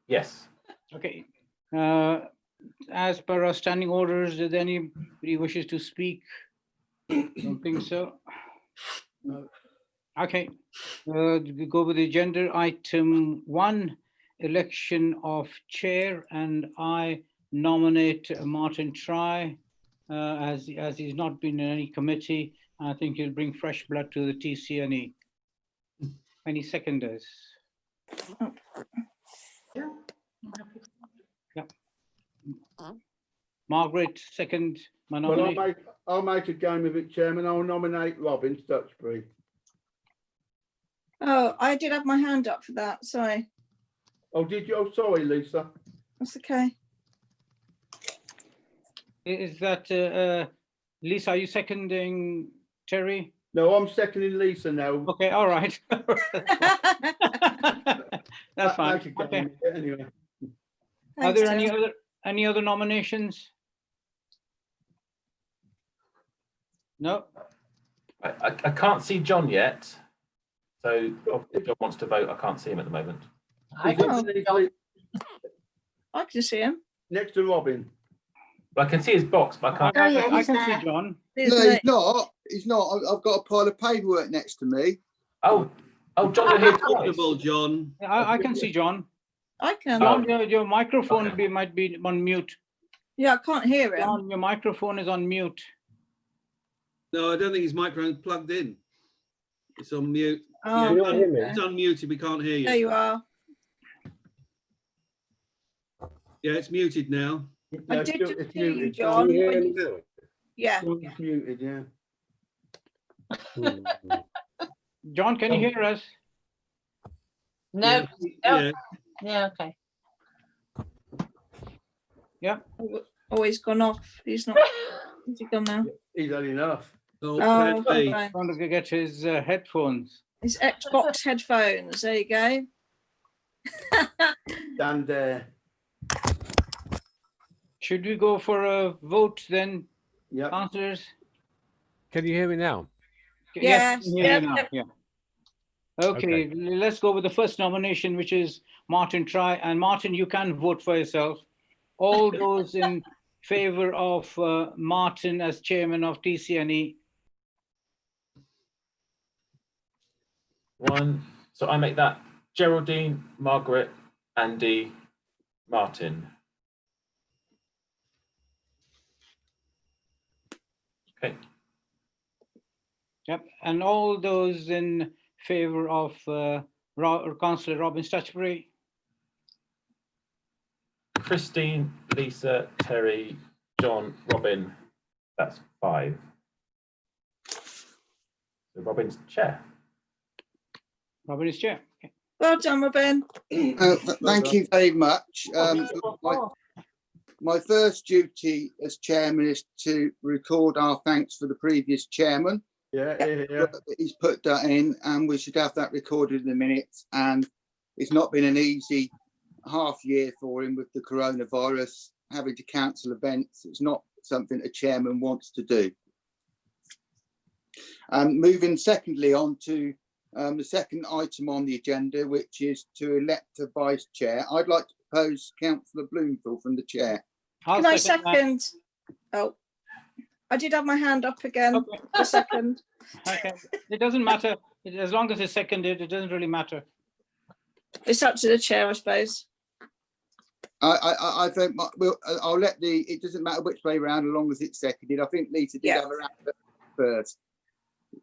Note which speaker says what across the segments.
Speaker 1: Yes.
Speaker 2: Okay. As per our standing orders, did anybody wishes to speak? Don't think so. Okay. We go with the agenda. Item 1, election of chair, and I nominate Martin Try as he's not been in any committee. I think he'll bring fresh blood to the TCNE. Any seconders? Yeah. Margaret, second my nomination.
Speaker 3: Well, I'll make a game of it, Chairman. I'll nominate Robin Stutchbury.
Speaker 4: Oh, I did have my hand up for that. Sorry.
Speaker 3: Oh, did you? Oh, sorry, Lisa.
Speaker 4: That's okay.
Speaker 2: Is that Lisa? Are you seconding Terry?
Speaker 3: No, I'm seconding Lisa now.
Speaker 2: Okay, all right. That's fine.
Speaker 3: Make a game
Speaker 2: Okay.
Speaker 3: of it anyway.
Speaker 2: Are
Speaker 4: Thanks,
Speaker 2: there
Speaker 4: Terry.
Speaker 2: any other nominations? No.
Speaker 1: I can't see John yet. So if John wants to vote, I can't see him at the moment.
Speaker 4: I can see him.
Speaker 3: Next to Robin.
Speaker 1: But I can see his box, but I can't.
Speaker 5: Oh, yeah,
Speaker 2: I
Speaker 5: he's
Speaker 2: can
Speaker 5: there.
Speaker 2: see John.
Speaker 4: There's
Speaker 6: No,
Speaker 4: me.
Speaker 6: he's not. He's not. I've got a pile of paperwork next to me.
Speaker 1: Oh, John, you're here twice.
Speaker 7: Comfortable, John.
Speaker 2: I can see John.
Speaker 4: I can.
Speaker 1: Oh.
Speaker 2: John, your microphone
Speaker 1: Okay.
Speaker 2: might be on mute.
Speaker 4: Yeah, I can't hear him.
Speaker 2: John, your microphone is on mute.
Speaker 7: No, I don't think his microphone's plugged in. It's on mute.
Speaker 4: Oh,
Speaker 7: Yeah,
Speaker 4: okay.
Speaker 7: it's unmuted. We can't hear
Speaker 4: There
Speaker 7: you.
Speaker 4: you are.
Speaker 7: Yeah, it's muted now.
Speaker 4: I
Speaker 3: No,
Speaker 4: did
Speaker 3: it's
Speaker 4: just
Speaker 3: muted.
Speaker 4: hear you, John. when you- Yeah.
Speaker 3: It's muted, yeah.
Speaker 2: John, can you hear us?
Speaker 5: No.
Speaker 7: Yeah.
Speaker 5: Yeah, okay.
Speaker 4: Oh, he's gone off. He's not. Where's he gone now?
Speaker 3: He's had enough.
Speaker 7: Oh,
Speaker 4: Oh,
Speaker 7: okay.
Speaker 4: okay.
Speaker 2: Trying to get his headphones.
Speaker 4: His Xbox headphones. There you go.
Speaker 3: Stand there.
Speaker 2: Should we go for a vote then,
Speaker 3: Yeah.
Speaker 2: councillors?
Speaker 8: Can you hear me now?
Speaker 4: Yes.
Speaker 2: I can hear you now, yeah. Okay, let's go with the first nomination, which is Martin Try. And Martin, you can vote for yourself. All those in favour of Martin as chairman of TCNE?
Speaker 1: One. So I make that Geraldine, Margaret, Andy, Martin. Okay.
Speaker 2: Yep, and all those in favour of Councillor Robin Stutchbury?
Speaker 1: Christine, Lisa, Terry, John, Robin. That's 5. So Robin's chair.
Speaker 2: Robin is chair. Okay.
Speaker 4: Well done, Robin.
Speaker 6: Thank you very much. My first duty as chairman is to record our thanks for the previous chairman.
Speaker 3: Yeah.
Speaker 6: He's put that in, and we should have that recorded in the minutes. And it's not been an easy half year for him with the coronavirus, having to cancel events. It's not something a chairman wants to do. Moving secondly on to the second item on the agenda, which is to elect a vice chair. I'd like to propose Councillor Bloomfield from the chair.
Speaker 4: Can I second? Oh, I did have my hand up again.
Speaker 2: Okay.
Speaker 4: A second.
Speaker 2: Okay, it doesn't matter. As long as it's seconded, it doesn't really matter.
Speaker 4: It's up to the chair, I suppose.
Speaker 6: I think I'll let it doesn't matter which way around, as long as it's seconded. I think Lisa did have her hand up first.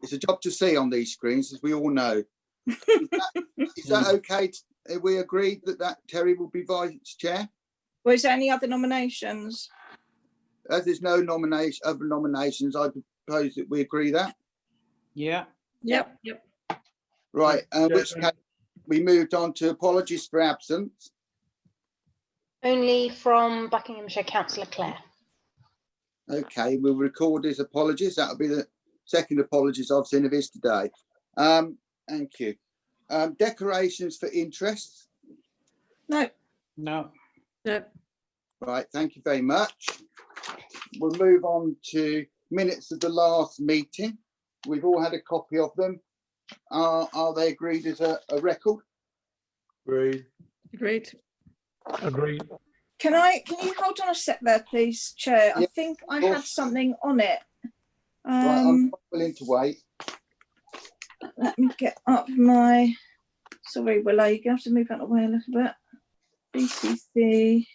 Speaker 6: It's a job to see on these screens, as we all know. Is that okay? We agreed that Terry will be vice chair?
Speaker 4: Well, is there any other nominations?
Speaker 6: As there's no other nominations, I propose that we agree that.
Speaker 2: Yeah.
Speaker 4: Yep.
Speaker 6: Right, which case we moved on to apologies for absence.
Speaker 5: Only from Buckinghamshire Councillor Clare.
Speaker 6: Okay, we'll record his apologies. That'll be the second apologies I've seen of his today. Thank you. Decorations for interest.
Speaker 4: No.
Speaker 2: No.
Speaker 6: Right, thank you very much. We'll move on to minutes of the last meeting. We've all had a copy of them. Are they agreed as a record?
Speaker 3: Agreed.
Speaker 4: Agreed.
Speaker 8: Agreed.
Speaker 4: Can you hold on a sec there, please, Chair? I
Speaker 6: Yeah,
Speaker 4: think I
Speaker 6: of
Speaker 4: had
Speaker 6: course.
Speaker 4: something on it.
Speaker 6: Right, I'm willing to wait.
Speaker 4: Let me get up my, sorry, Willow, you're gonna have to move out of the way a little bit. BCC,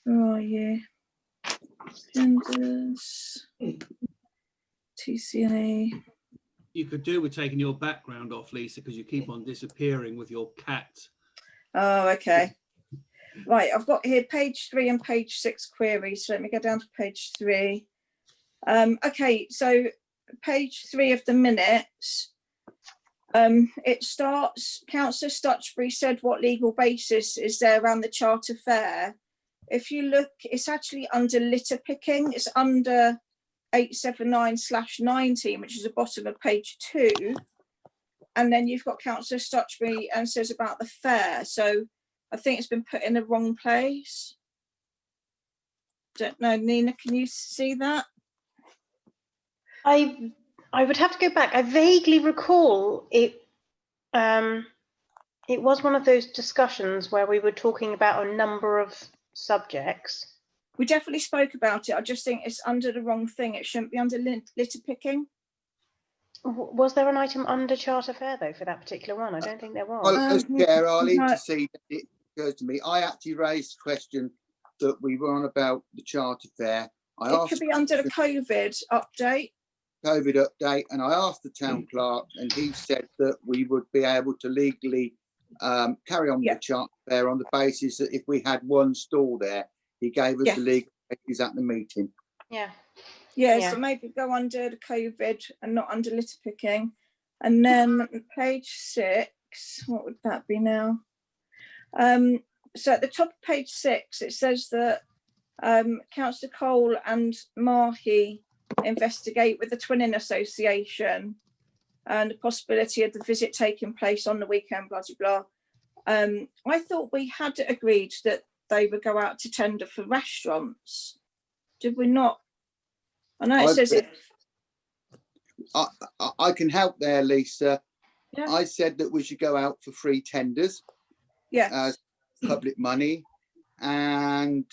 Speaker 4: where are you? Genders, TCNA.
Speaker 7: You could do with taking your background off, Lisa, because you keep on disappearing with your cat.
Speaker 4: Oh, okay. Right, I've got here page 3 and page 6 queries. So let me go down to page 3. Okay, so page 3 of the minutes. It starts, Councillor Stutchbury said what legal basis is there around the Charter Fair. If you look, it's actually under litter picking. It's under 879/19, which is the bottom of page 2. And then you've got Councillor Stutchbury and says about the fair. So I think it's been put in the wrong place. Don't know, Nina, can you see that?
Speaker 5: I would have to go back. I vaguely recall it. It was one of those discussions where we were talking about a number of subjects.
Speaker 4: We definitely spoke about it. I just think it's under the wrong thing. It shouldn't be under litter picking.
Speaker 5: Was there an item under Charter Fair though for that particular one? I don't think there was.
Speaker 6: Well, as Chair, I'll
Speaker 4: no.
Speaker 6: intercede. It occurs to me, I actually raised the question that we were on about the Charter Fair. I
Speaker 4: It
Speaker 6: asked
Speaker 4: could be under the COVID update.
Speaker 6: COVID update, and I asked the town clerk, and he said that we would be able to legally carry on with the Charter Fair on the basis that if we had one stall there, he gave us the legal basis at the meeting.
Speaker 5: Yeah.
Speaker 4: So maybe go under the COVID and not under litter picking. And then page 6, what would that be now? So at the top of page 6, it says that Councillor Cole and Mahi investigate with the Twinning Association and the possibility of the visit taking place on the weekend, blah, blah, blah. I thought we had agreed that they would go out to tender for restaurants. Did we not? I know it says it.
Speaker 6: I can help there, Lisa.
Speaker 4: Yeah.
Speaker 6: I said that we should go out for free tenders.
Speaker 4: Yes.
Speaker 6: Public money, and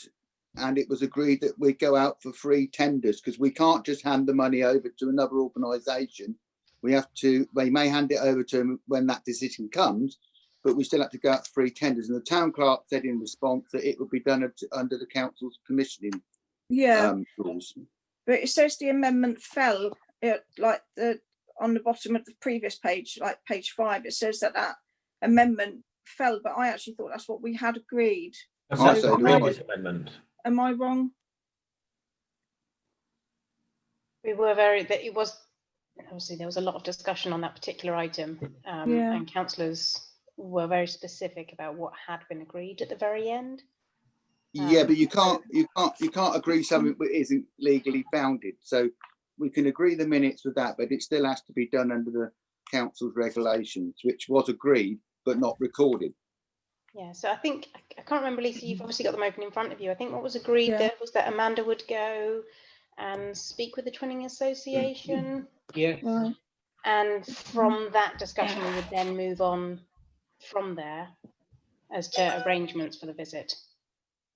Speaker 6: it was agreed that we go out for free tenders because we can't just hand the money over to another organisation. We have to. They may hand it over to them when that decision comes, but we still have to go out for free tenders. And the town clerk said in response that it would be done under the council's commissioning rules.
Speaker 4: But it says the amendment fell, on the bottom of the previous page, like page 5. It says that amendment fell, but I actually thought that's what we had agreed.
Speaker 1: That's
Speaker 6: So
Speaker 1: the previous amendment.
Speaker 4: Am I wrong?
Speaker 5: We were it was, obviously there was a lot of discussion on that particular item, and councillors were very specific about what had been agreed at the very end.
Speaker 6: Yeah, but you can't agree something that isn't legally founded. So we can agree the minutes with that, but it still has to be done under the council's regulations, which was agreed but not recorded.
Speaker 5: Yeah, so I think I can't remember, Lisa. You've obviously got them open in front of you. I think what was agreed there was that Amanda would go and speak with the Twinning Association.
Speaker 2: Yeah.
Speaker 4: Right.
Speaker 5: And from that discussion, we would then move on from there as to arrangements for the visit.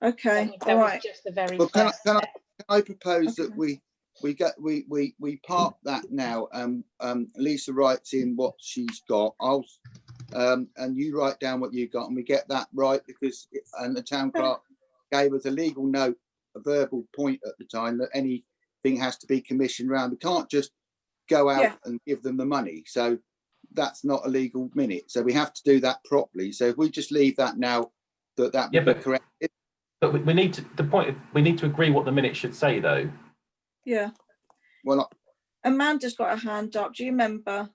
Speaker 4: Okay.
Speaker 5: That was just the very first step.
Speaker 6: Can I propose that we park that now? Lisa writes in what she's got. And you write down what you got, and we get that right and the town clerk gave us a legal note, a verbal point at the time that anything has to be commissioned round. We can't just go out and give them the money. So that's not a legal minute. So we have to do that properly. So if we just leave that now, that would be correct.
Speaker 1: But we need to we need to agree what the minutes should say though.
Speaker 4: Yeah.
Speaker 6: Well,
Speaker 4: Amanda's got her hand up. Do you remember?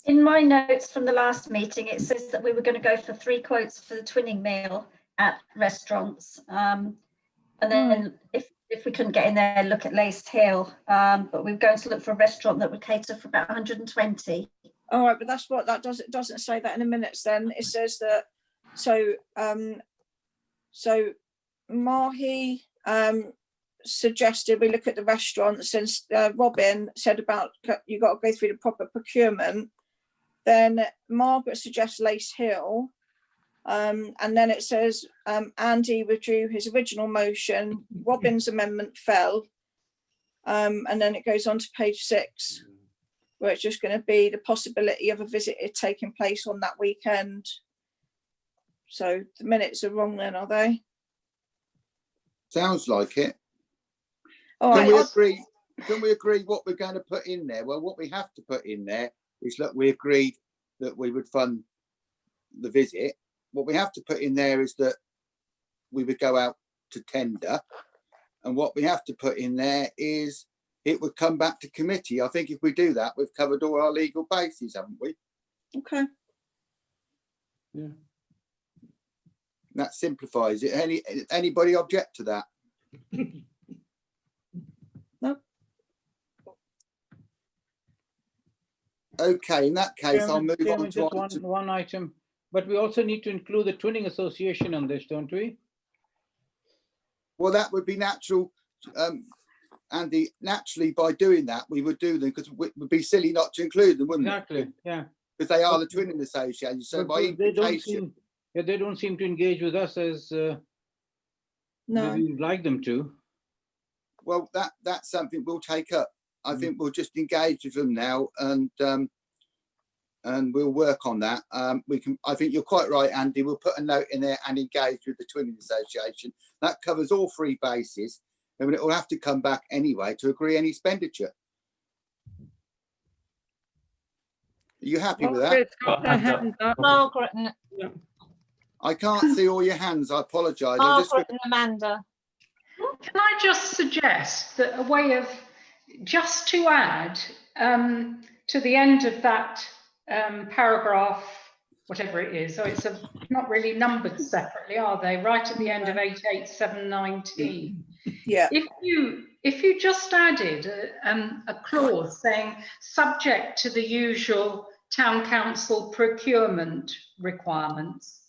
Speaker 9: In my notes from the last meeting, it says that we were going to go for 3 quotes for the twinning meal at restaurants. And then if we couldn't get in there, look at Lace Hill. But we were going to look for a restaurant that would cater for about 120.
Speaker 4: All right, but that's what that does. It doesn't say that in the minutes. Then it says that. So Mahi suggested we look at the restaurant since Robin said about you got to go through the proper procurement. Then Margaret suggests Lace Hill, And then it says Andy withdrew his original motion, Robin's amendment fell. And then it goes on to page 6, where it's just going to be the possibility of a visit taking place on that weekend. So the minutes are wrong then, are they?
Speaker 6: Sounds like it.
Speaker 4: All
Speaker 6: Can
Speaker 4: right.
Speaker 6: we agree? Can we agree what we're going to put in there? Well, what we have to put in there is that we agreed that we would fund the visit. What we have to put in there is that we would go out to tender. And what we have to put in there is it would come back to committee. I think if we do that, we've covered all our legal bases, haven't we?
Speaker 4: Okay.
Speaker 3: Yeah.
Speaker 6: That simplifies it. Anybody object to that?
Speaker 4: No.
Speaker 6: Okay, in that case, I'll move on
Speaker 2: Chairman,
Speaker 6: to
Speaker 2: just one item, but we also need to include the Twinning Association on this, don't we?
Speaker 6: well, that would be natural. Andy, naturally, by doing that, we would do them because it would be silly not to include them, wouldn't
Speaker 2: Exactly,
Speaker 6: it?
Speaker 2: yeah.
Speaker 6: Because they are the Twinning Association. So
Speaker 2: But
Speaker 6: by
Speaker 2: they don't
Speaker 6: implication,
Speaker 2: seem, they don't seem to engage with us as
Speaker 4: No.
Speaker 2: we'd like them to.
Speaker 6: well, that's something we'll take up. I think we'll just engage with them now, and we'll work on that. We can. I think you're quite right, Andy. We'll put a note in there and engage with the Twinning Association. That covers all 3 bases, and it will have to come back anyway to agree any expenditure. Are you happy with that?
Speaker 10: Margaret's got her hand up.
Speaker 11: Margaret and
Speaker 6: I can't see all your hands. I apologise.
Speaker 11: Margaret and Amanda.
Speaker 10: Can I just suggest that a way of just to add to the end of that paragraph, whatever it is, so it's not really numbered separately, are they? Right at the end of 88719.
Speaker 4: Yeah.
Speaker 10: If you just added a clause saying subject to the usual town council procurement requirements.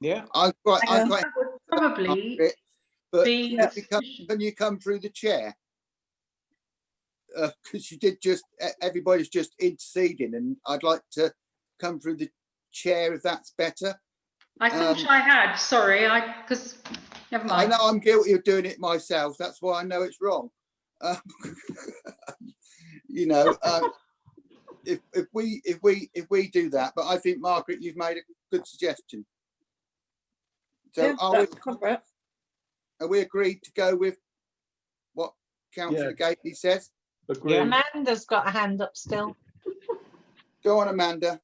Speaker 2: Yeah.
Speaker 6: I quite.
Speaker 10: That would probably
Speaker 6: But
Speaker 10: be
Speaker 6: can you come through the chair? Because you did just, everybody's just interceding, and I'd like to come through the chair if that's better.
Speaker 10: I thought I had, sorry, because never
Speaker 6: I
Speaker 10: mind.
Speaker 6: know I'm guilty of doing it myself. That's why I know it's wrong. You know, if we do that, but I think Margaret, you've made a good suggestion. So
Speaker 4: Yeah,
Speaker 6: are we agreed to go with what Councillor Gately says?
Speaker 3: Agreed.
Speaker 11: Amanda's got a hand up still.
Speaker 6: Go on, Amanda.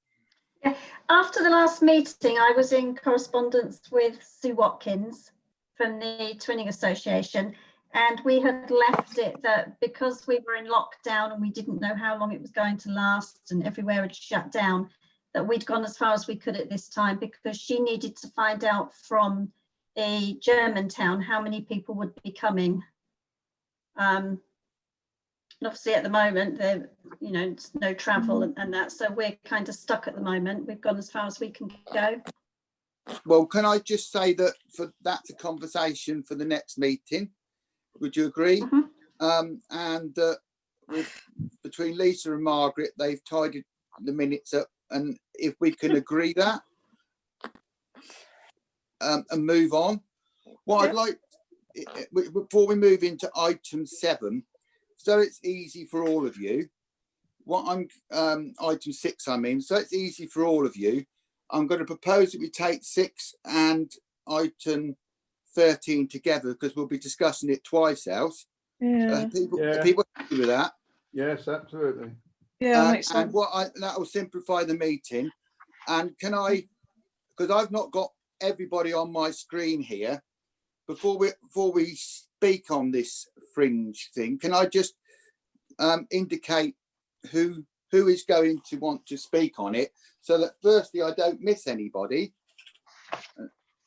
Speaker 9: Yeah. After the last meeting, I was in correspondence with Sue Watkins from the Twinning Association, and we had left it that because we were in lockdown and we didn't know how long it was going to last and everywhere had shut down, that we'd gone as far as we could at this time, because she needed to find out from a German town how many people would be coming. And obviously at the moment there, you know, it's no travel and that, so we're kind of stuck at the moment. We've gone as far as we can go.
Speaker 6: Well, can I just say that that's a conversation for the next meeting? Would you agree? And between Lisa and Margaret, they've tidied the minutes up, and if we can agree that and move on. What I'd like, before we move into item 7, so it's easy for all of you, item 6, I mean, so it's easy for all of you, I'm going to propose that we take 6 and item 13 together, because we'll be discussing it twice else. Are people happy with that?
Speaker 3: Yes, absolutely.
Speaker 4: Yeah, makes sense.
Speaker 6: And that will simplify the meeting. And can I, because I've not got everybody on my screen here, before we speak on this fringe thing, can I just indicate who is going to want to speak on it, so that firstly I don't miss anybody.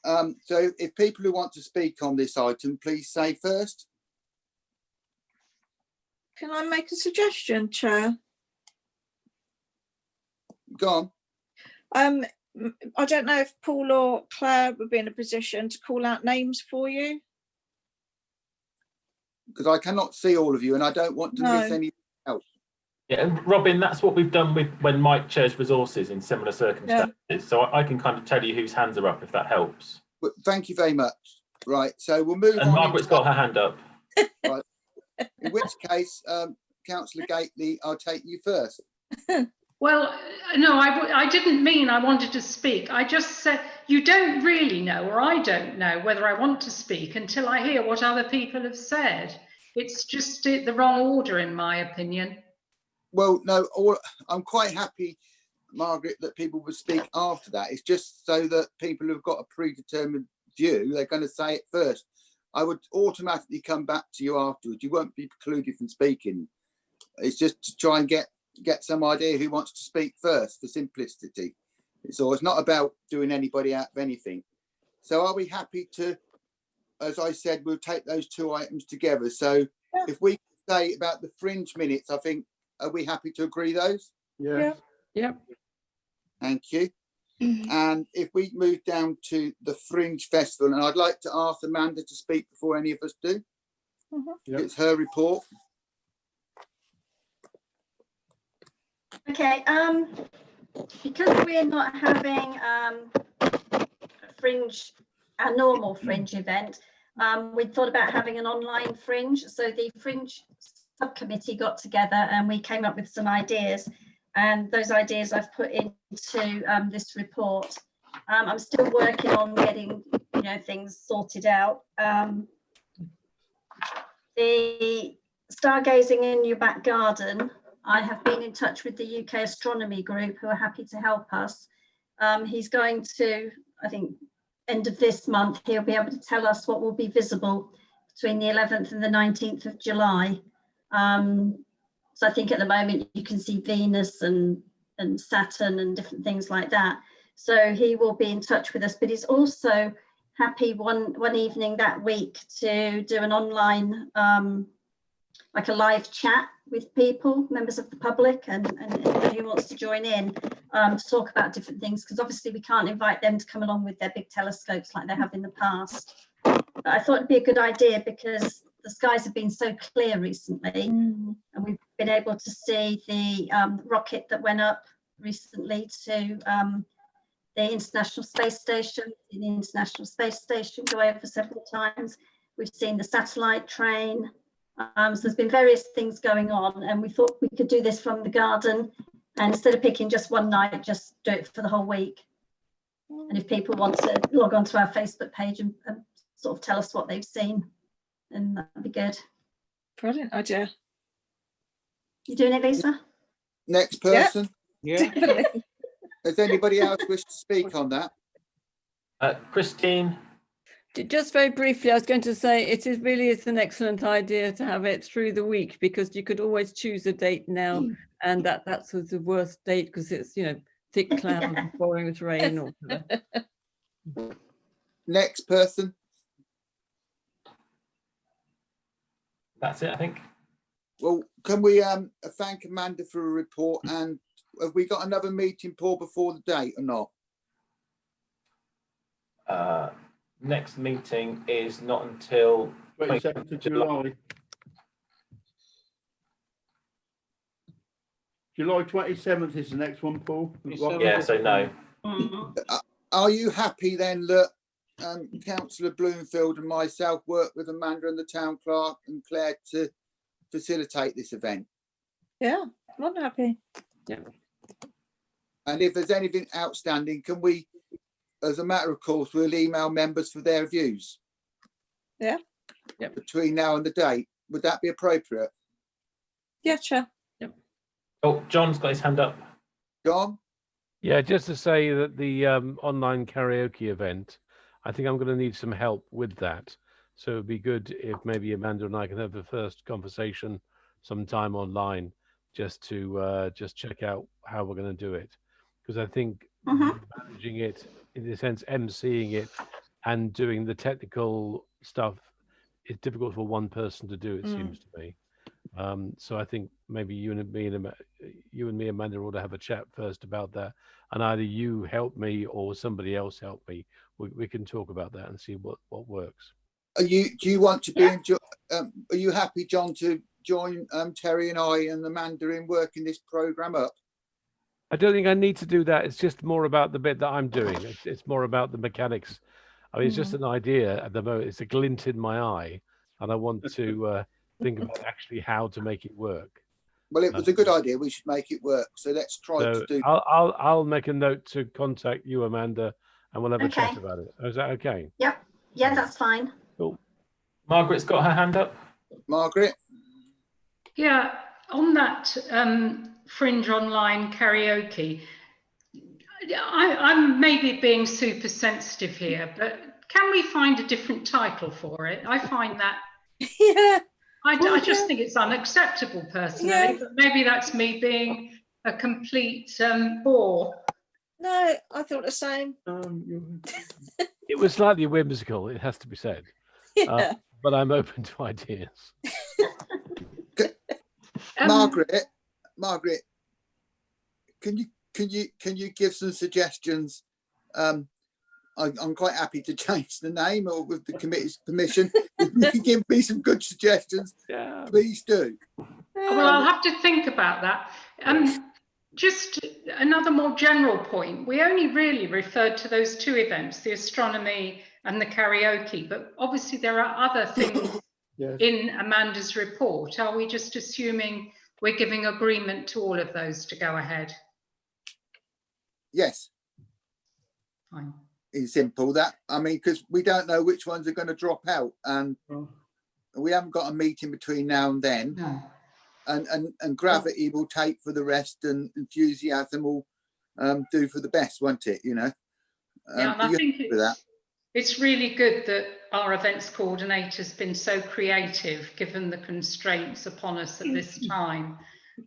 Speaker 6: So if people who want to speak on this item, please say first.
Speaker 4: Can I make a suggestion, Chair?
Speaker 6: Go on.
Speaker 4: I don't know if Paul or Claire would be in a position to call out names for you.
Speaker 6: Because I cannot see all of you and I don't want to miss any else.
Speaker 1: Yeah, and Robin, that's what we've done with when Mike chairs resources in similar circumstances. So I can kind of tell you whose hands are up if that helps.
Speaker 6: Well, thank you very much. Right, so we'll move on.
Speaker 1: And Margaret's got her hand up.
Speaker 6: Right. In which case, Councillor Gately, I'll take you first.
Speaker 10: Well, no, I didn't mean I wanted to speak. I just said you don't really know, or I don't know whether I want to speak until I hear what other people have said. It's just the wrong order, in my opinion.
Speaker 6: Well, no, I'm quite happy, Margaret, that people will speak after that. It's just so that people who've got a predetermined view, they're going to say it first. I would automatically come back to you afterwards. You won't be precluded from speaking. It's just to try and get some idea who wants to speak first for simplicity. It's not about doing anybody out of anything. So are we happy to, as I said, we'll take those two items together. So if we say about the fringe minutes, I think, are we happy to agree those?
Speaker 3: Yeah.
Speaker 11: Yep.
Speaker 6: Thank you. And if we move down to the Fringe Festival, and I'd like to ask Amanda to speak before any of us do. It's her report.
Speaker 9: Okay, because we're not having our normal fringe event, we thought about having an online fringe. So the fringe subcommittee got together and we came up with some ideas, and those ideas I've put into this report. I'm still working on getting things sorted out. The stargazing in your back garden, I have been in touch with the UK Astronomy Group, who are happy to help us. He's going to, I think, end of this month, he'll be able to tell us what will be visible between the 11th and the 19th of July. So I think at the moment you can see Venus and Saturn and different things like that. So he will be in touch with us, but he's also happy one evening that week to do an online, like a live chat with people, members of the public, and anybody who wants to join in to talk about different things, because obviously we can't invite them to come along with their big telescopes like they have in the past. But I thought it'd be a good idea because the skies have been so clear recently, and we've been able to see the rocket that went up recently to the International Space Station. The International Space Station go over several times. We've seen the satellite train. So there's been various things going on, and we thought we could do this from the garden, and instead of picking just one night, just do it for the whole week. And if people want to log on to our Facebook page and sort of tell us what they've seen, then that'd be good.
Speaker 4: Brilliant idea.
Speaker 9: You doing it, Lisa?
Speaker 6: Next person.
Speaker 2: Yeah.
Speaker 4: Definitely.
Speaker 6: Does anybody else wish to speak on that?
Speaker 1: Christine.
Speaker 12: Just very briefly, I was going to say it really is an excellent idea to have it through the week, because you could always choose a date now, and that's the worst date because it's thick clouds and pouring with rain or whatever.
Speaker 6: Next person.
Speaker 1: That's it, I think.
Speaker 6: Well, can we thank Amanda for a report, and have we got another meeting, Paul, before the date or not?
Speaker 1: Next meeting is not until
Speaker 3: 27th of July. July 27th is the next one, Paul.
Speaker 1: Yeah, so no.
Speaker 6: Are you happy then that Councillor Bloomfield and myself work with Amanda and the town clerk and Claire to facilitate this event?
Speaker 4: Yeah, I'm happy.
Speaker 12: Yeah.
Speaker 6: And if there's anything outstanding, can we, as a matter of course, we'll email members for their views?
Speaker 4: Yeah.
Speaker 6: Between now and the date, would that be appropriate?
Speaker 4: Yeah, sure.
Speaker 12: Yep.
Speaker 1: Oh, John's got his hand up.
Speaker 6: John?
Speaker 8: Yeah, just to say that the online karaoke event, I think I'm going to need some help with that. So it'd be good if maybe Amanda and I can have the first conversation sometime online, just to just check out how we're going to do it. Because I think managing it, in a sense, emceeing it and doing the technical stuff is difficult for one person to do, it seems to me. So I think maybe you and me, Amanda, ought to have a chat first about that, and either you help me or somebody else help me. We can talk about that and see what works.
Speaker 6: Do you want to be? Are you happy, John, to join Terry and I and Amanda in working this program up?
Speaker 8: I don't think I need to do that. It's just more about the bit that I'm doing. It's more about the mechanics. I mean, it's just an idea at the moment. It's a glint in my eye, and I want to think about actually how to make it work.
Speaker 6: Well, it was a good idea. We should make it work. So let's try to do.
Speaker 8: I'll make a note to contact you, Amanda, and we'll have a chat about it. Is that okay?
Speaker 9: Yep. Yeah, that's fine.
Speaker 8: Cool.
Speaker 1: Margaret's got her hand up.
Speaker 6: Margaret?
Speaker 10: Yeah, on that fringe online karaoke, I'm maybe being super sensitive here, but can we find a different title for it? I find that,
Speaker 4: Yeah.
Speaker 10: I just think it's unacceptable personally,
Speaker 4: Yeah.
Speaker 10: but maybe that's me being a complete bore.
Speaker 4: No, I thought the same.
Speaker 8: It was slightly whimsical, it has to be said.
Speaker 4: Yeah.
Speaker 8: But I'm open to ideas.
Speaker 6: Margaret, can you give some suggestions? I'm quite happy to change the name, or with the committee's permission. If you can give me some good suggestions, please do.
Speaker 10: Well, I'll have to think about that. Just another more general point. We only really referred to those two events, the astronomy and the karaoke, but obviously there are other things in Amanda's report. Are we just assuming we're giving agreement to all of those to go ahead?
Speaker 6: Yes.
Speaker 10: Fine.
Speaker 6: It's simple that, I mean, because we don't know which ones are going to drop out, and we haven't got a meeting between now and then.
Speaker 10: No.
Speaker 6: And gravity will take for the rest, and enthusiasm will do for the best, won't it? You know.
Speaker 10: Yeah, and I think it's really good that our events coordinator's been so creative, given the constraints upon us at this time,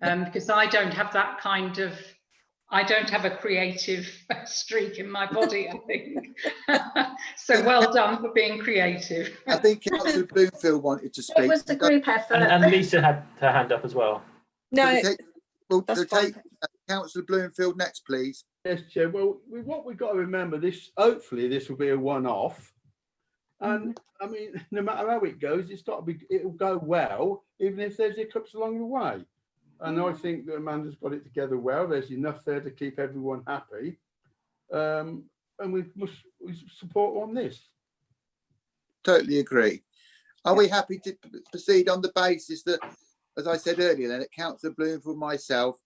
Speaker 10: because I don't have that kind of. I don't have a creative streak in my body, I think. So well done for being creative.
Speaker 6: I think Councillor Bloomfield wanted to speak.
Speaker 9: It was the group effort.
Speaker 1: And Lisa had her hand up as well.
Speaker 4: No,
Speaker 6: we'll take Councillor Bloomfield next, please.
Speaker 3: Yes, Chair. Well, what we've got to remember, hopefully this will be a one-off. And I mean, no matter how it goes, it'll go well, even if there's hiccups along the way. And I think that Amanda's got it together well. There's enough there to keep everyone happy. And we support on this.
Speaker 6: Totally agree. Are we happy to proceed on the basis that, as I said earlier, then, that Councillor Bloomfield, myself,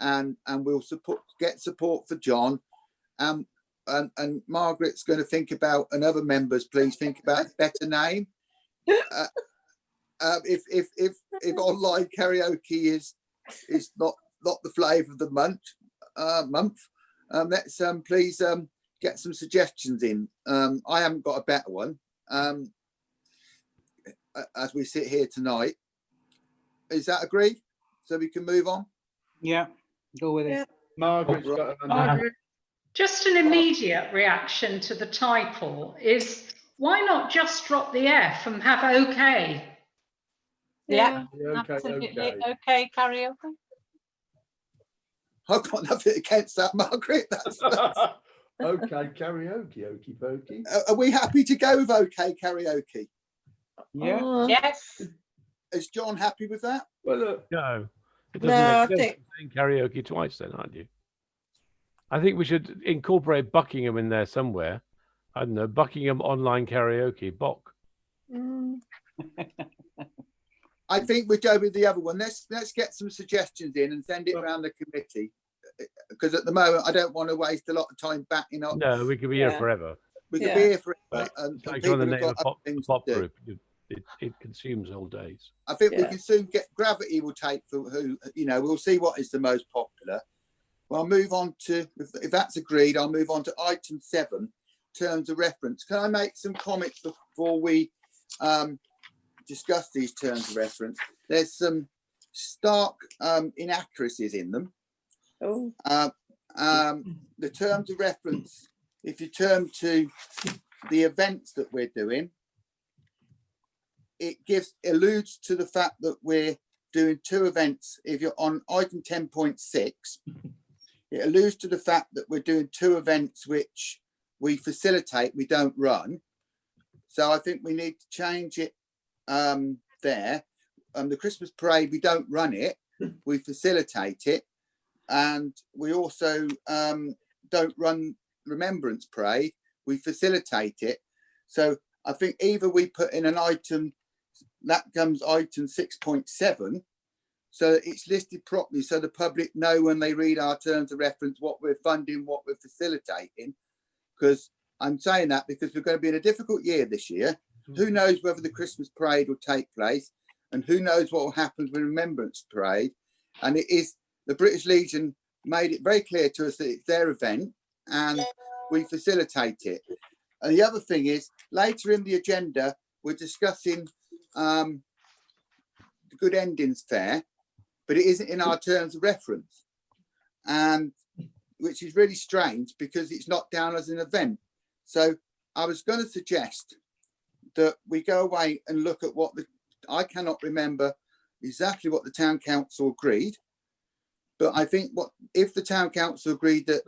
Speaker 6: and we'll get support for John, and Margaret's going to think about, and other members, please think about a better name. If online karaoke is not the flavour of the month, let's please get some suggestions in. I haven't got a better one. As we sit here tonight, is that agreed? So we can move on.
Speaker 2: Yeah, go with it.
Speaker 3: Margaret's got Margaret.
Speaker 10: Just an immediate reaction to the title is, why not just drop the F and have okay?
Speaker 11: Yeah,
Speaker 3: Okay,
Speaker 11: absolutely.
Speaker 3: okay.
Speaker 11: Okay, karaoke.
Speaker 6: I've got nothing against that, Margaret. That's
Speaker 3: Okay, karaoke, okie pokey.
Speaker 6: Are we happy to go with okay karaoke?
Speaker 2: Yeah.
Speaker 11: Yes.
Speaker 6: Is John happy with that?
Speaker 3: Well, look.
Speaker 8: No, it
Speaker 4: No,
Speaker 8: doesn't
Speaker 4: I
Speaker 8: make sense
Speaker 4: think-
Speaker 8: saying karaoke twice then, aren't you? I think we should incorporate Buckingham in there somewhere. I don't know, Buckingham online karaoke, Bock.
Speaker 6: I think we go with the other one. Let's get some suggestions in and send it around the committee. Because at the moment, I don't want to waste a lot of time backing up.
Speaker 8: No, we could be here forever.
Speaker 6: We could be here forever. And
Speaker 8: Like
Speaker 6: people
Speaker 8: on the
Speaker 6: have
Speaker 8: name
Speaker 6: got
Speaker 8: of
Speaker 6: other things
Speaker 8: pop
Speaker 6: to do.
Speaker 8: group, it consumes whole days.
Speaker 6: I think we can soon get gravity will take for who, we'll see what is the most popular. Well, I'll move on to, if that's agreed, I'll move on to item 7, terms of reference. Can I make some comments before we discuss these terms of reference? There's some stark inaccuracies in them. The terms of reference, if you turn to the events that we're doing, it alludes to the fact that we're doing 2 events. If you're on item 10.6, it alludes to the fact that we're doing 2 events which we facilitate, we don't run. So I think we need to change it there. the Christmas parade, we don't run it, we facilitate it. And we also don't run Remembrance Parade, we facilitate it. So I think either we put in an item, that comes item 6.7, so it's listed properly so the public know when they read our terms of reference what we're funding, what we're facilitating. Because I'm saying that because we're going to be in a difficult year this year. Who knows whether the Christmas parade will take place, and who knows what will happen with Remembrance Parade. And it is, the British Legion made it very clear to us that it's their event and we facilitate it. And the other thing is, later in the agenda, we're discussing the Good Endings Fair, but it isn't in our terms of reference, and which is really strange because it's not down as an event. So I was going to suggest that we go away and look at what I cannot remember exactly what the town council agreed, but I think if the town council agreed that,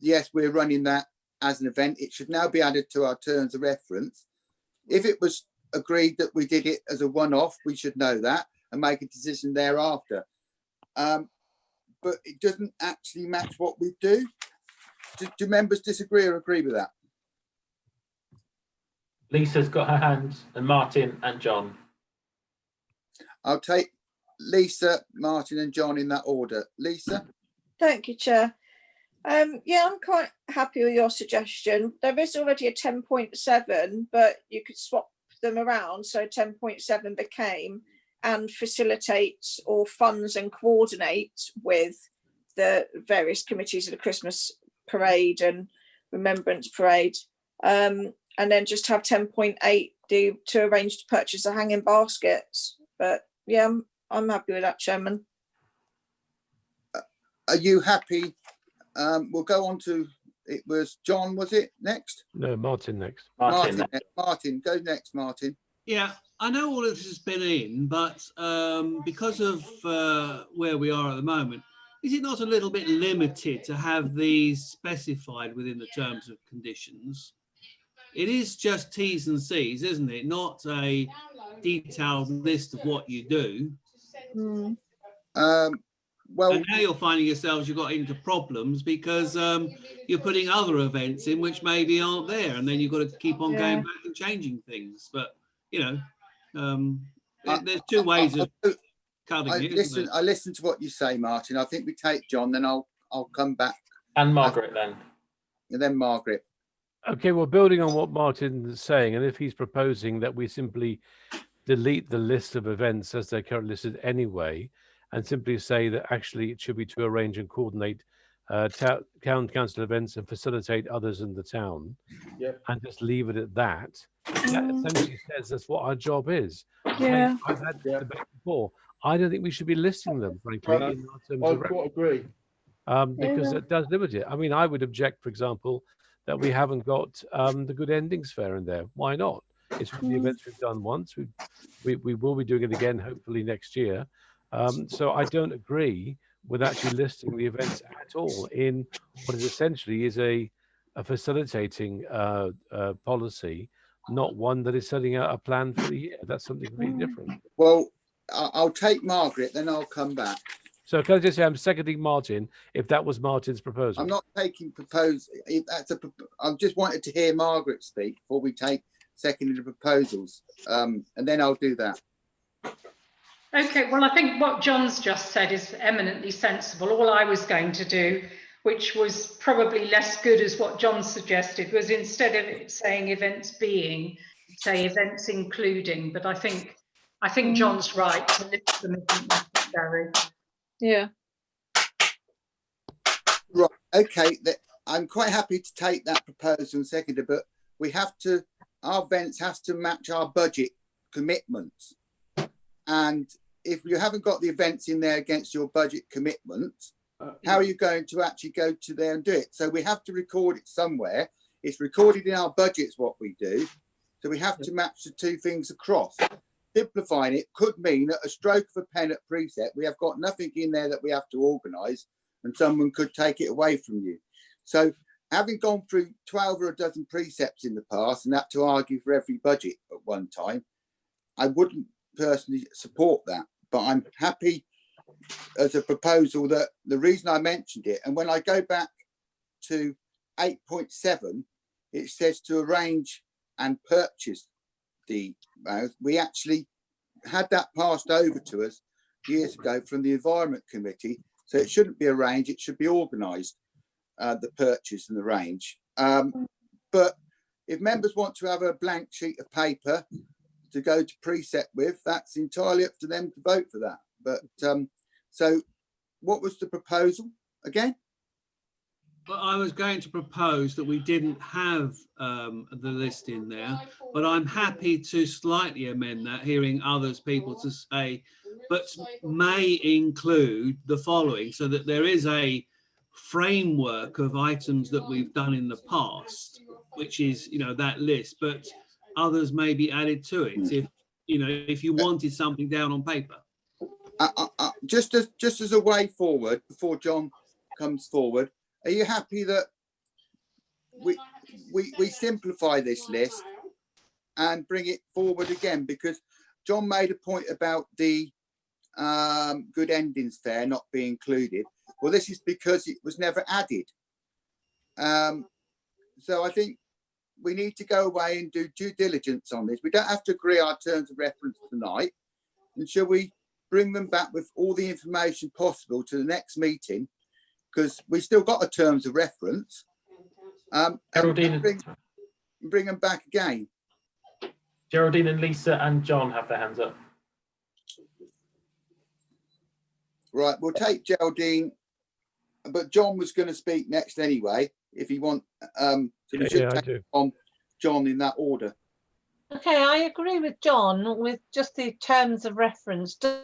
Speaker 6: yes, we're running that as an event, it should now be added to our terms of reference. If it was agreed that we did it as a one-off, we should know that and make a decision thereafter. But it doesn't actually match what we do. Do members disagree or agree with that?
Speaker 1: Lisa's got her hands, and Martin and John.
Speaker 6: I'll take Lisa, Martin and John in that order. Lisa?
Speaker 4: Thank you, Chair. Yeah, I'm quite happy with your suggestion. There is already a 10.7, but you could swap them around. So 10.7 became and facilitates or funds and coordinate with the various committees of the Christmas parade and Remembrance Parade. And then just have 10.8 to arrange to purchase the hanging baskets. But yeah, I'm happy with that, Chairman.
Speaker 6: Are you happy? We'll go on to, it was John, was it next?
Speaker 8: No, Martin next.
Speaker 6: Martin, go next, Martin.
Speaker 7: Yeah, I know all of this has been in, but because of where we are at the moment, is it not a little bit limited to have these specified within the terms of conditions? It is just T's and C's, isn't it? Not a detailed list of what you do.
Speaker 6: Well,
Speaker 7: and now you're finding yourselves you've got into problems because you're putting other events in which maybe aren't there, and then you've got to keep on going back and changing things. But you know, there's two ways of cutting it.
Speaker 6: I listen to what you say, Martin. I think we take John, then I'll come back.
Speaker 1: And Margaret then.
Speaker 6: And then Margaret.
Speaker 8: Okay, well, building on what Martin is saying, and if he's proposing that we simply delete the list of events as they're currently listed anyway, and simply say that actually it should be to arrange and coordinate town council events and facilitate others in the town, and just leave it at that. That essentially says that's what our job is.
Speaker 4: Yeah.
Speaker 8: I've had this debate before. I don't think we should be listing them, frankly, in our terms of reference.
Speaker 3: I agree.
Speaker 8: Because it does limit it. I mean, I would object, for example, that we haven't got the Good Endings Fair in there. Why not? It's one of the events we've done once. We will be doing it again, hopefully next year. So I don't agree with actually listing the events at all in what is essentially is a facilitating policy, not one that is setting out a plan for the year. That's something completely different.
Speaker 6: Well, I'll take Margaret, then I'll come back.
Speaker 8: So can I just say I'm seconding Martin if that was Martin's proposal?
Speaker 6: I'm not taking proposal. If that's I just wanted to hear Margaret speak before we take seconded proposals, and then I'll do that.
Speaker 10: Okay, well, I think what John's just said is eminently sensible. All I was going to do, which was probably less good as what John suggested, was instead of it saying events being, say events including. But I think John's right to list them isn't necessary.
Speaker 11: Yeah.
Speaker 6: Right. Okay. I'm quite happy to take that proposal and second it, but we have to. Our events has to match our budget commitments, and if you haven't got the events in there against your budget commitments, how are you going to actually go to there and do it? So we have to record it somewhere. It's recorded in our budgets what we do, so we have to match the two things across. Simplifying it could mean at a stroke of a pen at precept, we have got nothing in there that we have to organise, and someone could take it away from you. So having gone through 12 or a dozen precepts in the past and had to argue for every budget at one time, I wouldn't personally support that. but I'm happy as a proposal that the reason I mentioned it, and when I go back to 8.7, it says to arrange and purchase the we actually had that passed over to us years ago from the Environment Committee, so it shouldn't be arranged, it should be organised, the purchase and the range. But if members want to have a blank sheet of paper to go to preset with, that's entirely up to them to vote for that. But so what was the proposal again?
Speaker 7: But I was going to propose that we didn't have the list in there, but I'm happy to slightly amend that, hearing others people to say, but may include the following, so that there is a framework of items that we've done in the past, which is, you know, that list, but others may be added to it if, you know, if you wanted something down on paper.
Speaker 6: Just as a way forward, before John comes forward, are you happy that we simplify this list and bring it forward again? Because John made a point about the good endings fair not being included. Well, this is because it was never added. So I think we need to go away and do due diligence on this. We don't have to agree our terms of reference tonight. And shall we bring them back with all the information possible to the next meeting? Because we still got a terms of reference. And bring them back again.
Speaker 1: Geraldine and Lisa and John have their hands up.
Speaker 6: Right, we'll take Geraldine, but John was going to speak next anyway, if you want. So we should take on John in that order.
Speaker 11: Okay, I agree with John with just the terms of reference. I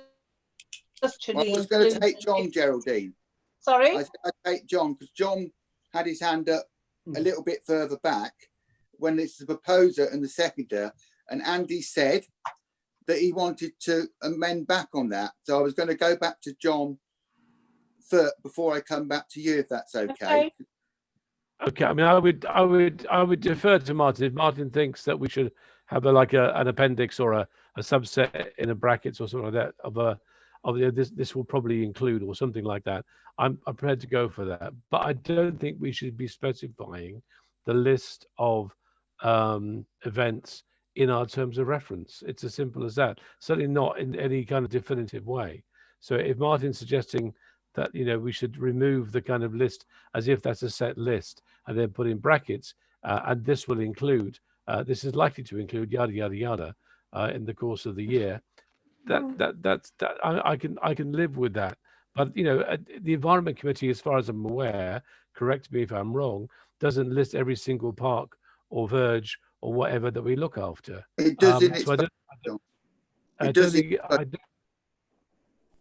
Speaker 6: was going to take John, Geraldine.
Speaker 11: Sorry?
Speaker 6: I take John because John had his hand up a little bit further back when it's the proposer and the seconder, and Andy said that he wanted to amend back on that. So I was going to go back to John first before I come back to you, if that's okay.
Speaker 8: Okay. I mean, I would defer to Martin if Martin thinks that we should have an appendix or a subset in a brackets or something like that of this will probably include or something like that. I'm prepared to go for that, but I don't think we should be specifying the list of events in our terms of reference. It's as simple as that. Certainly not in any kind of definitive way. So if Martin's suggesting that, you know, we should remove the kind of list as if that's a set list and then put in brackets, and this will include, this is likely to include yada yada yada in the course of the year. I can live with that. But you know, the Environment Committee, as far as I'm aware, correct me if I'm wrong, doesn't list every single park or verge or whatever that we look after.
Speaker 6: It does.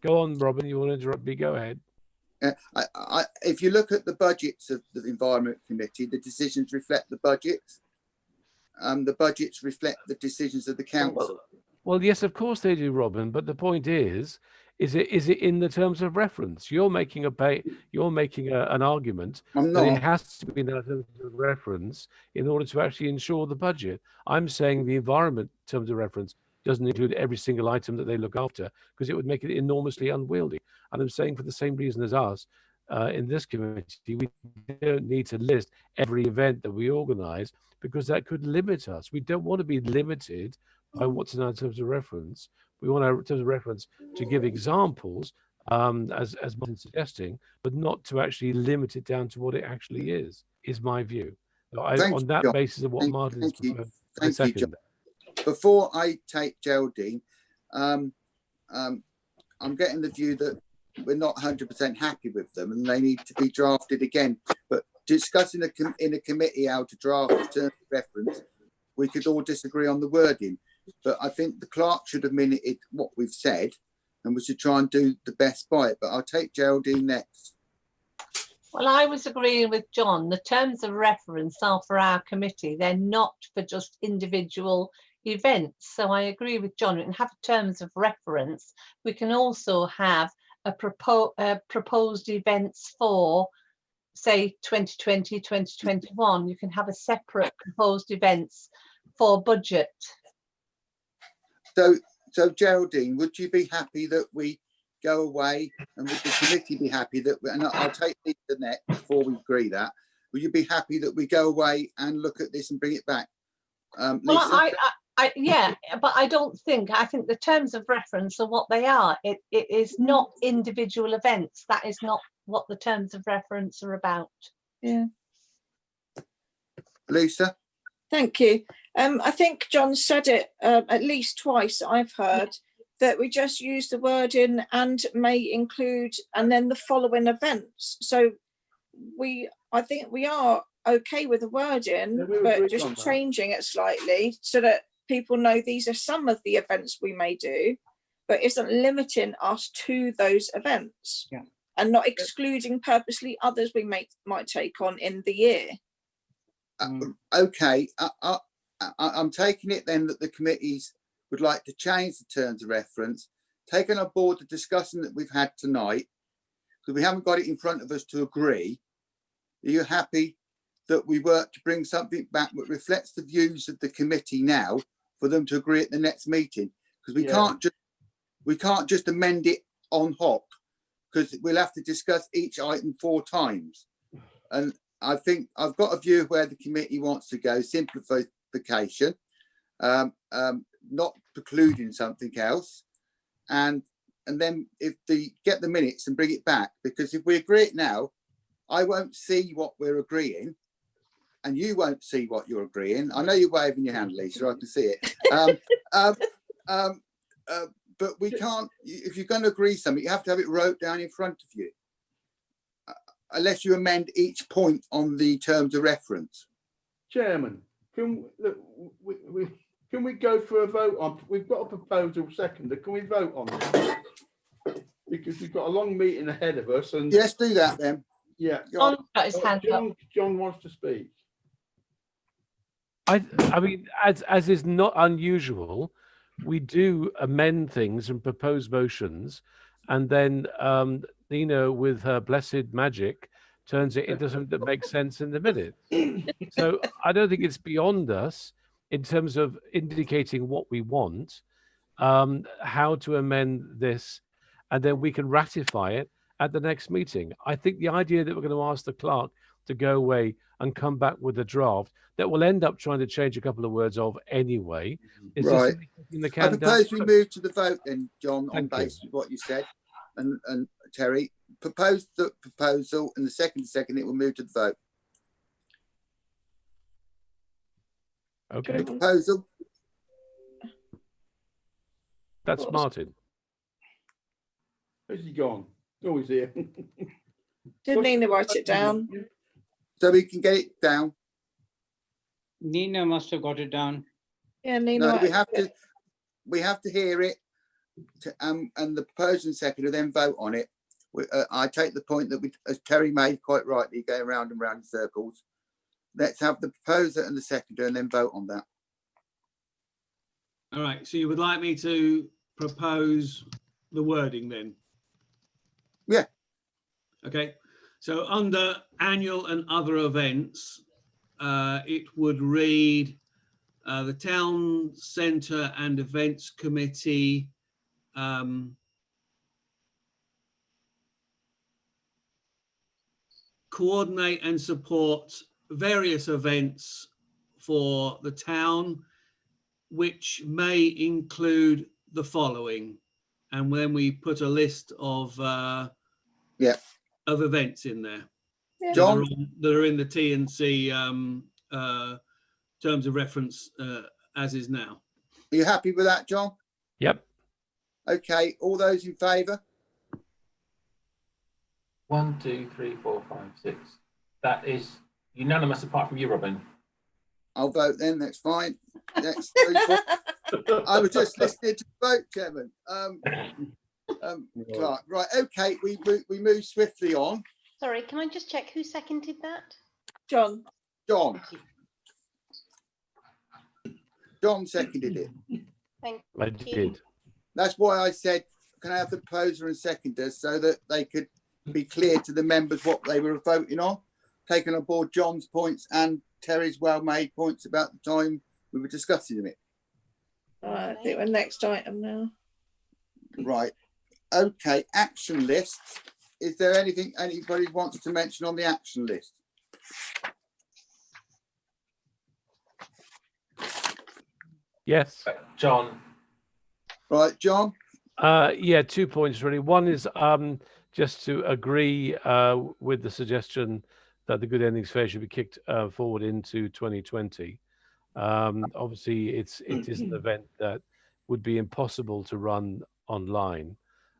Speaker 8: Go on, Robin. You want to interrupt me? Go ahead.
Speaker 6: If you look at the budgets of the Environment Committee, the decisions reflect the budgets. The budgets reflect the decisions of the council.
Speaker 8: Well, yes, of course they do, Robin. But the point is it in the terms of reference? You're making an argument that it has to be in the terms of reference in order to actually ensure the budget. I'm saying the environment terms of reference doesn't include every single item that they look after because it would make it enormously unwieldy. And I'm saying for the same reason as us in this committee, we don't need to list every event that we organise because that could limit us. We don't want to be limited by what's in our terms of reference. We want our terms of reference to give examples, as Martin's suggesting, but not to actually limit it down to what it actually is my view. So on that basis of what Martin's proposed, I second that.
Speaker 6: Before I take Geraldine, I'm getting the view that we're not 100% happy with them and they need to be drafted again. But discussing in a committee how to draft the terms of reference, we could all disagree on the wording. But I think the clerk should have minuted what we've said and we should try and do the best by it. But I'll take Geraldine next.
Speaker 11: Well, I was agreeing with John. The terms of reference are for our committee. They're not for just individual events. So I agree with John. We can have terms of reference. We can also have a proposed events for, say, 2020, 2021. You can have a separate proposed events for budget.
Speaker 6: So So Geraldine, would you be happy that we go away, and would the committee be happy that, and I'll take the net before we agree that, would you be happy that we go away and look at this and bring it back?
Speaker 11: Well,
Speaker 6: Lisa?
Speaker 11: yeah, but I think the terms of reference are what they are. It is not individual events. That is not what the terms of reference are about.
Speaker 4: Yeah.
Speaker 6: Lisa?
Speaker 4: Thank you. I think John said it at least twice I've heard, that we just use the wording "and may include" and then the following events. So I think we are okay with the wording,
Speaker 3: Yeah, we
Speaker 4: but
Speaker 3: agree on
Speaker 4: just
Speaker 3: that.
Speaker 4: changing it slightly so that people know these are some of the events we may do, but isn't limiting us to those events.
Speaker 2: Yeah.
Speaker 4: And not excluding purposely others we might take on in the year.
Speaker 6: Okay, I'm taking it then that the committees would like to change the terms of reference, taking on board the discussion that we've had tonight, because we haven't got it in front of us to agree. Are you happy that we work to bring something back that reflects the views of the committee now for them to agree at the next meeting? Because we can't just amend it on hop, because we'll have to discuss each item 4 times. And I think I've got a view of where the committee wants to go: simplification, not precluding something else, and then if they get the minutes and bring it back, because if we agree it now, I won't see what we're agreeing, and you won't see what you're agreeing. I know you're waving your hand, Lisa, I can see it. But we can't, if you're going to agree something, you have to have it wrote down in front of you, unless you amend each point on the terms of reference.
Speaker 3: Chairman, can we go for a vote on? We've got a proposal seconder. Can we vote on this? Because we've got a long meeting ahead of us. And
Speaker 6: yes, do that then.
Speaker 3: Yeah,
Speaker 11: John's got his hand up.
Speaker 3: John wants to speak.
Speaker 8: I mean, as is not unusual, we do amend things and propose motions, and then Nina, with her blessed magic, turns it into something that makes sense in the minute. So I don't think it's beyond us in terms of indicating what we want, how to amend this, and then we can ratify it at the next meeting. I think the idea that we're going to ask the clerk to go away and come back with a draft that we'll end up trying to change a couple of words of anyway is
Speaker 6: right.
Speaker 8: Just
Speaker 6: I propose we move to the vote then, John, on basis of what you said, and Terry propose the proposal, and the second it will move to the vote.
Speaker 8: Okay.
Speaker 6: The proposal.
Speaker 8: That's Martin.
Speaker 3: Where's he gone? Oh, he's here.
Speaker 4: Did Nina write it down?
Speaker 6: So we can get it down.
Speaker 2: Nina must have got it down.
Speaker 4: Yeah, Nina.
Speaker 6: No, we have to hear it, and the proposal and seconder then vote on it. I take the point that we, as Terry made quite rightly, going round and round in circles. Let's have the proposer and the seconder and then vote on that.
Speaker 7: All right, so you would like me to propose the wording then?
Speaker 6: Yeah.
Speaker 7: Okay, so under annual and other events, it would read the Town Centre and Events Committee coordinate and support various events for the town, which may include the following. And then we put a list of events in there.
Speaker 4: Yeah.
Speaker 6: John?
Speaker 7: That are in the T&C terms of reference as is now.
Speaker 6: Are you happy with that, John?
Speaker 8: Yep.
Speaker 6: Okay, all those in favour?
Speaker 1: 1, 2, 3, 4, 5, 6. That is unanimous apart from you, Robin.
Speaker 6: I'll vote then, that's fine. Next, 3, 4. I was just listening to the vote, Chairman. Clark. Right, okay, we move swiftly on.
Speaker 5: Sorry, can I just check who seconded that?
Speaker 4: John.
Speaker 6: John. John seconded it.
Speaker 5: Thank
Speaker 8: I
Speaker 5: you.
Speaker 8: did.
Speaker 6: That's why I said, can I have the proposer and seconder so that they could be clear to the members what they were voting on, taking on board John's points and Terry's well-made points about the time we were discussing it.
Speaker 4: Right, I think we're next item now.
Speaker 6: Right. Okay, action list. Is there anything anybody wants to mention on the action list?
Speaker 8: Yes.
Speaker 1: John.
Speaker 6: Right, John?
Speaker 8: Yeah, 2 points really. One is just to agree with the suggestion that the Good Endings Fair should be kicked forward into 2020. Obviously, it is an event that would be impossible to run online,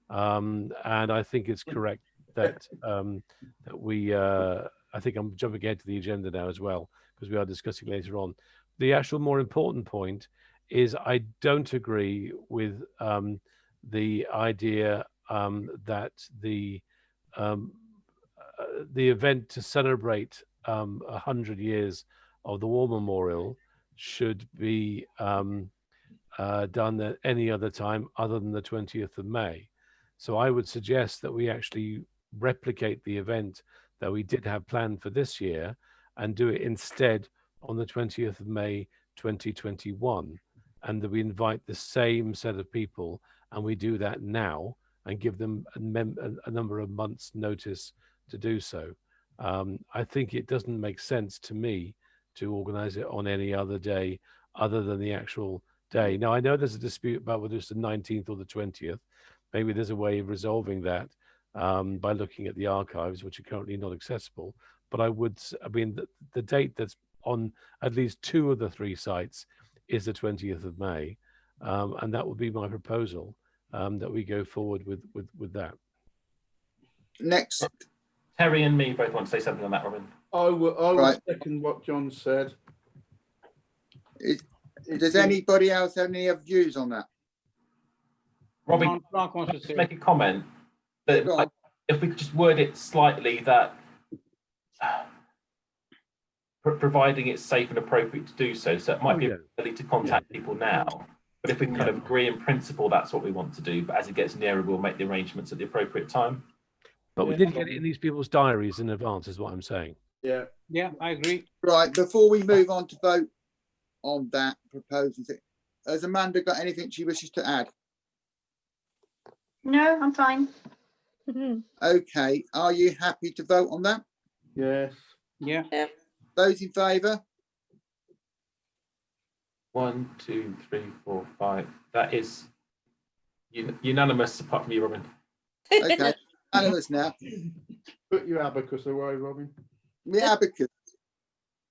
Speaker 8: and I think it's correct that that we. I think I'm jumping ahead to the agenda now as well, because we are discussing later on. The actual more important point is I don't agree with the idea that the event to celebrate 100 years of the War Memorial should be done at any other time other than the 20th of May. So I would suggest that we actually replicate the event that we did have planned for this year and do it instead on the 20th of May 2021, and that we invite the same set of people, and we do that now and give them a number of months notice to do so. I think it doesn't make sense to me to organize it on any other day other than the actual day. Now, I know there's a dispute about whether it's the 19th or the 20th. Maybe there's a way of resolving that by looking at the archives, which are currently not accessible. But I mean, the date that's on at least 2 of the 3 sites is the 20th of May. And that would be my proposal, that we go forward with that.
Speaker 6: Next.
Speaker 1: Terry and me both want to say something on that, Robin.
Speaker 3: I will second what John said.
Speaker 6: Does anybody else have any other views on that?
Speaker 1: Robin,
Speaker 2: Mark wants to say.
Speaker 1: make a comment that if we could just word it slightly that providing it's safe and appropriate to do so. So it might be early to contact people now, but if we kind of agree in principle, that's what we want to do. But as it gets nearer, we'll make the arrangements at the appropriate time.
Speaker 8: But we didn't get it in these people's diaries in advance, is what I'm saying.
Speaker 3: Yeah.
Speaker 2: Yeah, I agree.
Speaker 6: Right, before we move on to vote on that proposal, has Amanda got anything she wishes to add?
Speaker 9: No, I'm fine.
Speaker 6: Okay, are you happy to vote on that?
Speaker 3: Yes.
Speaker 2: Yeah.
Speaker 6: Those in favour?
Speaker 1: 1, 2, 3, 4, 5. That is unanimous, apart from you, Robin.
Speaker 6: Okay, unanimous now.
Speaker 3: Put your abacus away, Robin.
Speaker 6: The abacus.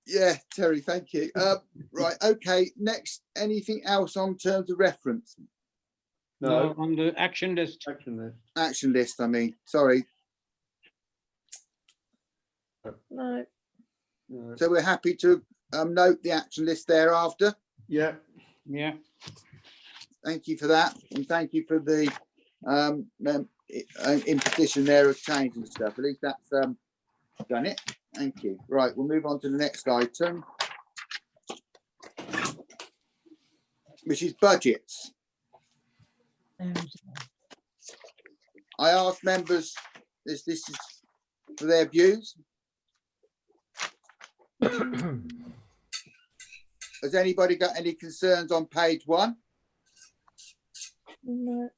Speaker 6: Yeah, Terry, thank you. Right, okay, next, anything else on terms of reference?
Speaker 2: No, on the action list.
Speaker 6: Action list, I mean, sorry.
Speaker 4: No.
Speaker 6: So we're happy to note the action list thereafter.
Speaker 3: Yeah.
Speaker 2: Yeah.
Speaker 6: Thank you for that, and thank you for the imposition there of change and stuff. At least that's done it. Thank you. Right, we'll move on to the next item, which is budgets. I asked members this is for their views. Has anybody got any concerns on page 1?
Speaker 4: No.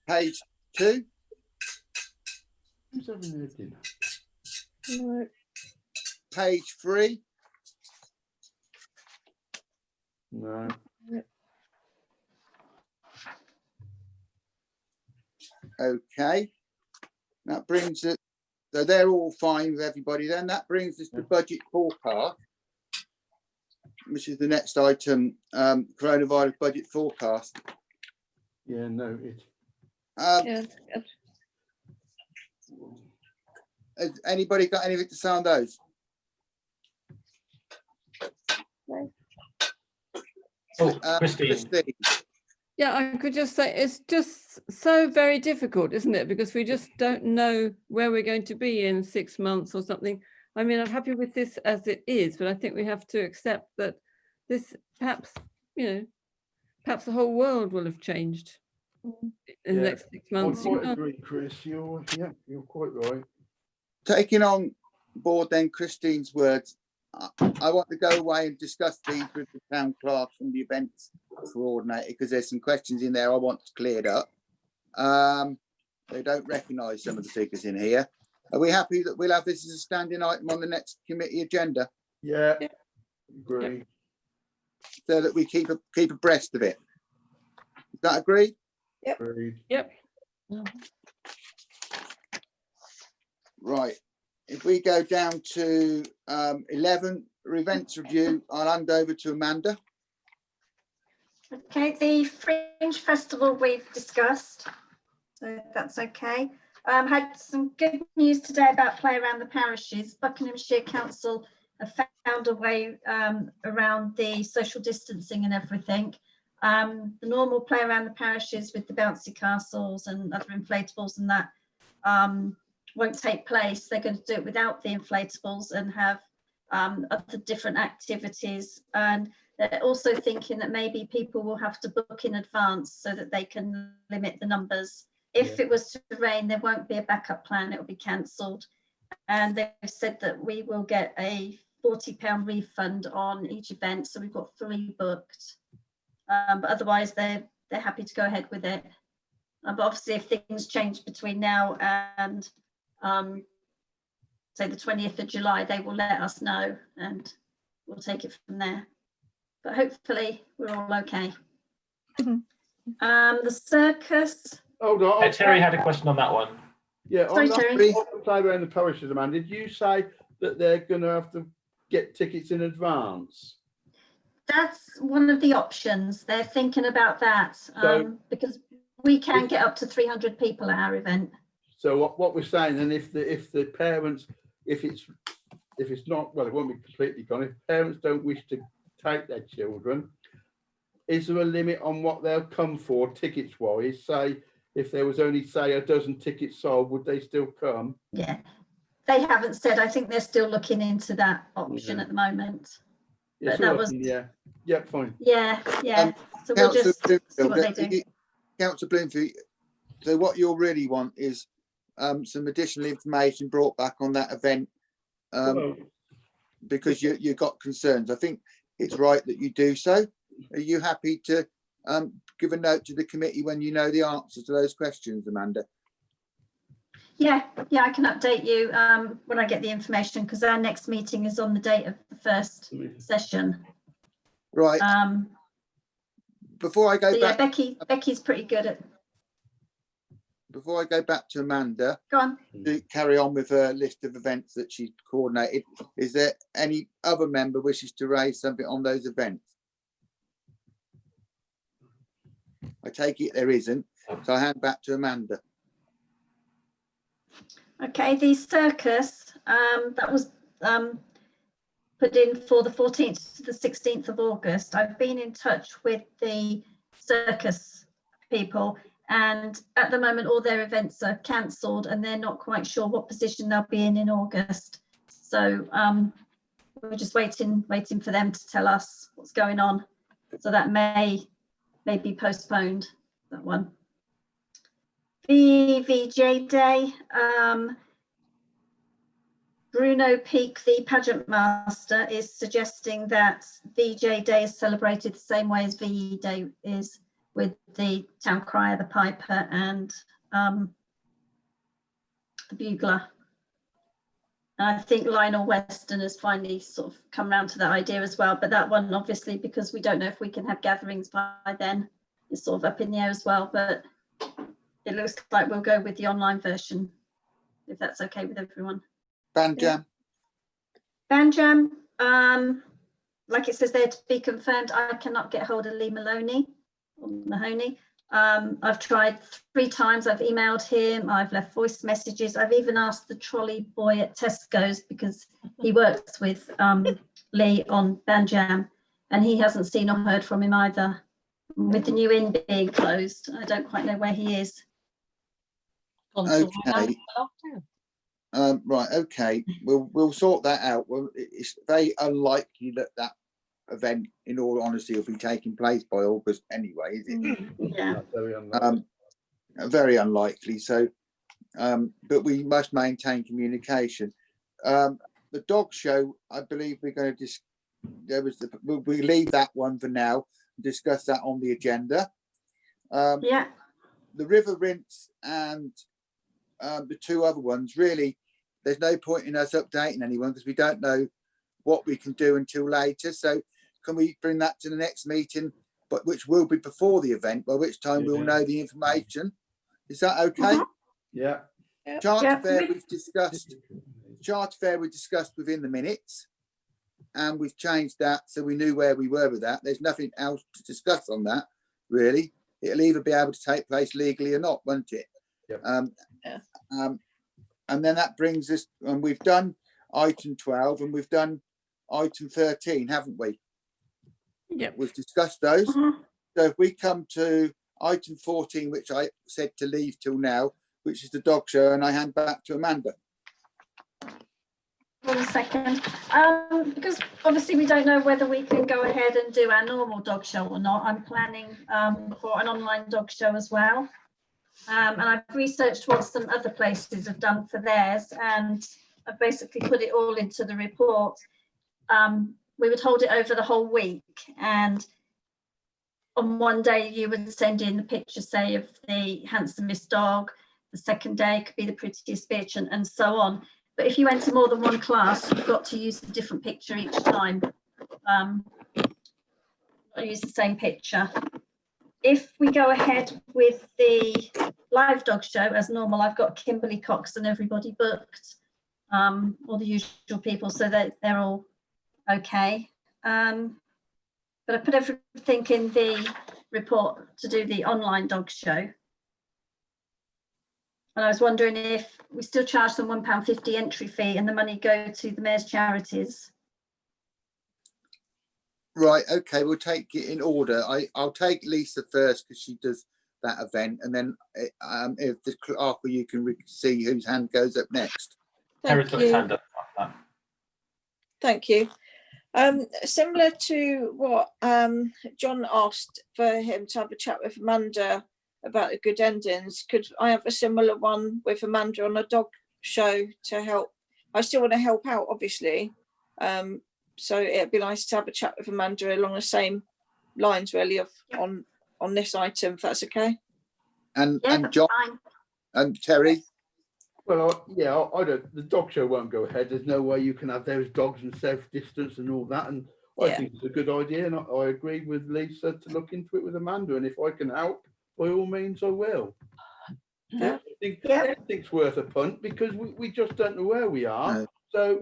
Speaker 6: Page 2?
Speaker 3: Who's having their dinner?
Speaker 4: No.
Speaker 6: Page 3?
Speaker 3: No.
Speaker 6: Okay, that brings it. So they're all fine with everybody. Then that brings us to budget forecast, which is the next item. Coronavirus budget forecast.
Speaker 3: Yeah, no, it.
Speaker 4: Yeah.
Speaker 6: Has anybody got anything to say on those?
Speaker 4: No.
Speaker 1: Christine.
Speaker 12: Yeah, I could just say it's just so very difficult, isn't it? Because we just don't know where we're going to be in 6 months or something. I mean, I'm happy with this as it is, but I think we have to accept that this perhaps, perhaps the whole world will have changed in the next 6 months.
Speaker 3: I quite agree, Chris. You're quite right.
Speaker 6: Taking on board then Christine's words, I want to go away and discuss these with the town clerk and the events coordinator, because there's some questions in there I want cleared up. They don't recognise some of the figures in here. Are we happy that we'll have this as a standing item on the next committee agenda?
Speaker 3: Yeah, agree.
Speaker 6: So that we keep abreast of it. Is that agreed?
Speaker 4: Yep.
Speaker 3: Agreed.
Speaker 12: Yep.
Speaker 6: Right. If we go down to 11, events review, I'll hand over to Amanda.
Speaker 9: Okay, the Fringe Festival we've discussed, so that's okay. Had some good news today about Play Around the Parishes. Buckinghamshire Council have found a way around the social distancing and everything. The normal Play Around the Parishes with the bouncy castles and other inflatables and that won't take place. They're going to do it without the inflatables and have other different activities. And they're also thinking that maybe people will have to book in advance so that they can limit the numbers. If it was to rain, there won't be a backup plan, it will be cancelled. And they've said that we will get a £40 refund on each event. So we've got 3 booked. But otherwise they're happy to go ahead with it. But obviously if things change between now and say the 20th of July, they will let us know and we'll take it from there. But hopefully we're all okay. The circus.
Speaker 3: Hold on.
Speaker 1: Terry had a question on that one.
Speaker 3: Yeah,
Speaker 9: Sorry,
Speaker 3: on
Speaker 9: Terry.
Speaker 3: the Play Around the Parishes, Amanda, did you say that they're going to have to get tickets in advance?
Speaker 9: That's one of the options. They're thinking about that because we can get up to 300 people at our event.
Speaker 3: So what we're saying, then, if the parents, if it's not, well, it won't be completely gone. If parents don't wish to take their children, is there a limit on what they'll come for tickets wise? Say if there was only say a dozen tickets sold, would they still come?
Speaker 9: Yeah, they haven't said. I think they're still looking into that option at the moment.
Speaker 3: Yeah,
Speaker 9: But that was
Speaker 3: fine.
Speaker 9: Yeah. So we'll just see what they do.
Speaker 6: Councillor Bloomfield, so what you'll really want is some additional information brought back on that event, because you got concerns. I think it's right that you do so. Are you happy to give a note to the committee when you know the answers to those questions, Amanda? Yeah,
Speaker 9: I can update you when I get the information, because our next meeting is on the date of the first session.
Speaker 6: Right. Before I go back,
Speaker 9: Becky's pretty good at.
Speaker 6: Before I go back to Amanda,
Speaker 9: go on.
Speaker 6: To carry on with her list of events that she's coordinated, is there any other member wishes to raise something on those events? I take it there isn't, so I hand back to Amanda.
Speaker 9: Okay, the circus that was put in for the 14th to the 16th of August. I've been in touch with the circus people, and at the moment all their events are cancelled and they're not quite sure what position they'll be in August. So we're just waiting for them to tell us what's going on. So that may be postponed, that one. The VJ Day, Bruno Peake, the pageant master, is suggesting that VJ Day is celebrated the same way as VE Day is, with the town crier, the piper, and the bugler. And I think Lionel Weston has finally sort of come around to that idea as well. But that one, obviously, because we don't know if we can have gatherings by then, is sort of up in the air as well. But it looks like we'll go with the online version, if that's okay with everyone.
Speaker 6: Bandjam.
Speaker 9: Bandjam, like it says there, to be confirmed. I cannot get hold of Lee Mahoney. I've tried 3 times. I've emailed him, I've left voice messages. I've even asked the trolley boy at Tesco's, because he works with Lee on Bandjam, and he hasn't seen or heard from him either. With the new inn being closed, I don't quite know where he is.
Speaker 6: Okay. Right, okay, we'll sort that out. Well, it's very unlikely that event, in all honesty, will be taking place by August anyway, is it?
Speaker 9: Yeah.
Speaker 6: Very unlikely. So but we must maintain communication. the dog show, I believe we're going to we leave that one for now and discuss that on the agenda.
Speaker 9: Yeah.
Speaker 6: The river rinse and the two other ones, really, there's no point in us updating anyone because we don't know what we can do until later. So can we bring that to the next meeting, but which will be before the event, by which time we'll know the information? Is that okay?
Speaker 3: Yeah.
Speaker 6: Charter fair we've discussed. Charter fair we discussed within the minutes, and we've changed that so we knew where we were with that. There's nothing else to discuss on that, really. It'll either be able to take place legally or not, won't it?
Speaker 3: Yep.
Speaker 6: And then that brings us, and we've done item 12 and we've done item 13, haven't we?
Speaker 12: Yep.
Speaker 6: We've discussed those. So if we come to item 14, which I said to leave till now, which is the dog show, and I hand back to Amanda.
Speaker 9: 1 second. Because obviously we don't know whether we can go ahead and do our normal dog show or not. I'm planning for an online dog show as well. And I've researched what some other places have done for theirs, and I've basically put it all into the report. We would hold it over the whole week, and on one day you would send in the picture, say, of the handsomest dog. The second day could be the prettiest bitch, and so on. But if you went to more than one class, you've got to use a different picture each time. Not use the same picture. If we go ahead with the live dog show as normal, I've got Kimberly Cox and everybody booked, all the usual people, so that they're all okay. But I put everything in the report to do the online dog show. And I was wondering if we still charge them £1.50 entry fee and the money go to the Mayor's charities.
Speaker 6: Right, okay, we'll take it in order. I'll take Lisa first because she does that event, and then if the clerk or you can see whose hand goes up next.
Speaker 4: Thank you. Thank you. Similar to what John asked for him to have a chat with Amanda about the good endings, could I have a similar one with Amanda on a dog show to help? I still want to help out, obviously. So it'd be nice to have a chat with Amanda along the same lines, really, of on this item, if that's okay.
Speaker 6: And John and Terry.
Speaker 3: Well, I don't. The dog show won't go ahead. There's no way you can have those dogs and safe distance and all that. And I think it's a good idea, and I agree with Lisa to look into it with Amanda. And if I can help, by all means, I will. I think it's worth a punt because we just don't know where we are. No. So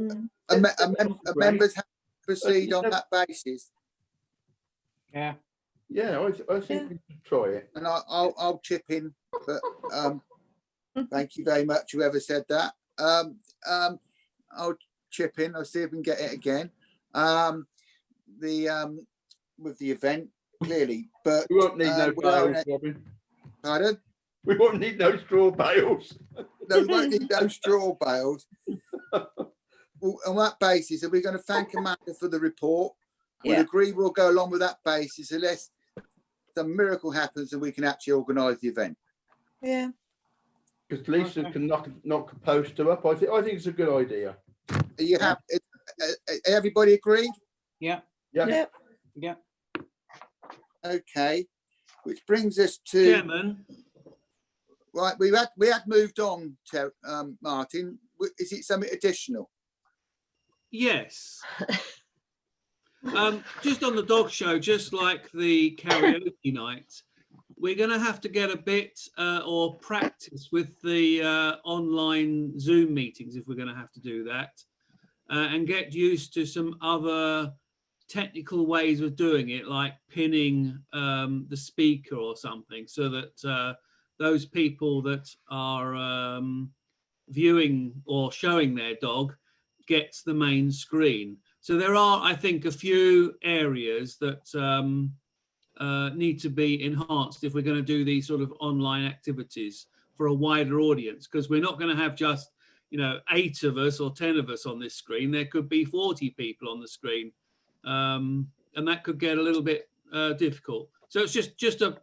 Speaker 6: members have to proceed on that basis.
Speaker 3: Yeah, I think we should try it,
Speaker 6: and I'll chip in. But thank you very much, whoever said that. I'll chip in. I'll see if we can get it again. With the event, clearly, but
Speaker 3: we won't need no bales, Robin.
Speaker 6: Pardon?
Speaker 3: We won't need no straw bales.
Speaker 6: No, we won't need no straw bales. Well, on that basis, are we going to thank Amanda for the report? We'll agree we'll go along with that basis unless some miracle happens and we can actually organise the event.
Speaker 4: Yeah.
Speaker 3: Because Lisa can knock a poster up. I think it's a good idea.
Speaker 6: Are you happy? Everybody agreed?
Speaker 2: Yeah.
Speaker 6: Okay, which brings us to
Speaker 7: Chairman.
Speaker 6: Right, we had moved on to Martin. Is it something additional?
Speaker 7: Yes. Just on the dog show, just like the karaoke night, we're going to have to get a bit or practice with the online Zoom meetings if we're going to have to do that, and get used to some other technical ways of doing it, like pinning the speaker or something, so that those people that are viewing or showing their dog gets the main screen. So there are, I think, a few areas that need to be enhanced if we're going to do these sort of online activities for a wider audience, because we're not going to have just 8 of us or 10 of us on this screen. There could be 40 people on the screen, and that could get a little bit difficult. So it's just an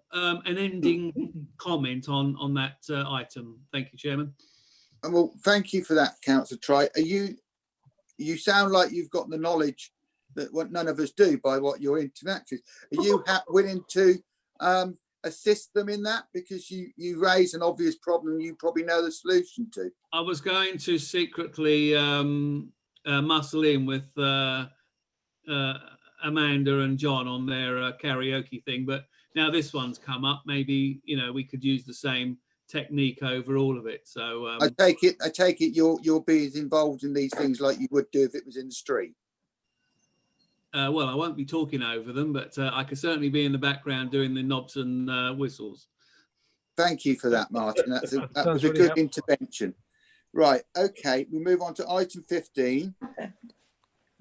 Speaker 7: ending comment on that item. Thank you, Chairman.
Speaker 6: Well, thank you for that, Councillor Trice. Are you you sound like you've got the knowledge that what none of us do by what your interact is. Are you willing to assist them in that, because you raise an obvious problem you probably know the solution to?
Speaker 7: I was going to secretly muscle in with Amanda and John on their karaoke thing, but now this one's come up, maybe, you know, we could use the same technique over all of it. So
Speaker 6: I take it you'll be as involved in these things like you would do if it was in the street.
Speaker 7: well, I won't be talking over them, but I could certainly be in the background doing the knobs and whistles.
Speaker 6: Thank you for that, Martin. That was a
Speaker 8: really
Speaker 6: good intervention. Right, okay, we move on to item 15.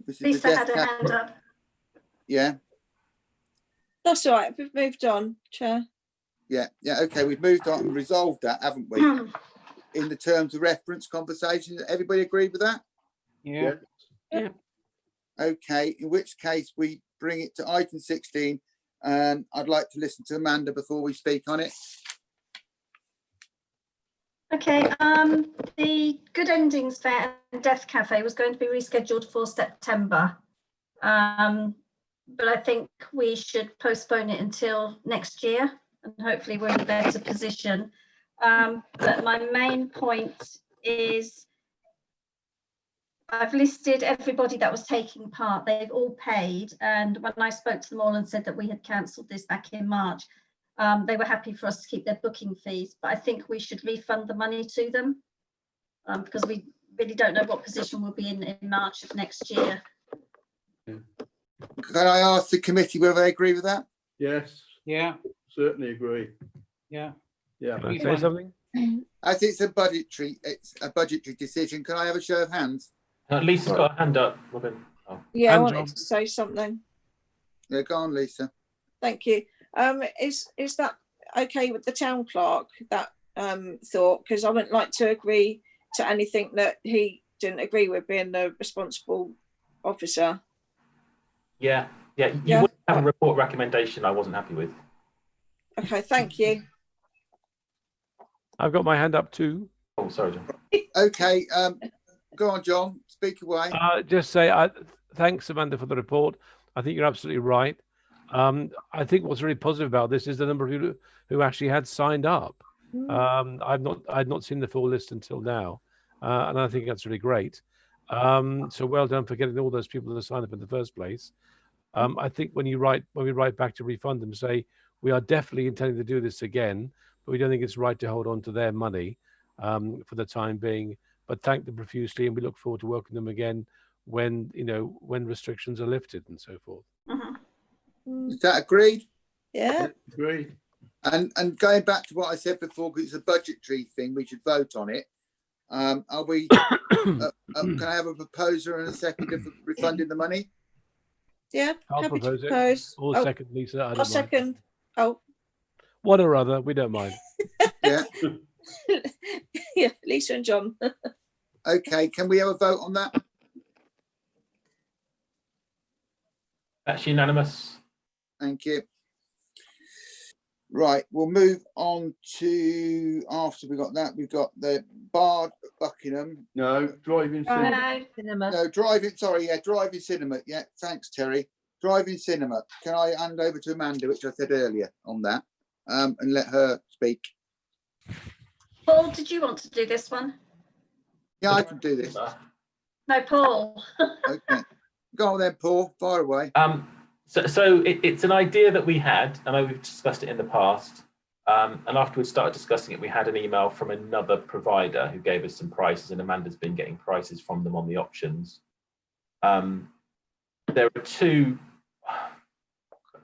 Speaker 6: This is the
Speaker 9: Lisa had
Speaker 6: death
Speaker 9: her
Speaker 6: cap-
Speaker 9: hand up.
Speaker 6: Yeah,
Speaker 4: That's all right. We've moved on, Chair.
Speaker 6: yeah, okay, we've moved on and resolved that, haven't we? In the terms of reference conversation, everybody agree with that?
Speaker 2: Yeah.
Speaker 6: Okay, in which case we bring it to item 16, and I'd like to listen to Amanda before we speak on it.
Speaker 9: Okay, the Good Endings Fair and Death Cafe was going to be rescheduled for September. But I think we should postpone it until next year, and hopefully we're in a better position. But my main point is I've listed everybody that was taking part. They've all paid. And when I spoke to them all and said that we had cancelled this back in March, they were happy for us to keep their booking fees. But I think we should refund the money to them because we really don't know what position we'll be in March of next year.
Speaker 6: Can I ask the committee whether they agree with that?
Speaker 3: Yes,
Speaker 2: Yeah.
Speaker 3: certainly agree.
Speaker 2: Yeah.
Speaker 3: Yeah.
Speaker 8: Can I say something?
Speaker 6: As it's a budgetary decision, can I have a show of hands?
Speaker 1: Lisa's got a hand up, Robin. Oh.
Speaker 4: Yeah, I
Speaker 8: And
Speaker 4: wanted
Speaker 8: John.
Speaker 4: to say something.
Speaker 6: Yeah, go on, Lisa.
Speaker 4: Thank you. Is that okay with the town clerk, that thought? Because I wouldn't like to agree to anything that he didn't agree with, being the responsible officer.
Speaker 1: Yeah. You wouldn't have a report recommendation I wasn't happy with.
Speaker 4: Okay, thank you.
Speaker 8: I've got my hand up too.
Speaker 1: Oh, sorry, John.
Speaker 6: Okay, go on, John. Speak away.
Speaker 8: Just say thanks, Amanda, for the report. I think you're absolutely right. I think what's really positive about this is the number of people who actually had signed up. I'd not seen the full list until now, and I think that's really great. So well done for getting all those people to sign up in the first place. I think when we write back to refund them, say we are definitely intending to do this again, but we don't think it's right to hold on to their money for the time being. But thank them profusely, and we look forward to welcoming them again when restrictions are lifted and so forth.
Speaker 6: Is that agreed?
Speaker 4: Yeah.
Speaker 3: Agreed.
Speaker 6: And going back to what I said before, because it's a budgetary thing, we should vote on it. Are we? Can I have a proposer and a seconder for refunding the money?
Speaker 4: Yeah.
Speaker 8: I'll
Speaker 4: happy
Speaker 8: propose
Speaker 4: to
Speaker 8: it.
Speaker 4: propose.
Speaker 8: Or
Speaker 4: Oh,
Speaker 8: second, Lisa. I don't
Speaker 4: I'll
Speaker 8: mind.
Speaker 4: second. Oh,
Speaker 8: One or other, we don't mind.
Speaker 6: Yeah.
Speaker 4: yeah, Lisa and John.
Speaker 6: Okay. Can we have a vote on that?
Speaker 1: That's unanimous.
Speaker 6: Thank you. Right, we'll move on to, after we got that, we've got the Bard Buckingham.
Speaker 3: No, driving cinema.
Speaker 6: No, driving, sorry, yeah, driving cinema. Yeah, thanks, Terry. Driving cinema. Can I hand over to Amanda, which I said earlier on that, and let her speak?
Speaker 9: Paul, did you want to do this one?
Speaker 6: Yeah, I can do this.
Speaker 9: No, Paul.
Speaker 6: Okay. Go on then, Paul, fire away.
Speaker 1: So it's an idea that we had. I know we've discussed it in the past. And after we started discussing it, we had an email from another provider who gave us some prices, and Amanda's been getting prices from them on the options. There are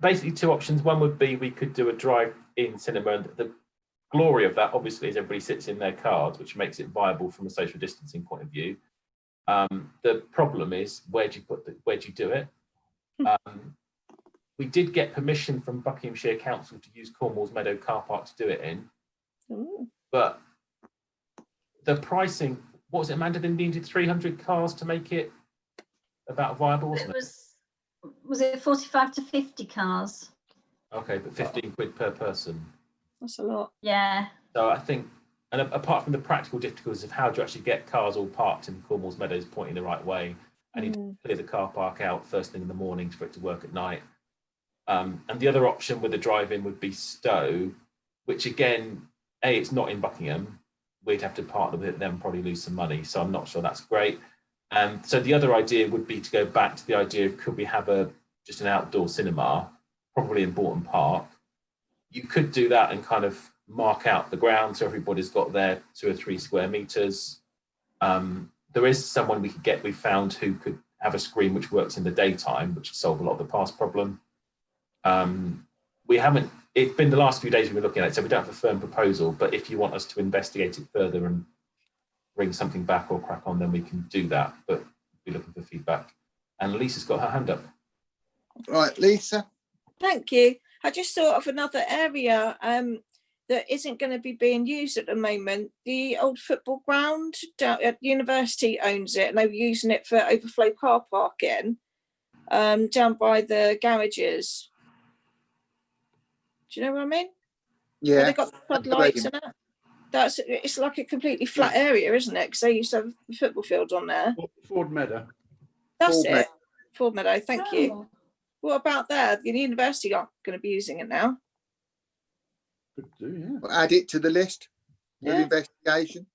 Speaker 1: basically two options. One would be we could do a drive-in cinema, and the glory of that obviously is everybody sits in their cars, which makes it viable from a social distancing point of view. The problem is where do you do it? We did get permission from Buckinghamshire Council to use Cornwall's Meadow car park to do it in. But the pricing, what was it, Amanda? They needed 300 cars to make it about viable, wasn't it?
Speaker 9: Was it 45 to 50 cars?
Speaker 1: Okay, but 15 quid per person.
Speaker 4: That's a lot.
Speaker 9: Yeah.
Speaker 1: So I think, and apart from the practical difficulties of how do you actually get cars all parked in Cornwall's Meadows pointing the right way, and you clear the car park out first thing in the morning for it to work at night. And the other option with the drive-in would be Stowe, which again, it's not in Buckingham. We'd have to partner with it, then probably lose some money. So I'm not sure that's great. So the other idea would be to go back to the idea of, could we have just an outdoor cinema, probably in Bourton Park. You could do that and kind of mark out the ground so everybody's got their 2 or 3 square meters. There is someone we found who could have a screen which works in the daytime, which would solve a lot of the past problem. It's been the last few days we've been looking at it, so we don't have a firm proposal, but if you want us to investigate it further and bring something back or crack on, then we can do that, but we're looking for feedback. And Lisa's got her hand up.
Speaker 6: Right, Lisa.
Speaker 4: Thank you. I just thought of another area that isn't going to be being used at the moment. The old football ground down at university owns it, and they were using it for overflow car parking down by the garages. Do you know what I mean?
Speaker 6: Yeah.
Speaker 4: Where they got the floodlights and that. It's like a completely flat area, isn't it? Because they used to have a football field on there.
Speaker 3: Ford Meadow.
Speaker 4: That's it. Ford Meadow. Thank you. What about there? The university aren't going to be using it now.
Speaker 3: Could do, yeah.
Speaker 6: We'll add it to the list of investigation.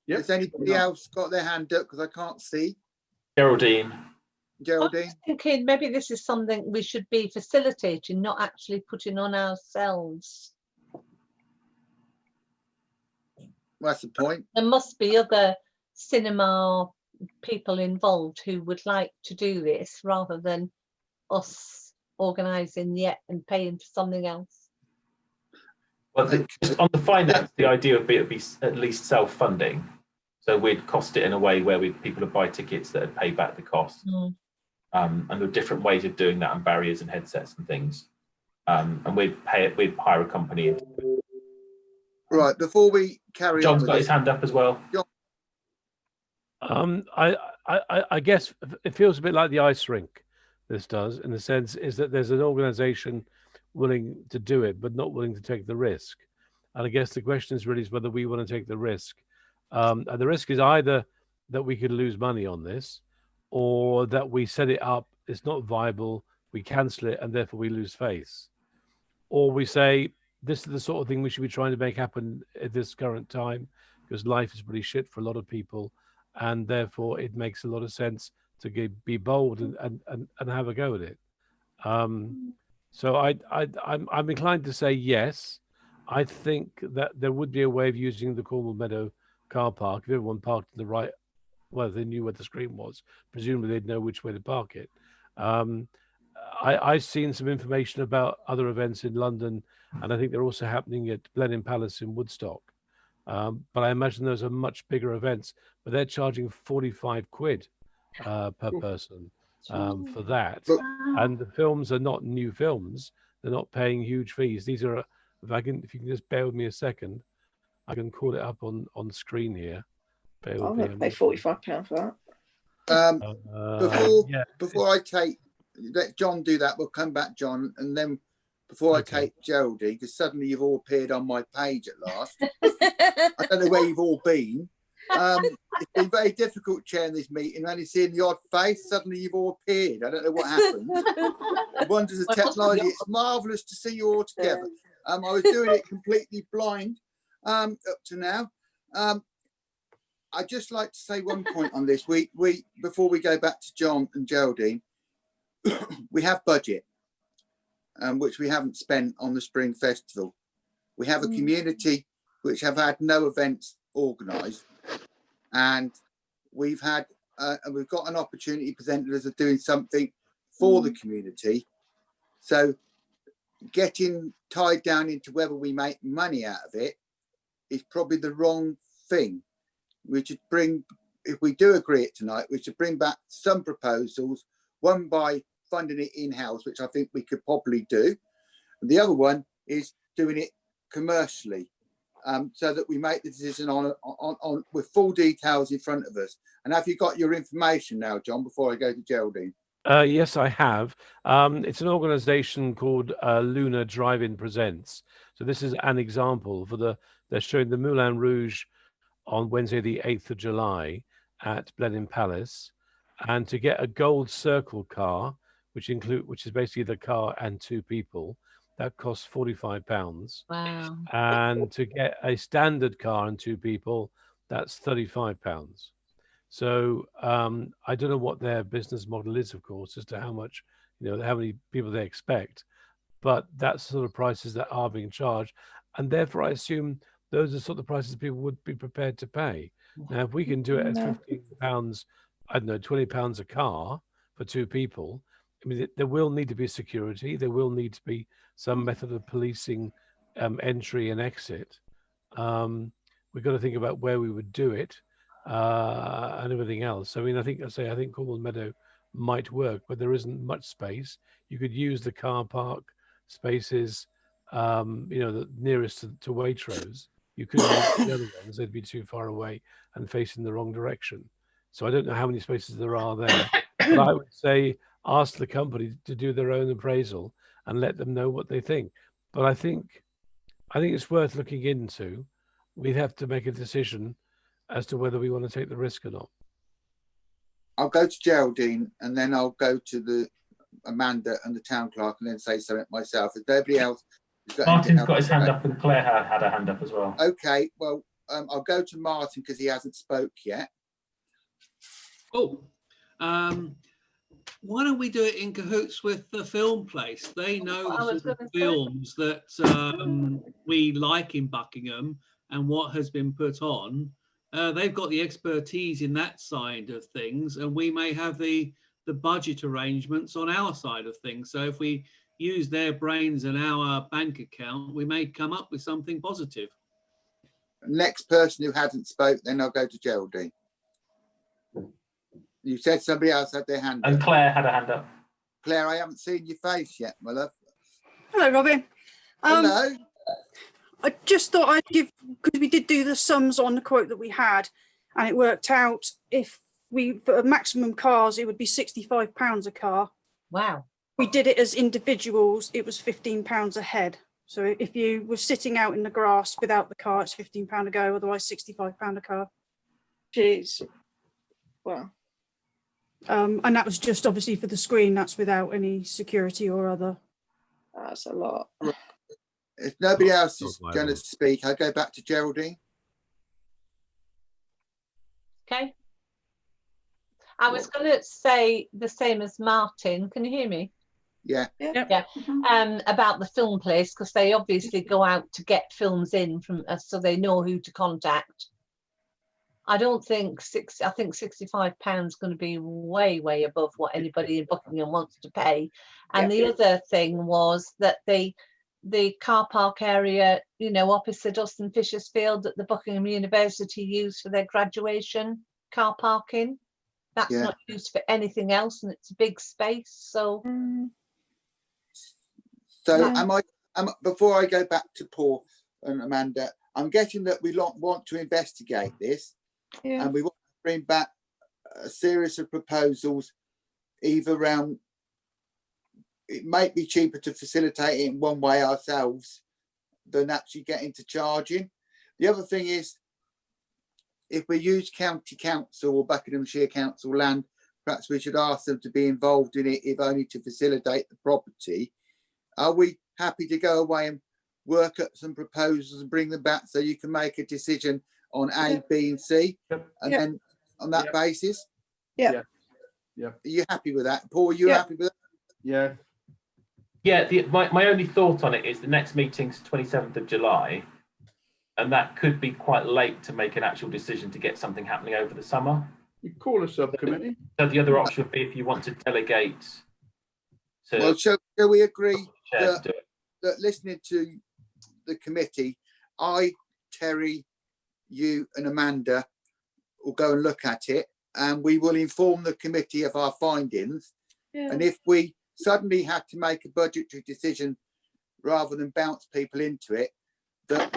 Speaker 3: Yep.
Speaker 6: Has anybody else got their hand up? Because I can't see.
Speaker 1: Geraldine.
Speaker 11: I was thinking maybe this is something we should be facilitating, not actually putting on ourselves.
Speaker 6: That's the point.
Speaker 11: There must be other cinema people involved who would like to do this rather than us organising yet and paying for something else.
Speaker 1: Well, just on the finance, the idea would be it'd be at least self-funding. So we'd cost it in a way where people would buy tickets that would pay back the cost. And there are different ways of doing that, and barriers and headsets and things. And we'd hire a company.
Speaker 6: Right, before we carry on.
Speaker 1: John's got his hand up as well.
Speaker 8: I guess it feels a bit like the ice rink. This does, in the sense is that there's an organisation willing to do it, but not willing to take the risk. And I guess the question is really whether we want to take the risk. And the risk is either that we could lose money on this, or that we set it up, it's not viable, we cancel it, and therefore we lose face. Or we say, this is the sort of thing we should be trying to make happen at this current time, because life is pretty shit for a lot of people, and therefore it makes a lot of sense to be bold and have a go at it. So I'm inclined to say yes. I think that there would be a way of using the Cornwall Meadow car park if everyone parked in the right. Well, they knew where the screen was. Presumably, they'd know which way to park it. I've seen some information about other events in London, and I think they're also happening at Blenheim Palace in Woodstock. But I imagine those are much bigger events, but they're charging 45 quid per person for that. And the films are not new films. They're not paying huge fees. These are, if you can just bear with me a second, I can call it up on screen here.
Speaker 4: I'll pay £45 for that.
Speaker 6: Before I let John do that, we'll come back, John, and then before I take Geraldine, because suddenly you've all appeared on my page at last. I don't know where you've all been. It's been very difficult chairing this meeting, only seeing the odd face. Suddenly you've all appeared. I don't know what happened. Wonders of technology. It's marvellous to see you all together. I was doing it completely blind up to now. I'd just like to say one point on this. We before we go back to John and Geraldine, we have budget, which we haven't spent on the Spring Festival. We have a community which have had no events organised, and we've got an opportunity presented us of doing something for the community. So getting tied down into whether we make money out of it is probably the wrong thing. We should if we do agree it tonight, we should bring back some proposals, one by funding it in-house, which I think we could probably do. And the other one is doing it commercially, so that we make the decision on with full details in front of us. And have you got your information now, John, before I go to Geraldine?
Speaker 8: Yes, I have. It's an organisation called Luna Drive-In Presents. So this is an example they're showing the Moulin Rouge on Wednesday, the 8th of July at Blenheim Palace. and to get a gold circle car, which is basically the car and 2 people, that costs £45.
Speaker 11: Wow.
Speaker 8: And to get a standard car and 2 people, that's £35. So I don't know what their business model is, of course, as to how much, how many people they expect, but that's the sort of prices that are being charged. And therefore, I assume those are sort of prices people would be prepared to pay. Now, if we can do it at £15, I don't know, £20 a car for 2 people, I mean, there will need to be security. There will need to be some method of policing entry and exit. We've got to think about where we would do it and everything else. I mean, I think Cornwall Meadow might work, but there isn't much space. You could use the car park spaces, the nearest to Waitrose. You could use the other ones; they'd be too far away and facing the wrong direction. So I don't know how many spaces there are there, but I would say ask the company to do their own appraisal and let them know what they think. But I think it's worth looking into. We'd have to make a decision as to whether we want to take the risk or not.
Speaker 6: I'll go to Geraldine and then I'll go to the Amanda and the town clerk and then say something myself. If nobody else has got
Speaker 1: Martin's got his hand up and Claire had a hand up as well.
Speaker 6: Okay, well, I'll go to Martin because he hasn't spoke yet.
Speaker 7: Oh, why don't we do it in cahoots with the film place? They know the sort of films that we like in Buckingham and what has been put on. They've got the expertise in that side of things, and we may have the budget arrangements on our side of things. So if we use their brains and our bank account, we may come up with something positive.
Speaker 6: Next person who hasn't spoke, then I'll go to Geraldine. You said somebody else had their hand up.
Speaker 1: And Claire had a hand up.
Speaker 6: Claire, I haven't seen your face yet, my love.
Speaker 13: Hello, Robin.
Speaker 6: Hello.
Speaker 13: I just thought I'd give, because we did do the sums on the quote that we had, and it worked out if for maximum cars, it would be £65 a car.
Speaker 11: Wow.
Speaker 13: We did it as individuals, it was £15 a head. So if you were sitting out in the grass without the car, it's £15 a go, otherwise £65 a car.
Speaker 4: Jeez. Wow.
Speaker 13: And that was just obviously for the screen, that's without any security or other.
Speaker 4: That's a lot.
Speaker 6: If nobody else is going to speak, I'll go back to Geraldine.
Speaker 11: Okay. I was going to say the same as Martin. Can you hear me?
Speaker 6: Yeah.
Speaker 11: Yeah. About the film place, because they obviously go out to get films in from us, so they know who to contact. I don't think I think £65 is going to be way above what anybody in Buckingham wants to pay. And the other thing was that the car park area, opposite us in Fishersfield that the Buckingham University used for their graduation car parking, that's not used for anything else, and it's a big space. So,
Speaker 6: before I go back to Paul and Amanda, I'm getting that we want to investigate this, and we want to bring back a series of proposals, either around. It might be cheaper to facilitate it in one way ourselves than actually get into charging. The other thing is, if we use county council or Buckinghamshire council land, perhaps we should ask them to be involved in it, if only to facilitate the property. Are we happy to go away and work at some proposals and bring them back so you can make a decision on A, B, and C, and then on that basis?
Speaker 3: Yeah.
Speaker 6: Are you happy with that, Paul? Are you happy with that?
Speaker 3: Yeah.
Speaker 1: Yeah, my only thought on it is the next meeting's 27th of July, and that could be quite late to make an actual decision to get something happening over the summer.
Speaker 3: You call a subcommittee.
Speaker 1: So the other option would be if you want to delegate to...
Speaker 6: Well, shall we agree that listening to the committee, I, Terry, you and Amanda will go and look at it, and we will inform the committee of our findings. And if we suddenly had to make a budgetary decision rather than bounce people into it, that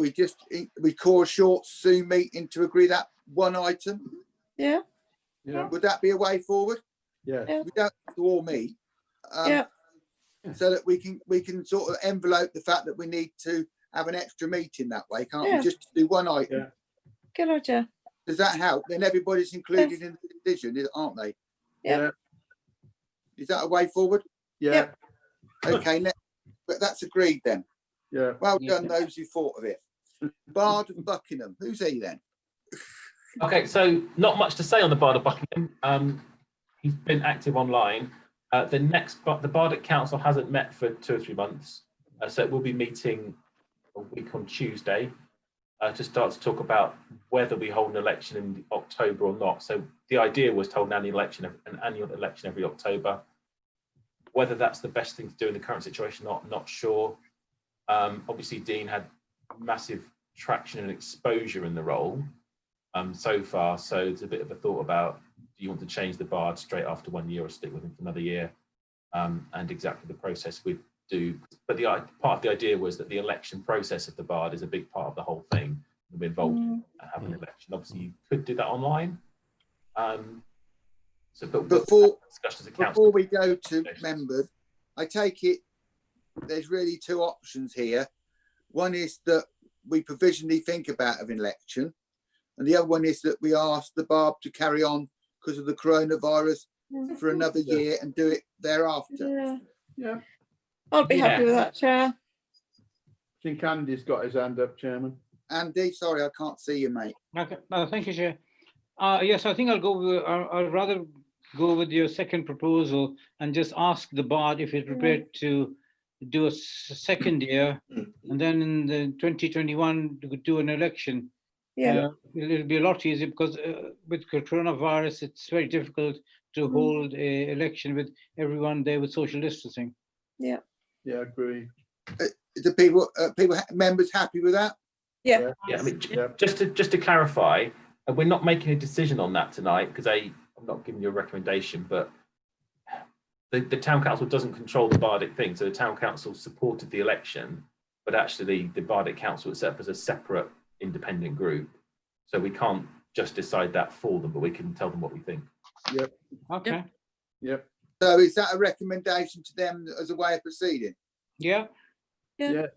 Speaker 6: we call a short Zoom meeting to agree that one item.
Speaker 4: Yeah.
Speaker 6: Would that be a way forward?
Speaker 3: Yeah.
Speaker 6: We don't have to all meet. So that we can sort of envelope the fact that we need to have an extra meeting that way, can't we? Just do one item.
Speaker 4: Good idea.
Speaker 6: Does that help? Then everybody's included in the decision, aren't they?
Speaker 4: Yeah.
Speaker 6: Is that a way forward?
Speaker 3: Yeah.
Speaker 6: Okay, but that's agreed then.
Speaker 3: Yeah.
Speaker 6: Well done, those who thought of it. Bard of Buckingham, who's he then?
Speaker 1: Okay, so not much to say on the Bard of Buckingham. He's been active online. The Bardic Council hasn't met for 2 or 3 months, so it will be meeting a week on Tuesday to start to talk about whether we hold an election in October or not. So the idea was to hold an annual election every October. Whether that's the best thing to do in the current situation, not sure. Obviously, Dean had massive traction and exposure in the role so far, so it's a bit of a thought about, do you want to change the Bard straight after 1 year or stick with him for another year, and exactly the process we do. But the part of the idea was that the election process of the Bard is a big part of the whole thing. We're involved in having an election. Obviously, you could do that online. But before
Speaker 6: we go to members, I take it there's really 2 options here. One is that we provisionally think about an election, and the other one is that we ask the Barb to carry on because of the coronavirus for another year and do it thereafter.
Speaker 3: Yeah.
Speaker 4: I'll be happy with that, Chair.
Speaker 3: I think Andy's got his hand up, Chairman.
Speaker 6: Andy, sorry, I can't see you, mate.
Speaker 2: Okay, thank you, Chair. Yes, I think I'll go with, I'd rather go with your second proposal and just ask the Bard if it's prepared to do a second year, and then in the 2021 do an election.
Speaker 4: Yeah.
Speaker 2: It'll be a lot easier because with coronavirus, it's very difficult to hold a election with everyone there with social distancing.
Speaker 4: Yeah.
Speaker 3: Yeah, agree.
Speaker 6: The members happy with that?
Speaker 4: Yeah.
Speaker 1: Yeah. I mean, just to clarify, we're not making a decision on that tonight because I'm not giving you a recommendation, but the town council doesn't control the Bardic thing. So the town council supported the election, but actually the Bardic council itself is a separate independent group. So we can't just decide that for them, but we can tell them what we think.
Speaker 3: Yep.
Speaker 2: Okay.
Speaker 3: Yep.
Speaker 6: So is that a recommendation to them as a way of proceeding?
Speaker 2: Yeah.
Speaker 3: Yes.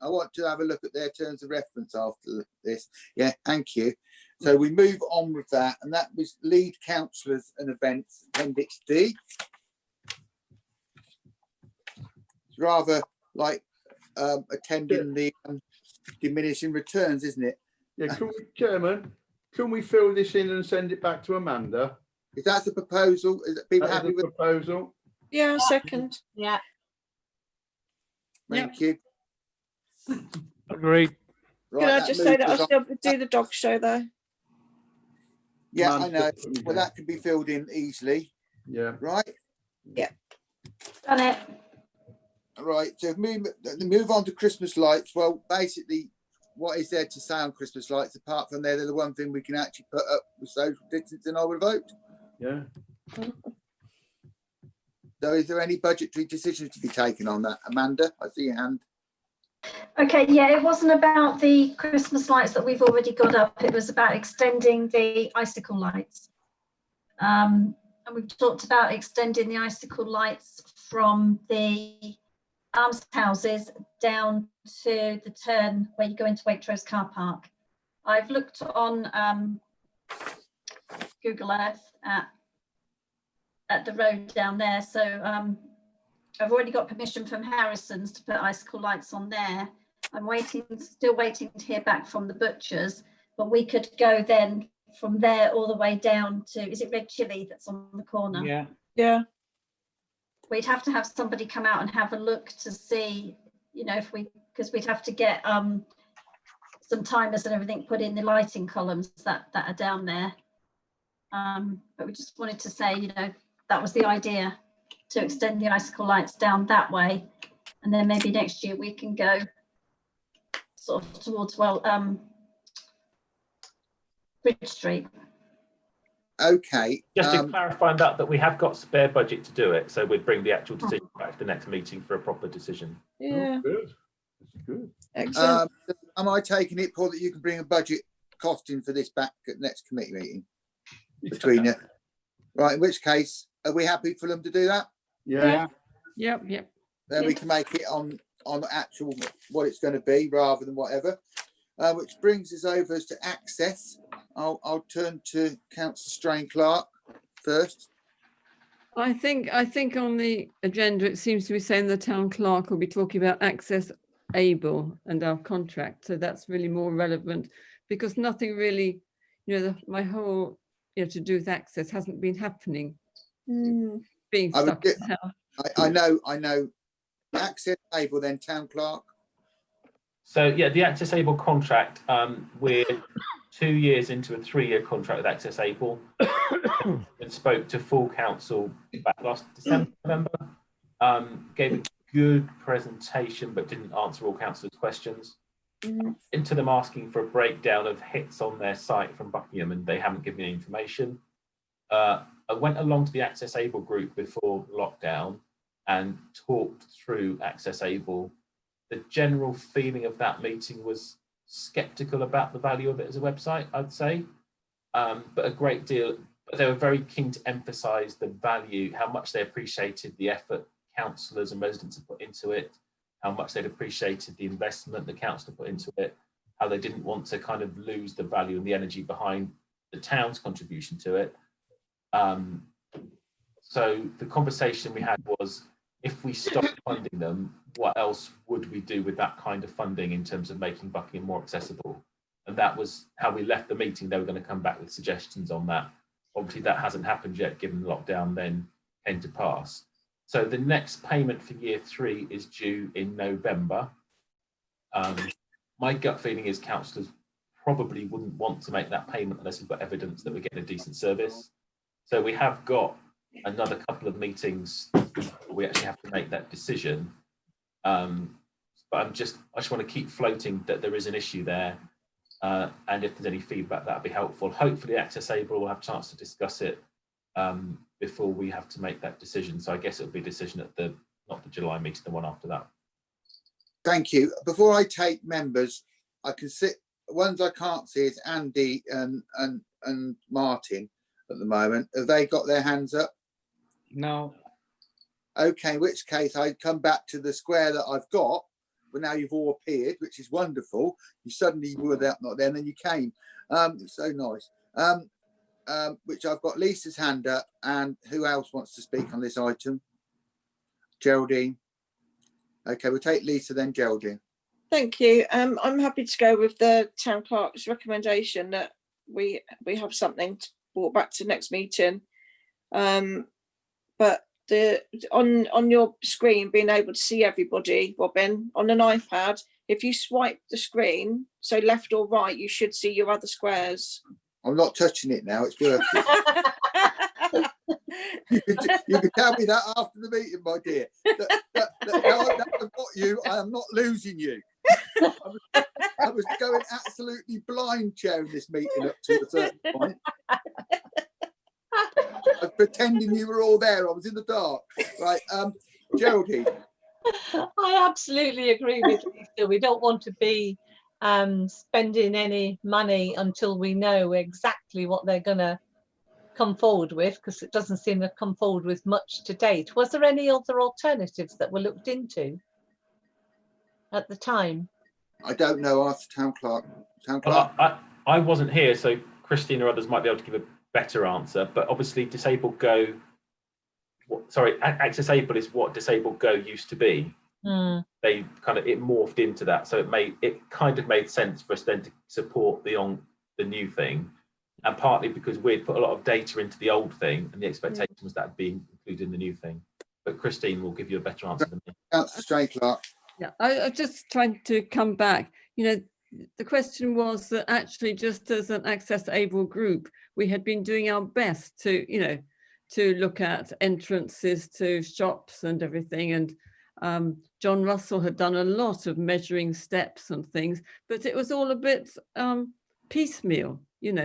Speaker 6: I want to have a look at their terms of reference after this. Yeah, thank you. So we move on with that, and that was lead councillors and events, Appendix D. It's rather like attending the diminishing returns, isn't it?
Speaker 3: Yeah, Chairman, can we fill this in and send it back to Amanda?
Speaker 6: If that's a proposal, is it people happy with
Speaker 3: the proposal?
Speaker 4: Yeah, second.
Speaker 11: Yeah.
Speaker 6: Thank you.
Speaker 8: Agreed.
Speaker 6: Right,
Speaker 4: Can I just say that I'll still do the dog show though?
Speaker 6: Yeah, I know. Well, that can be filled in easily.
Speaker 3: Yeah.
Speaker 6: Right?
Speaker 4: Yeah.
Speaker 9: Done it.
Speaker 6: Right, so move on to Christmas lights. Well, basically, what is there to say on Christmas lights apart from they're the one thing we can actually put up with social distancing? I would vote.
Speaker 3: Yeah.
Speaker 6: So is there any budgetary decisions to be taken on that? Amanda, I see your hand.
Speaker 9: Okay, yeah, it wasn't about the Christmas lights that we've already got up. It was about extending the icicle lights. And we've talked about extending the icicle lights from the almshouses down to the turn where you go into Waitrose car park. I've looked on Google Earth at the road down there. So I've already got permission from Harrison's to put icicle lights on there. I'm still waiting to hear back from the butchers, but we could go then from there all the way down to, is it Red Chili that's on the corner?
Speaker 2: Yeah.
Speaker 4: Yeah.
Speaker 9: We'd have to have somebody come out and have a look to see, because we'd have to get some timers and everything put in the lighting columns that are down there. But we just wanted to say, that was the idea, to extend the icicle lights down that way, and then maybe next year we can go sort of towards Bridge Street.
Speaker 6: Okay.
Speaker 1: Just to clarify that we have got spare budget to do it, so we'd bring the actual decision back to the next meeting for a proper decision.
Speaker 4: Yeah.
Speaker 3: Oh, good. That's good.
Speaker 4: Excellent.
Speaker 6: Am I taking it, Paul, that you can bring a budget costing for this back at the next committee meeting between you? Right, in which case, are we happy for them to do that?
Speaker 3: Yeah.
Speaker 12: Yep.
Speaker 6: Then we can make it on actual what it's going to be rather than whatever. Which brings us over to access. I'll turn to Councillor Strain Clark first.
Speaker 12: I think on the agenda, it seems to be saying the town clerk will be talking about access able and our contract. So that's really more relevant because nothing really, my whole, to do with access hasn't been happening. Being stuck in the house.
Speaker 6: I know. Access able, then town clerk.
Speaker 1: So yeah, the access able contract, we're 2 years into a 3-year contract with access able. And spoke to full council back last December, November. Gave a good presentation, but didn't answer all councillors' questions. Into them asking for a breakdown of hits on their site from Buckingham, and they haven't given me any information. I went along to the access able group before lockdown and talked through access able. The general feeling of that meeting was skeptical about the value of it as a website, I'd say, but a great deal. But they were very keen to emphasise the value, how much they appreciated the effort councillors and residents had put into it, how much they'd appreciated the investment the council put into it, how they didn't want to kind of lose the value and the energy behind the town's contribution to it. So the conversation we had was, if we stopped funding them, what else would we do with that kind of funding in terms of making Buckingham more accessible? And that was how we left the meeting. They were going to come back with suggestions on that. Obviously, that hasn't happened yet, given the lockdown then came to pass. So the next payment for year 3 is due in November. My gut feeling is councillors probably wouldn't want to make that payment unless we've got evidence that we're getting a decent service. So we have got another couple of meetings where we actually have to make that decision. But I just want to keep floating that there is an issue there. And if there's any feedback, that'd be helpful. Hopefully access able will have a chance to discuss it before we have to make that decision. So I guess it'll be a decision at not the July meeting, the one after that.
Speaker 6: Thank you. Before I take members, I can sit, ones I can't see is Andy and Martin at the moment. Have they got their hands up?
Speaker 2: No.
Speaker 6: Okay, in which case I come back to the square that I've got. But now you've all appeared, which is wonderful. You suddenly were there, not there, and then you came. It's so nice. Which I've got Lisa's hand up, and who else wants to speak on this item? Geraldine. Okay, we'll take Lisa, then Geraldine.
Speaker 4: Thank you. I'm happy to go with the town clerk's recommendation that we have something brought back to next meeting. But on your screen, being able to see everybody, Robin, on an iPad, if you swipe the screen, so left or right, you should see your other squares.
Speaker 6: I'm not touching it now, it's working. you can tell me that after the meeting, my dear. Now I've got you, I am not losing you. I was going absolutely blind chairing this meeting up to a certain point. I was pretending you were all there. I was in the dark. Right, Geraldine.
Speaker 11: I absolutely agree with Lisa. We don't want to be spending any money until we know exactly what they're going to come forward with, because it doesn't seem to come forward with much to date. Was there any other alternatives that were looked into at the time?
Speaker 6: I don't know. Ask the town clerk. Town clerk.
Speaker 1: I wasn't here, so Christine or others might be able to give a better answer. But obviously, Disabled Go. Access Able is what Disabled Go used to be. They kind of, it morphed into that, so it kind of made sense for us then to support the new thing, and partly because we'd put a lot of data into the old thing, and the expectation was that being included in the new thing. But Christine will give you a better answer than me.
Speaker 6: Councillor Clark.
Speaker 12: Yeah, I'm just trying to come back. The question was that actually, just as an access able group, we had been doing our best to look at entrances to shops and everything, and John Russell had done a lot of measuring steps and things, but it was all a bit piecemeal,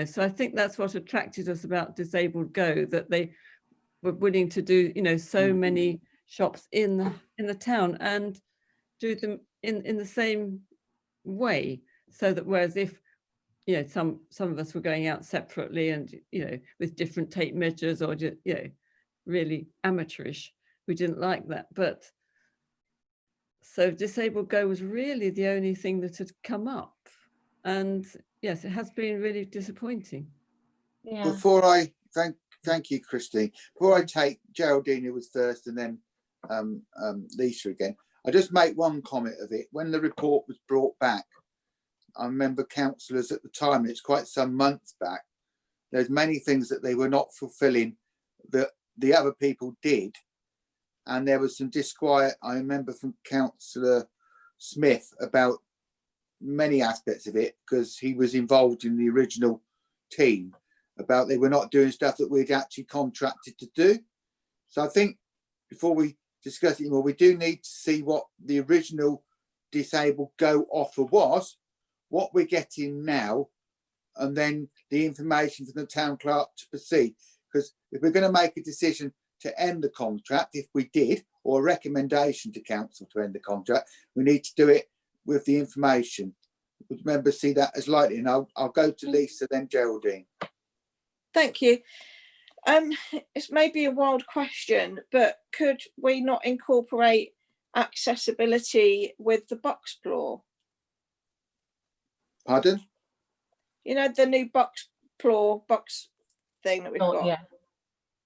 Speaker 12: so I think that's what attracted us about Disabled Go, that they were willing to do so many shops in the town and do them in the same way, so that whereas if some of us were going out separately and with different tape measures or just really amateurish, we didn't like that. But so Disabled Go was really the only thing that had come up, and yes, it has been really disappointing.
Speaker 11: Yeah.
Speaker 6: Before I thank thank you, Christine. Before I take Geraldine, who was first, and then Lisa again, I just make one comment of it. When the report was brought back, I remember councillors at the time, it's quite some months back, there's many things that they were not fulfilling that the other people did. And there was some disquiet, I remember, from Councillor Smith about many aspects of it, because he was involved in the original team, about they were not doing stuff that we'd actually contracted to do. So I think before we discuss it more, we do need to see what the original disabled go offer was, what we're getting now, and then the information from the town clerk to proceed. Because if we're going to make a decision to end the contract, if we did, or a recommendation to council to end the contract, we need to do it with the information. Would members see that as likely? And I'll go to Lisa, then Geraldine.
Speaker 4: Thank you. It's maybe a wild question, but could we not incorporate accessibility with the Buxplore?
Speaker 6: Pardon?
Speaker 4: You know, the new Buxplore box thing that we've got.
Speaker 11: Yeah.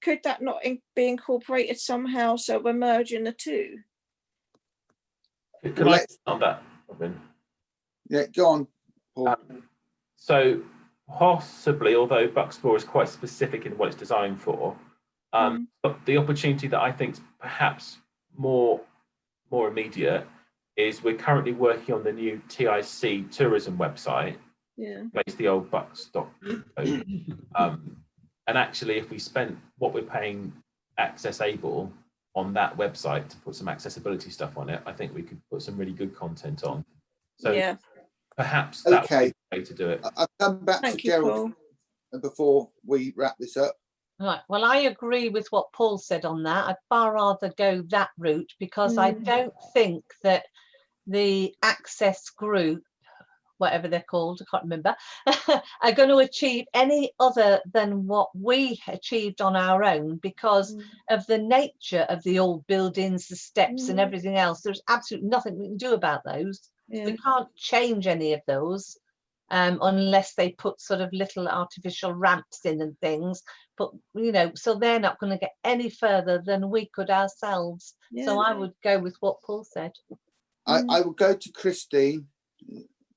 Speaker 4: Could that not be incorporated somehow, so we're merging the two?
Speaker 1: Can I on that, Robin?
Speaker 6: Yeah, go on, Paul.
Speaker 1: So possibly, although Buxplore is quite specific in what it's designed for, but the opportunity that I think is perhaps more immediate is we're currently working on the new TIC tourism website.
Speaker 4: Yeah.
Speaker 1: Based the old bucks.co. And actually, if we spent what we're paying Access Able on that website to put some accessibility stuff on it, I think we could put some really good content on. So
Speaker 4: yeah,
Speaker 1: perhaps that would be the way to do it.
Speaker 6: I'll come back to Gerald before we wrap this up.
Speaker 11: Right. Well, I agree with what Paul said on that. I'd far rather go that route, because I don't think that the Access group, whatever they're called, I can't remember, are going to achieve any other than what we achieved on our own, because of the nature of the old buildings, the steps and everything else. There's absolutely nothing we can do about those.
Speaker 4: Yeah.
Speaker 11: We can't change any of those unless they put sort of little artificial ramps in and things. But, you know, so they're not going to get any further than we could ourselves.
Speaker 4: Yeah.
Speaker 11: So I would go with what Paul said.
Speaker 6: I will go to Christine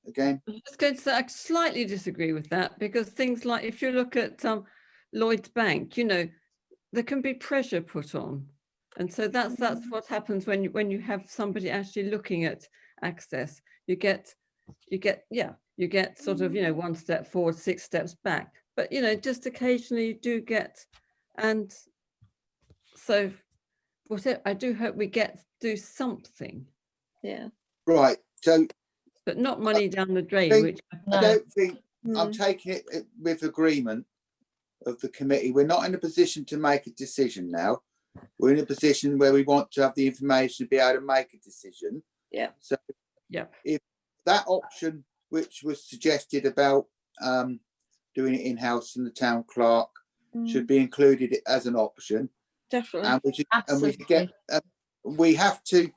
Speaker 6: again.
Speaker 12: I was going to say I slightly disagree with that, because things like, if you look at Lloyd's Bank, you know, there can be pressure put on, and so that's what happens when you have somebody actually looking at access. You get sort of, you know, one step forward, 6 steps back, but you know, just occasionally you do get, and so whatever, I do hope we do something.
Speaker 4: Yeah.
Speaker 6: Right. So,
Speaker 12: but not money down the drain.
Speaker 6: I don't think I'm taking it with agreement of the committee. We're not in a position to make a decision now. We're in a position where we want to have the information to be able to make a decision.
Speaker 4: Yeah.
Speaker 6: So if that option, which was suggested about doing it in-house and the town clerk, should be included as an option.
Speaker 4: Definitely.
Speaker 6: And we should get, we have to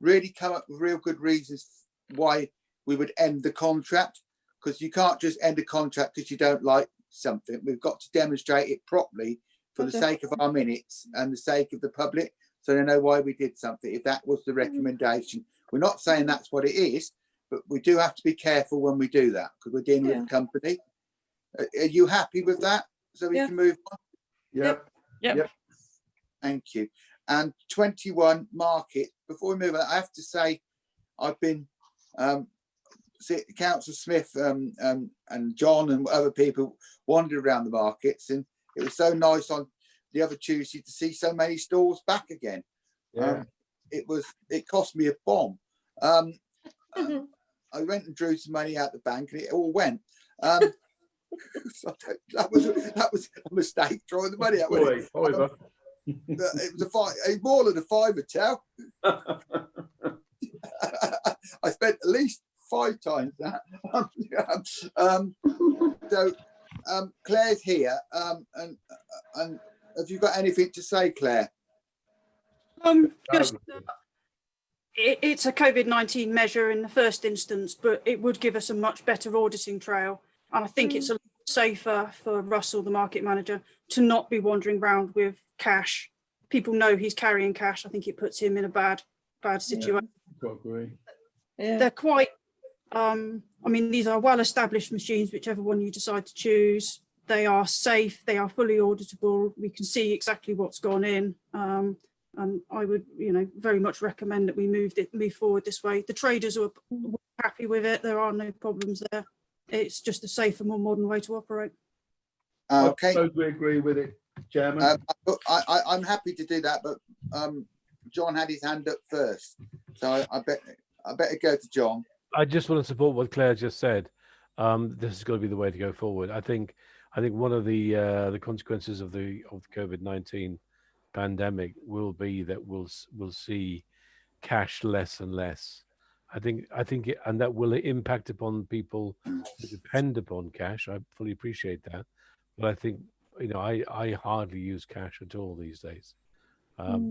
Speaker 6: really come up with real good reasons why we would end the contract, because you can't just end a contract because you don't like something. We've got to demonstrate it properly for the sake of our minutes and the sake of the public, so they know why we did something, if that was the recommendation. We're not saying that's what it is, but we do have to be careful when we do that, because we're dealing with a company. Are you happy with that? So we can move on?
Speaker 3: Yep.
Speaker 6: Thank you. And 21 Market, before we move on, I have to say, I've been, Councillor Smith and John and other people wandered around the markets, and it was so nice on the other Tuesday to see so many stores back again. It cost me a bomb. I went and drew some money out the bank and it all went. So that was a mistake, drawing the money out. It was more than a fiver, Chow. I spent at least 5 times that. So Claire's here, and have you got anything to say, Claire?
Speaker 13: Just it's a COVID-19 measure in the first instance, but it would give us a much better auditing trail, and I think it's a safer for Russell, the market manager, to not be wandering around with cash. People know he's carrying cash. I think it puts him in a bad situation.
Speaker 3: I agree.
Speaker 4: Yeah.
Speaker 13: They're quite, I mean, these are well-established machines, whichever one you decide to choose. They are safe, they are fully auditable. We can see exactly what's gone in. And I would, very much recommend that we move forward this way. The traders are happy with it. There are no problems there. It's just a safer, more modern way to operate.
Speaker 6: Okay.
Speaker 3: I totally agree with it, Chairman.
Speaker 6: I'm happy to do that, but John had his hand up first, so I better go to John.
Speaker 8: I just want to support what Claire just said. This is going to be the way to go forward. I think one of the consequences of the COVID-19 pandemic will be that we'll see cash less and less. I think and that will impact upon people who depend upon cash. I fully appreciate that, but I think I hardly use cash at all these days. I think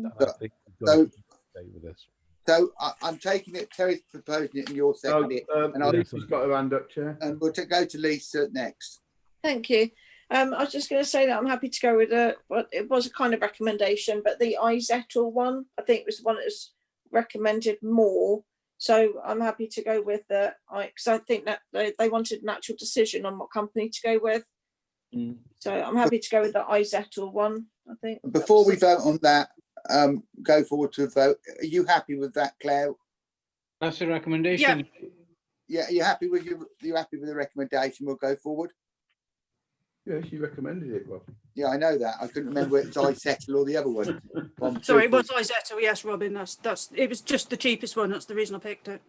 Speaker 8: we've got to stay with this.
Speaker 6: So I'm taking it. Terry's proposing it, and you're seconding it. And
Speaker 3: Lisa's got her hand up, Chair.
Speaker 6: And we'll go to Lisa next.
Speaker 4: Thank you. I was just going to say that I'm happy to go with it was a kind of recommendation, but the iZettle one, I think, was the one that was recommended more. So I'm happy to go with because I think that they wanted an actual decision on what company to go with. So I'm happy to go with the iZettle one, I think.
Speaker 6: Before we vote on that, go forward to a vote. Are you happy with that, Claire?
Speaker 2: That's a recommendation.
Speaker 6: Yeah, you're happy with the recommendation? We'll go forward.
Speaker 3: Yeah, she recommended it, Rob.
Speaker 6: Yeah, I know that. I couldn't remember whether it's iZettle or the other one.
Speaker 13: Sorry, it was iZettle. Yes, Robin. It was just the cheapest one. That's the reason I picked it.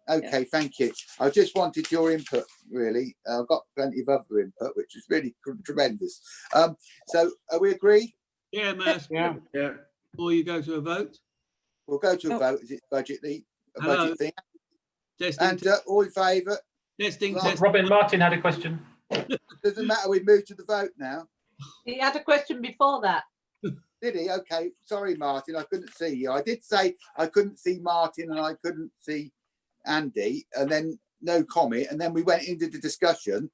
Speaker 6: Okay, thank you. I just wanted your input, really. I've got plenty of other input, which is really tremendous. So, are we agreed?
Speaker 7: Yeah, Matt.
Speaker 3: Yeah.
Speaker 7: Before you go to a vote?
Speaker 6: We'll go to a vote. Is it budget thing?
Speaker 7: Testing.
Speaker 6: And all in favour?
Speaker 7: Testing.
Speaker 1: Robin Martin had a question.
Speaker 6: Doesn't matter. We've moved to the vote now.
Speaker 11: He had a question before that.
Speaker 6: Did he? Okay. Sorry, Martin. I couldn't see you. I did say I couldn't see Martin and I couldn't see Andy, and then no comment, and then we went into the discussion.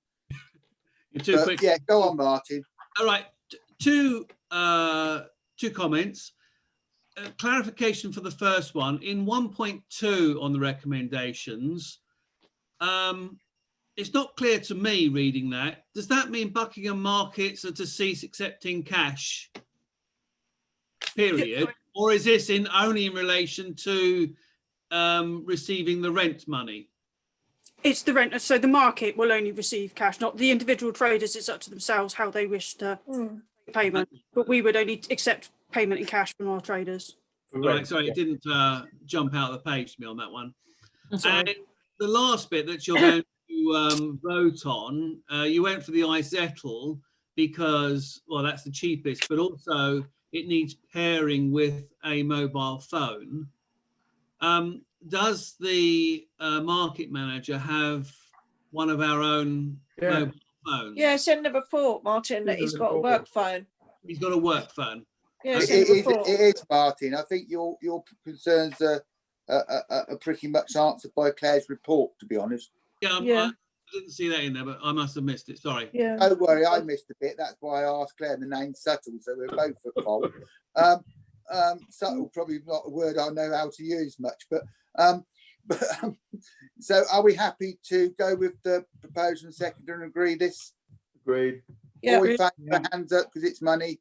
Speaker 7: Too quick.
Speaker 6: Yeah, go on, Martin.
Speaker 7: All right. Two comments. Clarification for the first one. In 1.2 on the recommendations, it's not clear to me reading that. Does that mean Buckingham Markets are to cease accepting cash, period? Or is this only in relation to receiving the rent money?
Speaker 13: It's the rent. So the market will only receive cash, not the individual traders. It's up to themselves how they wish to payment. But we would only accept payment in cash from our traders.
Speaker 7: Right, sorry, it didn't jump out of the page to me on that one. And the last bit that you're going to vote on, you went for the iZettle because, well, that's the cheapest, but also it needs pairing with a mobile phone. Does the market manager have one of our own mobile phones?
Speaker 4: Yeah, send a report, Martin, that he's got a work phone.
Speaker 7: He's got a work phone.
Speaker 4: Yeah,
Speaker 6: it is, Martin. I think your concerns are pretty much answered by Claire's report, to be honest.
Speaker 7: I didn't see that in there, but I must have missed it. Sorry.
Speaker 4: Yeah.
Speaker 6: Don't worry, I missed a bit. That's why I asked Claire. The name's subtle, so we're both at fault. Subtle, probably not a word I know how to use much, but so are we happy to go with the proposal and second and agree this?
Speaker 3: Agreed.
Speaker 4: Yeah.
Speaker 6: All in favour, hands up because it's money.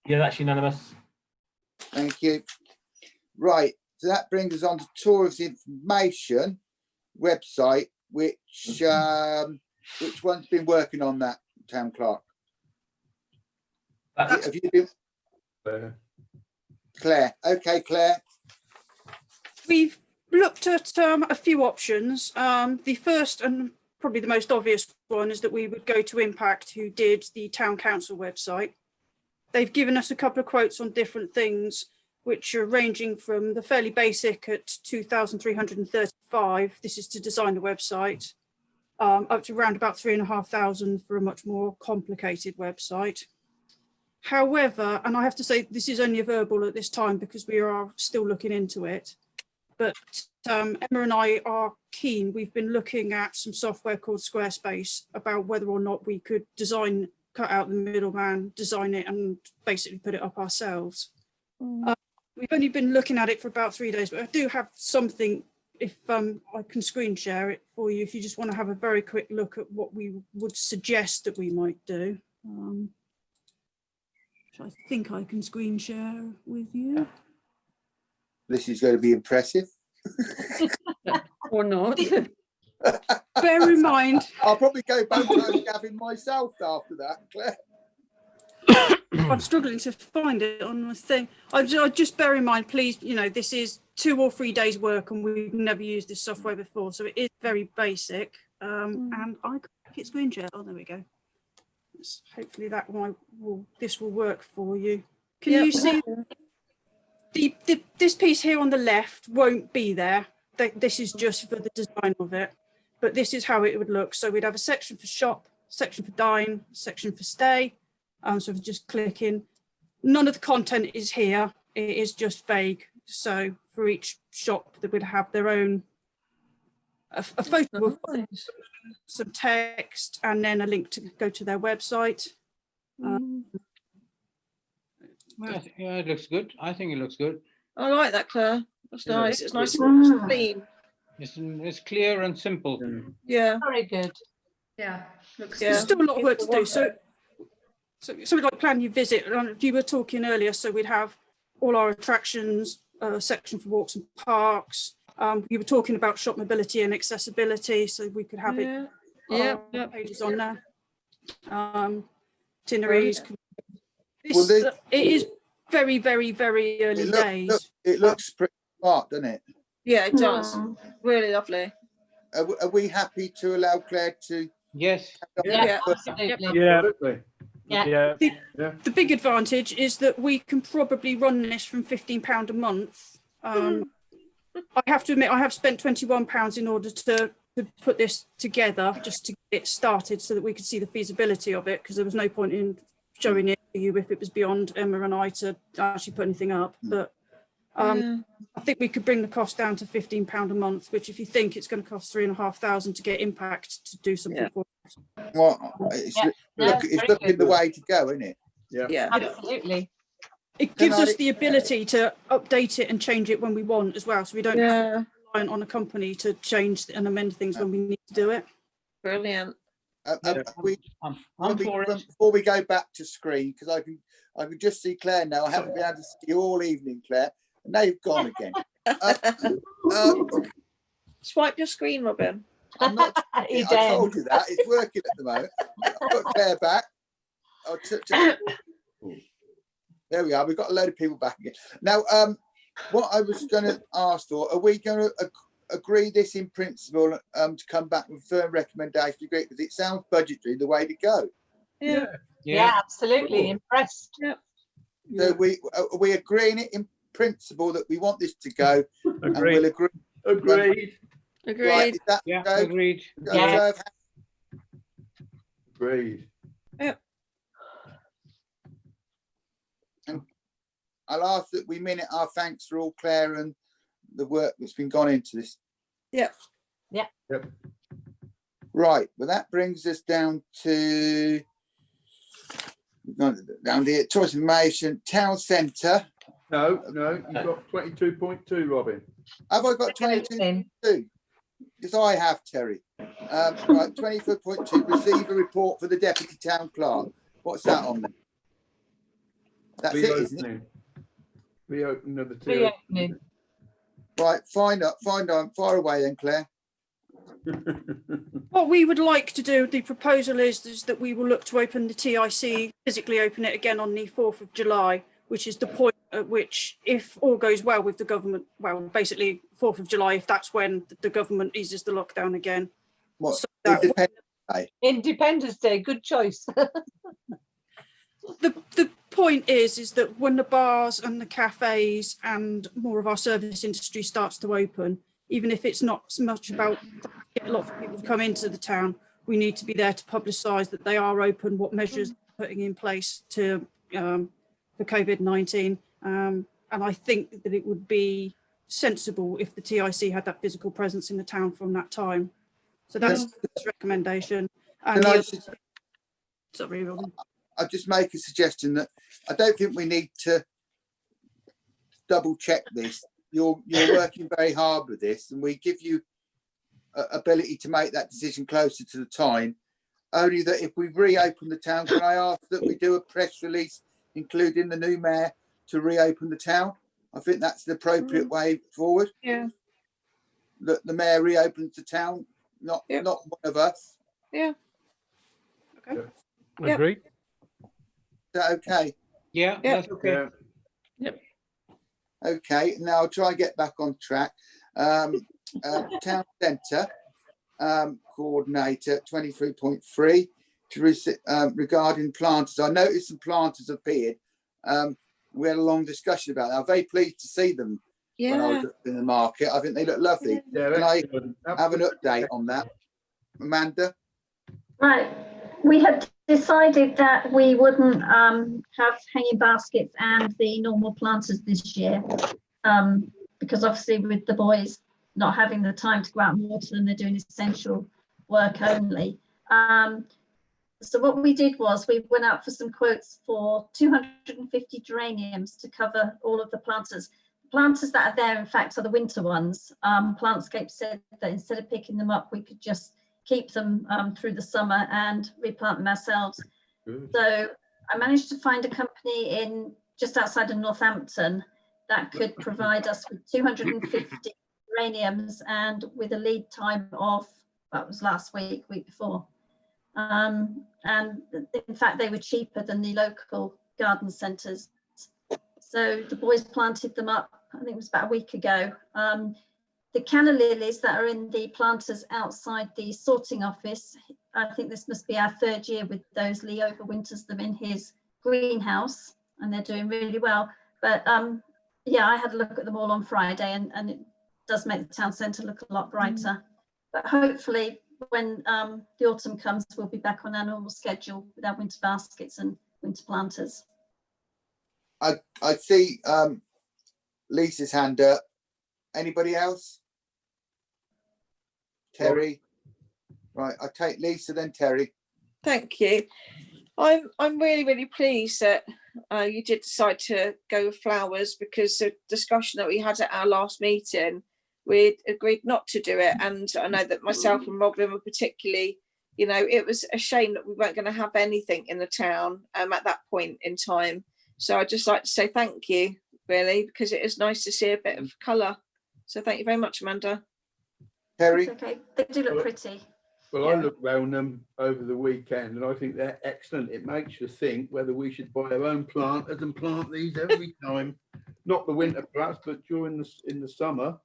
Speaker 1: Yeah, that's unanimous.
Speaker 6: Thank you. Right, so that brings us on to tourist information website, which one's been working on that, Town Clerk? Have you been? Claire. Okay, Claire.
Speaker 13: We've looked at a few options. The first and probably the most obvious one is that we would go to Impact, who did the Town Council website. They've given us a couple of quotes on different things, which are ranging from the fairly basic at 2,335. This is to design the website, up to around about 3,500 for a much more complicated website. However, and I have to say this is only a verbal at this time because we are still looking into it, but Emma and I are keen. We've been looking at some software called Squarespace about whether or not we could cut out the middleman, design it and basically put it up ourselves. We've only been looking at it for about 3 days, but I do have something, if I can screen share it for you, if you just want to have a very quick look at what we would suggest that we might do. I think I can screen share with you.
Speaker 6: This is going to be impressive.
Speaker 12: Or not.
Speaker 13: Bear in mind.
Speaker 6: I'll probably go back to Gavin myself after that, Claire.
Speaker 13: I'm struggling to find it on my thing. I just bear in mind, please, you know, this is 2 or 3 days work and we've never used this software before. So it is very basic. And I can hit screen share. Oh, there we go. Hopefully that one this will work for you. Can you see this piece here on the left won't be there. This is just for the design of it, but this is how it would look. So we'd have a section for shop, section for dine, section for stay. So if just click in, none of the content is here. It is just vague. So for each shop that would have their own, a photo of some text and then a link to go to their website.
Speaker 2: Yeah, it looks good. I think it looks good.
Speaker 4: I like that, Claire. That's nice. It's nice and clean.
Speaker 2: It's clear and simple.
Speaker 4: Yeah.
Speaker 11: Very good.
Speaker 10: Yeah. Looks
Speaker 13: There's still a lot of work to do. So we'd like plan your visit. You were talking earlier, so we'd have all our attractions, a section for walks and parks. You were talking about shop mobility and accessibility, so we could have it. Pages on there. Itineraries. It is very, very, very early days.
Speaker 6: It looks pretty smart, doesn't it?
Speaker 4: Yeah, it does. Really lovely.
Speaker 6: Are we happy to allow Claire to?
Speaker 2: Yes.
Speaker 11: Yeah, absolutely.
Speaker 8: Yeah.
Speaker 13: The big advantage is that we can probably run this from £15 a month. I have to admit, I have spent £21 in order to put this together, just to get it started so that we could see the feasibility of it, because there was no point in showing it to you if it was beyond Emma and I to actually put anything up. But I think we could bring the cost down to £15 a month, which if you think it's going to cost £3,500 to get Impact to do something for us.
Speaker 6: Well, it's looking the way to go, isn't it?
Speaker 4: Yeah.
Speaker 11: Absolutely.
Speaker 13: It gives us the ability to update it and change it when we want as well. So we don't have to rely on a company to change and amend things when we need to do it.
Speaker 4: Brilliant.
Speaker 6: Before we go back to screen, because I can just see Claire now. I haven't been able to see you all evening, Claire, and now you've gone again.
Speaker 4: Swipe your screen, Robin.
Speaker 6: I'm not. I told you that it's working at the moment. I've got Claire back. There we are. We've got a load of people back again. Now, what I was going to ask for, are we going to agree this in principle to come back with firm recommendation? Because it sounds budgetary the way to go.
Speaker 11: Yeah, absolutely. Impressed.
Speaker 6: So are we agreeing it in principle that we want this to go?
Speaker 3: Agreed.
Speaker 6: And we'll agree.
Speaker 3: Agreed.
Speaker 12: Agreed.
Speaker 6: Right, is that
Speaker 2: Agreed.
Speaker 3: Agreed.
Speaker 4: Yep.
Speaker 6: And I'll ask that we minute our thanks for all Claire and the work that's been gone into this.
Speaker 4: Yep.
Speaker 6: Right. Well, that brings us down to the choice information town centre.
Speaker 3: No, you've got 22.2, Robin.
Speaker 6: Have I got 22.2? Yes, I have, Terry. Right, 24.2. Receive a report for the deputy town clerk. What's that on there? That's it, isn't it?
Speaker 3: Reopen of the two.
Speaker 6: Right, fire away then, Claire.
Speaker 13: What we would like to do, the proposal is that we will look to open the TIC, physically open it again on the 4th of July, which is the point at which, if all goes well with the government, well, basically 4th of July, if that's when the government eases the lockdown again.
Speaker 6: What?
Speaker 13: So
Speaker 6: Independence Day.
Speaker 11: Independence Day, good choice.
Speaker 13: The point is that when the bars and the cafes and more of our service industry starts to open, even if it's not so much about get a lot of people to come into the town, we need to be there to publicise that they are open, what measures they're putting in place to for COVID-19. And I think that it would be sensible if the TIC had that physical presence in the town from that time. So that's the recommendation. And sorry, Robin.
Speaker 6: I'll just make a suggestion that I don't think we need to double check this. You're working very hard with this, and we give you ability to make that decision closer to the time. Only that if we reopen the town, can I ask that we do a press release including the new mayor to reopen the town? I think that's the appropriate way forward.
Speaker 4: Yeah.
Speaker 6: That the mayor reopens the town, not one of us.
Speaker 4: Yeah.
Speaker 13: Okay.
Speaker 8: Agree.
Speaker 6: Is that okay?
Speaker 2: Yeah, that's okay.
Speaker 12: Yep.
Speaker 6: Okay, now I'll try and get back on track. Town centre coordinator 23.3 regarding planters. I noticed some planters appeared. We had a long discussion about that. I'm very pleased to see them when I was in the market. I think they look lovely.
Speaker 3: Yeah,
Speaker 6: Can I have an update on that, Amanda?
Speaker 9: Right. We had decided that we wouldn't have hanging baskets and the normal planters this year, because obviously with the boys not having the time to go out and water them, they're doing essential work only. So what we did was we went out for some quotes for 250 geraniums to cover all of the planters. The planters that are there, in fact, are the winter ones. Plantscape said that instead of picking them up, we could just keep them through the summer and replant them ourselves.
Speaker 3: Good.
Speaker 9: So I managed to find a company in just outside of Northampton that could provide us with 250 geraniums, and with a lead time of, that was last week before. And in fact, they were cheaper than the local garden centres. So the boys planted them up, I think it was about a week ago. The canna lilies that are in the planters outside the sorting office, I think this must be our third year with those. Lee overwinters them in his greenhouse and they're doing really well. But yeah, I had a look at them all on Friday, and it does make the town centre look a lot brighter. But hopefully when the autumn comes, we'll be back on our normal schedule with our winter baskets and winter planters.
Speaker 6: I see Lisa's hand up. Anybody else? Terry. Right, I take Lisa, then Terry.
Speaker 4: Thank you. I'm really pleased that you did decide to go with flowers, because the discussion that we had at our last meeting, we agreed not to do it. And I know that myself and Robin were particularly, you know, it was a shame that we weren't going to have anything in the town at that point in time. So I'd just like to say thank you, really, because it is nice to see a bit of colour. So thank you very much, Amanda.
Speaker 6: Terry?
Speaker 9: It's okay, they do look pretty.
Speaker 3: Well, I looked round them over the weekend and I think they're excellent. It makes you think whether we should buy our own planters and plant these every time, not the winter perhaps, but during in the summer,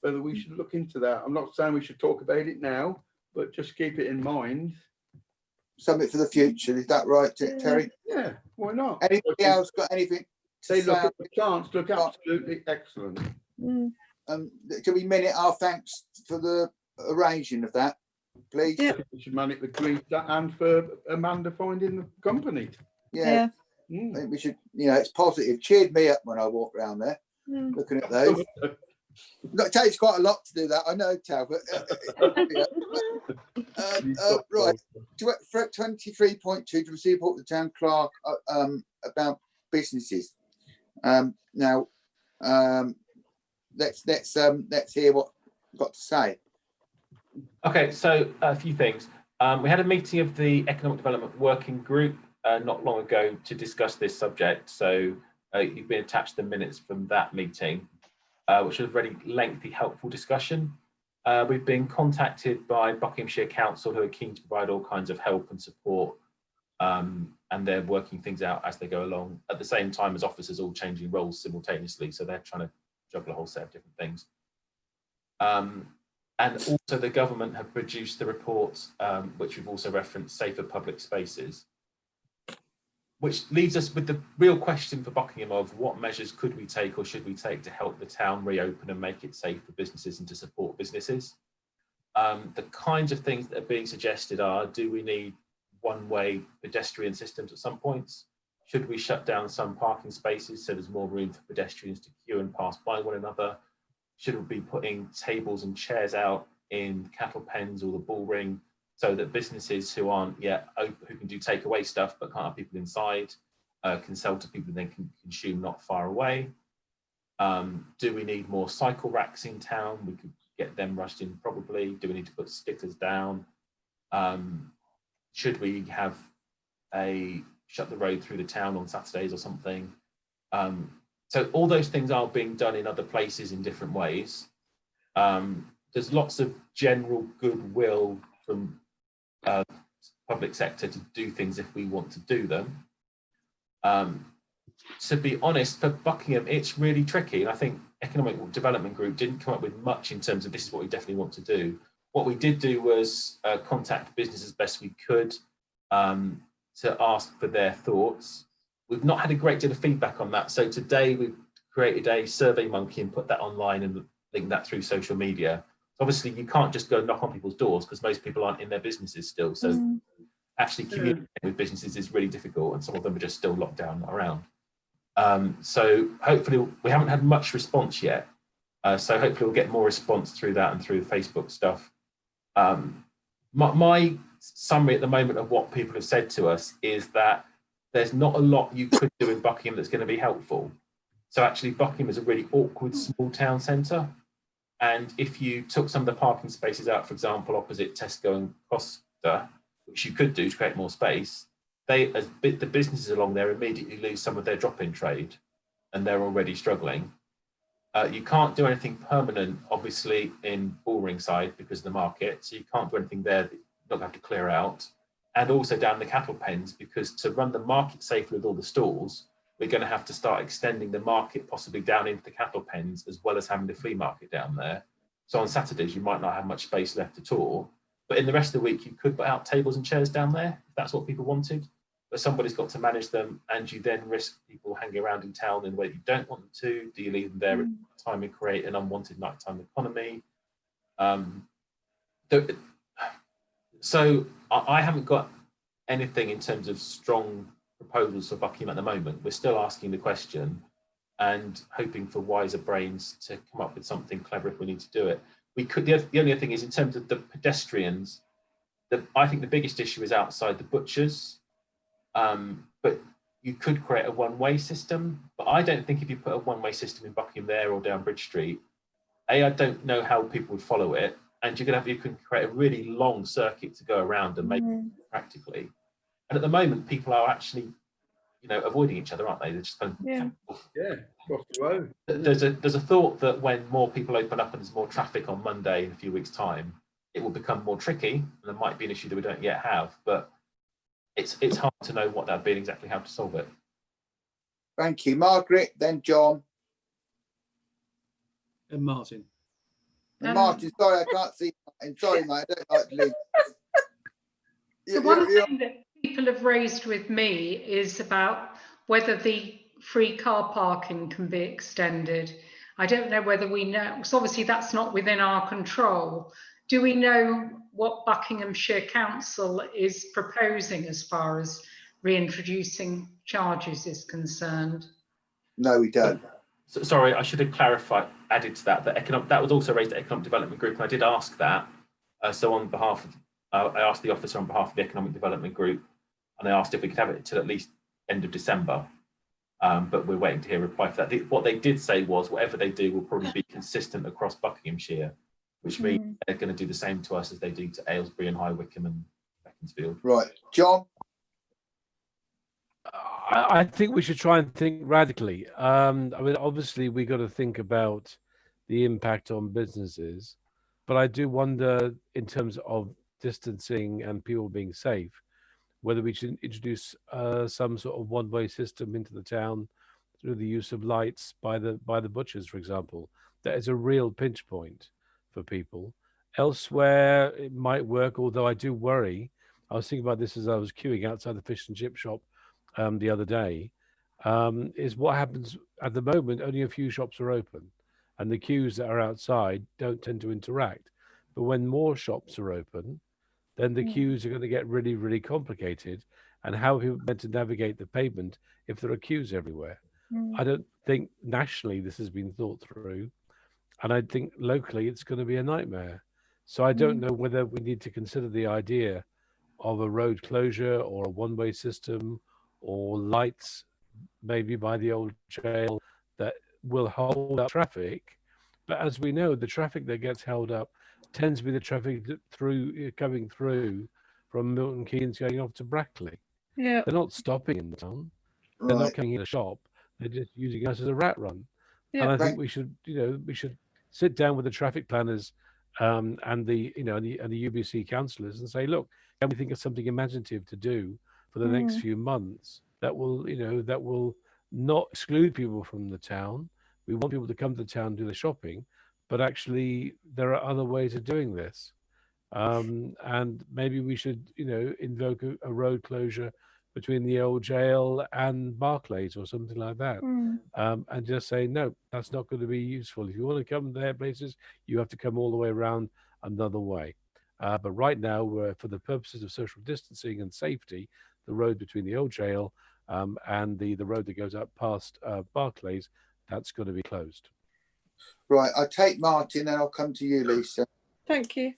Speaker 3: whether we should look into that. I'm not saying we should talk about it now, but just keep it in mind.
Speaker 6: Something for the future, is that right, Terry?
Speaker 3: Yeah, why not?
Speaker 6: Anybody else got anything?
Speaker 3: They look at the plants, look absolutely excellent.
Speaker 6: Can we minute our thanks for the arranging of that, please?
Speaker 4: Yeah.
Speaker 3: We should manage the grief and for Amanda finding the company.
Speaker 6: Yeah. I think we should, you know, it's positive. Cheered me up when I walked around there, looking at those. It takes quite a lot to do that, I know, Tal, but right. 23.2 to receive report the town clerk about businesses. Now, let's hear what you've got to say.
Speaker 1: Okay, so a few things. We had a meeting of the Economic Development Working Group not long ago to discuss this subject. So you've been attached to the minutes from that meeting, which was a very lengthy, helpful discussion. We've been contacted by Buckinghamshire Council, who are keen to provide all kinds of help and support, and they're working things out as they go along, at the same time as officers all changing roles simultaneously. So they're trying to juggle a whole set of different things. And also the government have produced the reports, which we've also referenced, Safer Public Spaces, which leaves us with the real question for Buckingham of what measures could we take or should we take to help the town reopen and make it safe for businesses and to support businesses. The kinds of things that are being suggested are, do we need one-way pedestrian systems at some points? Should we shut down some parking spaces so there's more room for pedestrians to queue and pass by one another? Should we be putting tables and chairs out in cattle pens or the bull ring so that businesses who aren't yet open, who can do takeaway stuff but can't have people inside, can sell to people they can consume not far away? Do we need more cycle racks in town? We could get them rushed in probably. Do we need to put stickers down? Should we have shut the road through the town on Saturdays or something? So all those things are being done in other places in different ways. There's lots of general goodwill from public sector to do things if we want to do them. To be honest, for Buckingham, it's really tricky. And I think Economic Development Group didn't come up with much in terms of this is what we definitely want to do. What we did do was contact business as best we could to ask for their thoughts. We've not had a great deal of feedback on that. So today we've created a survey monkey and put that online and link that through social media. So obviously you can't just go knock on people's doors because most people aren't in their businesses still. So actually communicating with businesses is really difficult, and some of them are just still locked down, not around. So hopefully we haven't had much response yet. So hopefully we'll get more response through that and through the Facebook stuff. My summary at the moment of what people have said to us is that there's not a lot you could do in Buckingham that's going to be helpful. So actually Buckingham is a really awkward small town centre. And if you took some of the parking spaces out, for example, opposite Tesco and Costa, which you could do to create more space, the businesses along there immediately lose some of their drop-in trade, and they're already struggling. You can't do anything permanent, obviously, in Bullring side because of the market, so you can't do anything there that you're not going to have to clear out. And also down the cattle pens, because to run the market safely with all the stalls, we're going to have to start extending the market possibly down into the cattle pens, as well as having the flea market down there. So on Saturdays, you might not have much space left at all. But in the rest of the week, you could put out tables and chairs down there, if that's what people wanted. But somebody's got to manage them, and you then risk people hanging around in town in a way that you don't want them to. Do you leave them there at time and create an unwanted nighttime economy? So I haven't got anything in terms of strong proposals for Buckingham at the moment. We're still asking the question and hoping for wiser brains to come up with something clever if we need to do it. We could. The only other thing is in terms of the pedestrians. I think the biggest issue is outside the butchers. But you could create a one-way system. But I don't think if you put a one-way system in Buckingham there or down Bridge Street, I don't know how people would follow it. And you can create a really long circuit to go around and make it practically. And at the moment, people are actually, avoiding each other, aren't they? They're just kind of
Speaker 3: across the road.
Speaker 1: There's a thought that when more people open up and there's more traffic on Monday in a few weeks' time, it will become more tricky, and there might be an issue that we don't yet have. But it's hard to know what that'd be and exactly how to solve it.
Speaker 6: Thank you, Margaret. Then John.
Speaker 7: And Martin.
Speaker 6: And Martin, sorry, I can't see. I'm sorry, mate. I don't like to leave.
Speaker 10: So one thing that people have raised with me is about whether the free car parking can be extended. I don't know whether we know, so obviously that's not within our control. Do we know what Buckinghamshire Council is proposing as far as reintroducing charges is concerned?
Speaker 6: No, we don't.
Speaker 1: So, sorry, I should have added to that that was also raised at Economic Development Group, and I did ask that. So on behalf of, I asked the officer on behalf of the Economic Development Group, and I asked if we could have it till at least end of December. But we're waiting to hear a reply for that. What they did say was whatever they do will probably be consistent across Buckinghamshire, which means they're going to do the same to us as they do to Aylesbury and High Wycombe and Beaconsfield.
Speaker 6: Right, John.
Speaker 8: I think we should try and think radically. I mean, obviously, we got to think about the impact on businesses, but I do wonder, in terms of distancing and people being safe, whether we should introduce some sort of one-way system into the town through the use of lights by the butchers, for example. That is a real pinch point for people. Elsewhere, it might work, although I do worry. I was thinking about this as I was queuing outside the fish and chip shop the other day, is what happens at the moment. Only a few shops are open, and the queues that are outside don't tend to interact. But when more shops are open, then the queues are going to get really, really complicated, and how are people meant to navigate the pavement if there are queues everywhere? I don't think nationally this has been thought through, and I think locally it's going to be a nightmare. So I don't know whether we need to consider the idea of a road closure or a one-way system or lights maybe by the old jail that will hold up traffic. But as we know, the traffic that gets held up tends to be the traffic coming through from Milton Keynes going off to Brackley.
Speaker 4: Yeah.
Speaker 8: They're not stopping in the town. They're not coming in a shop. They're just using us as a rat run. And I think we should, we should sit down with the traffic planners and the UBC councillors and say, look, can we think of something imaginative to do for the next few months that will, that will not exclude people from the town. We want people to come to the town and do the shopping, but actually there are other ways of doing this. And maybe we should, invoke a road closure between the old jail and Barclays or something like that. And just say, no, that's not going to be useful. If you want to come to their places, you have to come all the way around another way. But right now, for the purposes of social distancing and safety, the road between the old jail and the road that goes up past Barclays, that's going to be closed.
Speaker 6: Right, I'll take Martin and I'll come to you, Lisa.
Speaker 4: Thank you.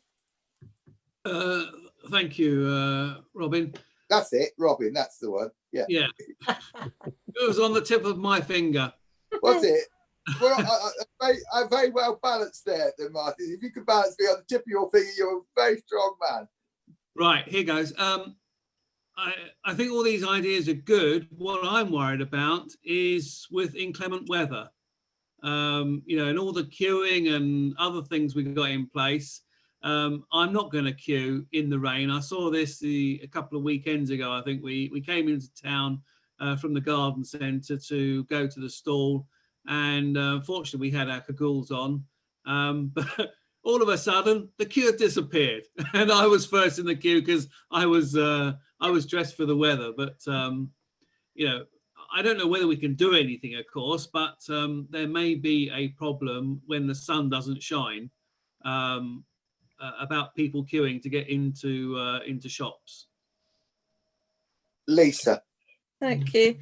Speaker 7: Thank you, Robin.
Speaker 6: That's it, Robin, that's the one. Yeah.
Speaker 7: Yeah. It was on the tip of my finger.
Speaker 6: Was it? Well, I'm very well balanced there, then, Martin. If you could balance me on the tip of your finger, you're a very strong man.
Speaker 7: Right, here goes. I think all these ideas are good. What I'm worried about is with inclement weather, and all the queuing and other things we've got in place. I'm not going to queue in the rain. I saw this a couple of weekends ago. I think we came into town from the garden centre to go to the stall, and unfortunately we had our cagoules on. But all of a sudden the queue disappeared, and I was first in the queue because I was dressed for the weather. But I don't know whether we can do anything, of course, but there may be a problem when the sun doesn't shine. About people queuing to get into shops.
Speaker 6: Lisa.
Speaker 4: Thank you.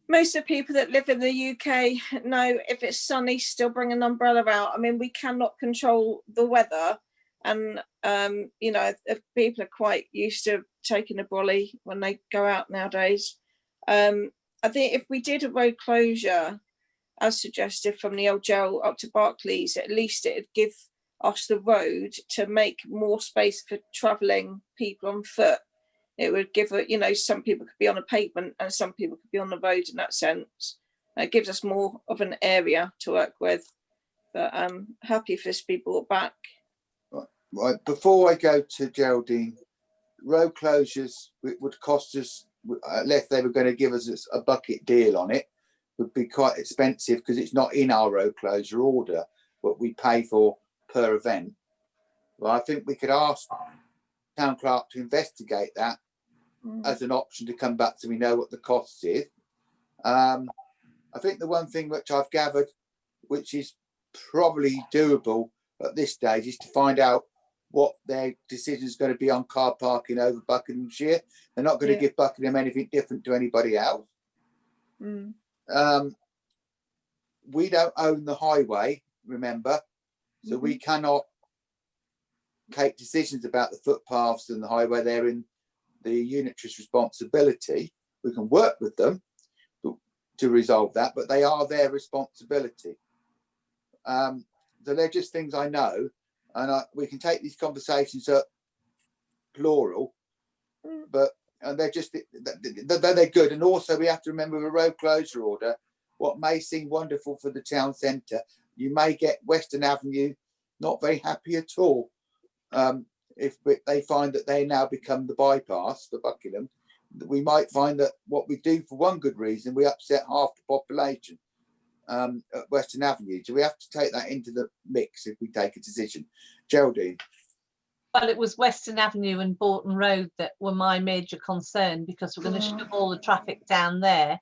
Speaker 4: Most of the people that live in the UK know if it's sunny, still bring an umbrella out. I mean, we cannot control the weather, and if people are quite used to taking a brolly when they go out nowadays. I think if we did a road closure, as suggested from the old jail up to Barclays, at least it'd give us the road to make more space for travelling people on foot. It would give some people could be on a pavement and some people could be on the road in that sense. It gives us more of an area to work with. But I'm happy for this to be brought back.
Speaker 6: Right. Before I go to Geraldine, road closures would cost us, unless they were going to give us a bucket deal on it, would be quite expensive because it's not in our road closure order what we pay for per event. Well, I think we could ask town clerk to investigate that as an option to come back so we know what the cost is. I think the one thing which I've gathered, which is probably doable at this stage, is to find out what their decision is going to be on car parking over Buckinghamshire. They're not going to give Buckingham anything different to anybody else. We don't own the highway, remember, so we cannot take decisions about the footpaths and the highway. They're in the unitary's responsibility. We can work with them to resolve that, but they are their responsibility. So they're just things I know, and we can take these conversations at plural, but they're good. And also we have to remember the road closure order, what may seem wonderful for the town centre, you may get Western Avenue not very happy at all. If they find that they now become the bypass for Buckingham, we might find that what we do for one good reason, we upset half the population at Western Avenue. So we have to take that into the mix if we take a decision. Geraldine.
Speaker 11: Well, it was Western Avenue and Bourton Road that were my major concern, because we're going to shove all the traffic down there.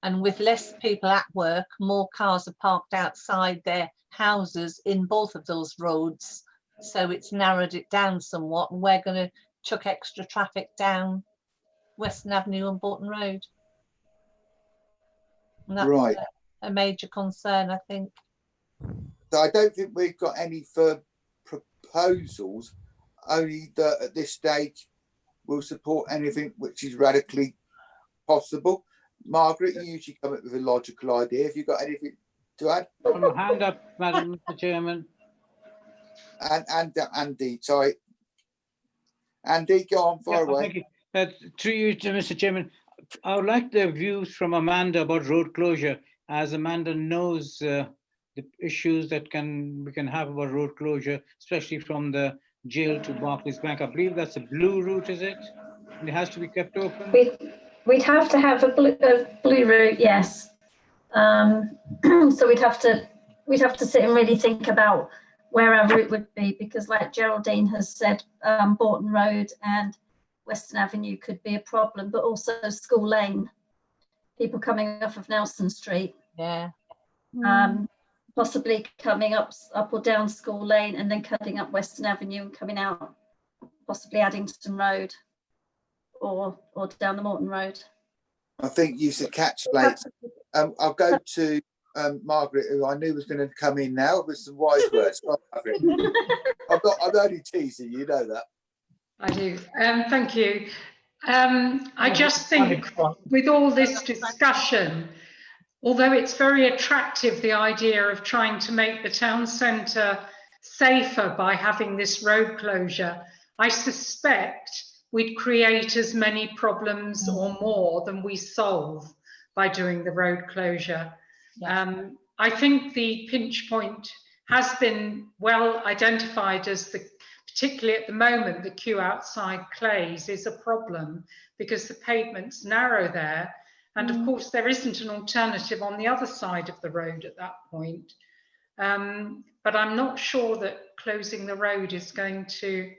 Speaker 11: And with less people at work, more cars are parked outside their houses in both of those roads. So it's narrowed it down somewhat, and we're going to chuck extra traffic down Western Avenue and Borton Road. And that's
Speaker 6: Right.
Speaker 11: a major concern, I think.
Speaker 6: So I don't think we've got any further proposals, only that at this stage we'll support anything which is radically possible. Margaret, you usually come up with a logical idea. Have you got anything to add?
Speaker 2: Hand up, Madam Chairman.
Speaker 6: And Andy, sorry. Andy, go on, fire away.
Speaker 2: Thank you. Through you, Mr. Chairman, I would like the views from Amanda about road closure, as Amanda knows the issues that we can have about road closure, especially from the jail to Barclays Bank. I believe that's a blue route, is it? And it has to be kept open.
Speaker 9: We'd have to have a blue route, yes. So we'd have to sit and really think about where our route would be, because like Geraldine has said, Borton Road and Western Avenue could be a problem, but also School Lane, people coming off of Nelson Street.
Speaker 11: Yeah.
Speaker 9: Possibly coming up or down School Lane and then cutting up Western Avenue and coming out, possibly Addington Road or down the Morton Road.
Speaker 6: I think you said catch plates. I'll go to Margaret, who I knew was going to come in now with some wise words. Margaret. I'm only teasing, you know that.
Speaker 10: I do. Thank you. I just think with all this discussion, although it's very attractive, the idea of trying to make the town centre safer by having this road closure, I suspect we'd create as many problems or more than we solve by doing the road closure. I think the pinch point has been well identified as particularly at the moment, the queue outside Clays is a problem because the pavement's narrow there. And of course, there isn't an alternative on the other side of the road at that point. But I'm not sure that closing the road is going to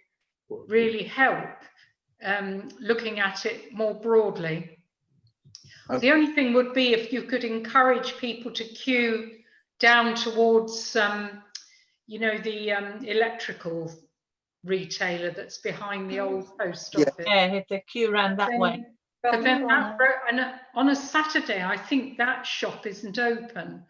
Speaker 10: really help, looking at it more broadly. The only thing would be if you could encourage people to queue down towards, you know, the electrical retailer that's behind the old post office.
Speaker 11: Yeah, if they queue around that way.
Speaker 10: But then on a Saturday, I think that shop isn't open.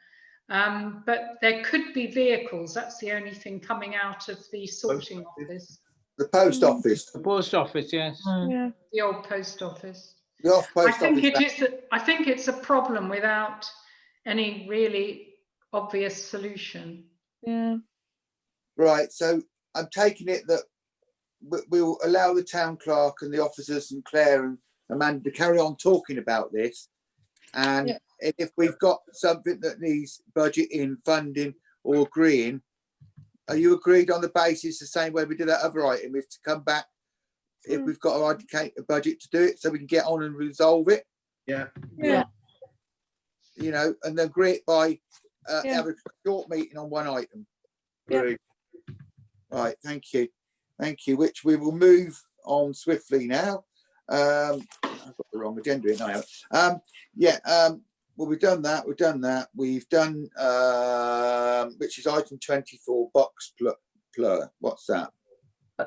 Speaker 10: But there could be vehicles. That's the only thing coming out of the sorting office.
Speaker 6: The post office.
Speaker 2: The post office, yes.
Speaker 10: Yeah. The old post office.
Speaker 6: The off post
Speaker 10: I think it's a problem without any really obvious solution.
Speaker 4: Yeah.
Speaker 6: Right. So I'm taking it that we'll allow the town clerk and the officers and Claire and Amanda to carry on talking about this. And if we've got something that needs budgeting, funding or agreeing, are you agreed on the basis the same way we did that other item, is to come back if we've got to allocate a budget to do it so we can get on and resolve it?
Speaker 3: Yeah.
Speaker 6: You know, and then agree it by have a short meeting on one item.
Speaker 3: Great.
Speaker 6: Right, thank you. Thank you, which we will move on swiftly now. I've got the wrong agenda in now. Well, we've done that. We've done, which is item 24, Buxplore. What's that?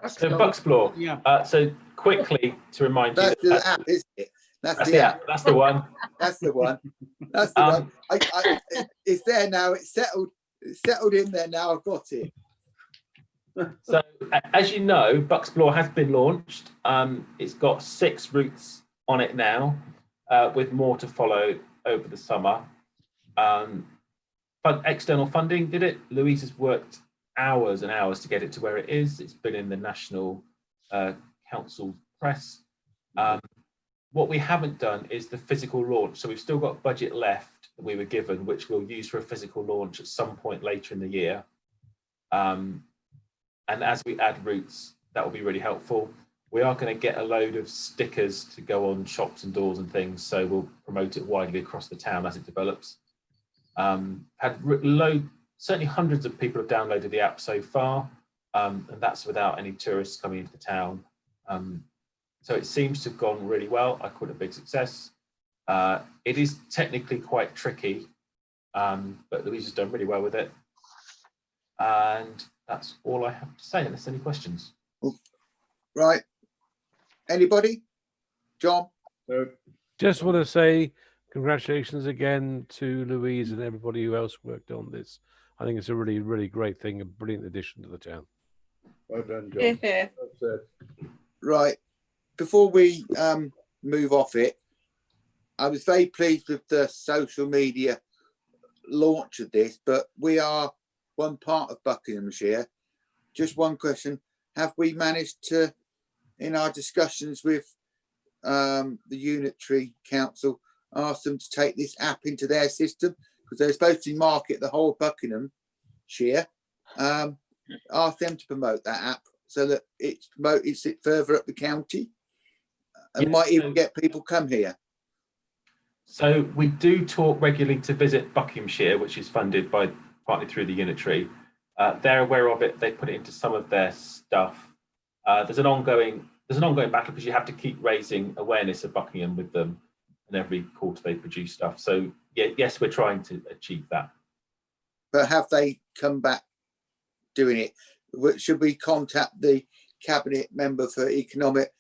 Speaker 1: So Buxplore.
Speaker 2: Yeah.
Speaker 1: So quickly to remind you.
Speaker 6: That's the app, isn't it?
Speaker 1: That's the app. That's the one.
Speaker 6: That's the one. That's the one. It's there now. It's settled. It's settled in there now. I've got it.
Speaker 1: So, as you know, Buxplore has been launched. It's got 6 routes on it now, with more to follow over the summer. External funding did it. Louise has worked hours and hours to get it to where it is. It's been in the National Council press. What we haven't done is the physical launch. So we've still got budget left that we were given, which we'll use for a physical launch at some point later in the year. And as we add routes, that will be really helpful. We are going to get a load of stickers to go on shops and doors and things, so we'll promote it widely across the town as it develops. Certainly hundreds of people have downloaded the app so far, and that's without any tourists coming into the town. So it seems to have gone really well. I call it a big success. It is technically quite tricky, but Louise has done really well with it. And that's all I have to say, unless any questions.
Speaker 6: Right. Anybody? John?
Speaker 3: No.
Speaker 8: Just want to say congratulations again to Louise and everybody who else worked on this. I think it's a really, really great thing, a brilliant addition to the town.
Speaker 3: Well done, John.
Speaker 4: Yeah.
Speaker 3: That's it.
Speaker 6: Right. Before we move off it, I was very pleased with the social media launch of this, but we are one part of Buckinghamshire. Just one question. Have we managed to, in our discussions with the Unitary Council, ask them to take this app into their system? Because they're supposed to market the whole of Buckinghamshire. Ask them to promote that app so that it's promoted further up the county and might even get people come here.
Speaker 1: So we do talk regularly to Visit Buckinghamshire, which is funded by partly through the Unitary. They're aware of it. They put it into some of their stuff. There's an ongoing battle because you have to keep raising awareness of Buckingham with them, and every quarter they produce stuff. So yeah, yes, we're trying to achieve that.
Speaker 6: But have they come back doing it? Should we contact the cabinet member for economic,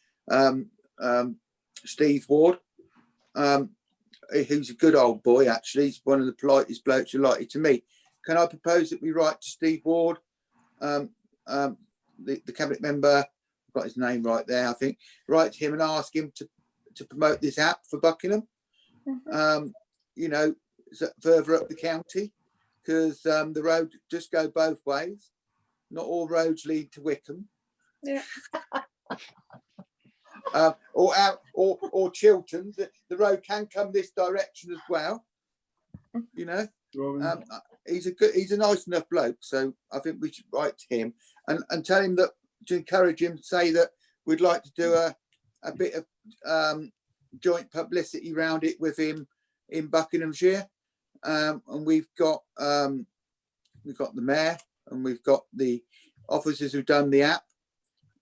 Speaker 6: Steve Ward, who's a good old boy, actually? He's one of the politest blokes you're likely to meet. Can I propose that we write to Steve Ward, the cabinet member, I've got his name right there, I think, write to him and ask him to promote this app for Buckingham, you know, further up the county, because the road just go both ways. Not all roads lead to Wickham.
Speaker 4: Yeah.
Speaker 6: Or Chiltern. The road can come this direction as well. You know, he's a nice enough bloke, so I think we should write to him and tell him that, to encourage him to say that we'd like to do a bit of joint publicity around it with him in Buckinghamshire, and we've got the mayor and we've got the officers who've done the app,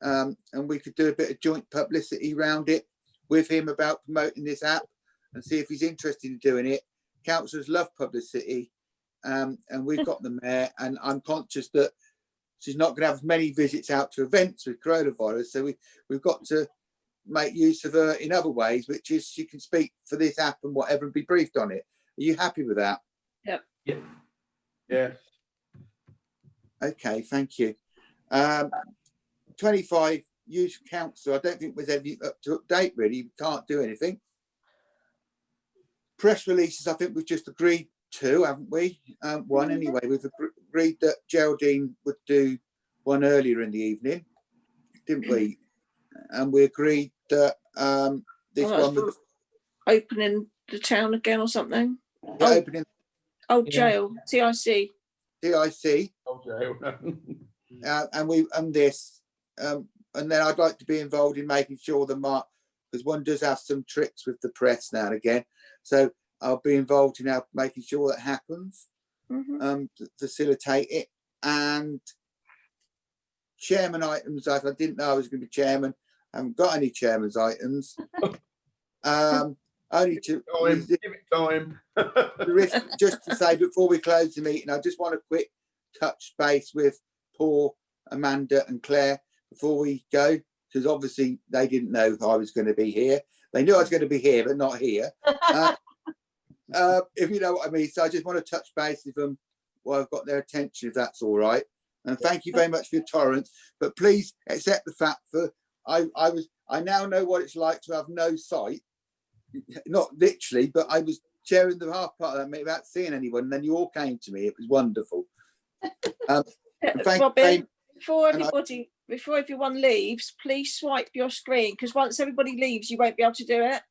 Speaker 6: and we could do a bit of joint publicity around it with him about promoting this app and see if he's interested in doing it. Councillors love publicity, and we've got the mayor, and I'm conscious that she's not going to have many visits out to events with coronavirus, so we've got to make use of her in other ways, which is she can speak for this app and whatever and be briefed on it. Are you happy with that?
Speaker 4: Yep.
Speaker 1: Yeah.
Speaker 3: Yeah.
Speaker 6: Okay, thank you. 25 youth council. I don't think there's anything up to update really. We can't do anything. Press releases, I think we've just agreed to, haven't we? One anyway. We've agreed that Geraldine would do one earlier in the evening, didn't we? And we agreed that this one was
Speaker 4: opening the town again or something.
Speaker 6: Opening.
Speaker 4: Oh, jail. TIC.
Speaker 6: TIC.
Speaker 3: Oh, jail.
Speaker 6: And this, and then I'd like to be involved in making sure the mark, because one does have some tricks with the press now and again. So I'll be involved in making sure that happens, to facilitate it. And chairman items, I didn't know I was going to be chairman. I haven't got any chairman's items. Only to
Speaker 3: give it time.
Speaker 6: Just to say before we close the meeting, I just want a quick touch base with Paul, Amanda, and Claire before we go, because obviously they didn't know I was going to be here. They knew I was going to be here, but not here. If you know what I mean. So I just want to touch base with them while I've got their attention, if that's all right. And thank you very much for your tolerance. But please accept the fact that I now know what it's like to have no sight. Not literally, but I was chairing the half part of that without seeing anyone, and then you all came to me. It was wonderful.
Speaker 4: Robin, before everyone leaves, please swipe your screen, because once everybody leaves, you won't be able to do it.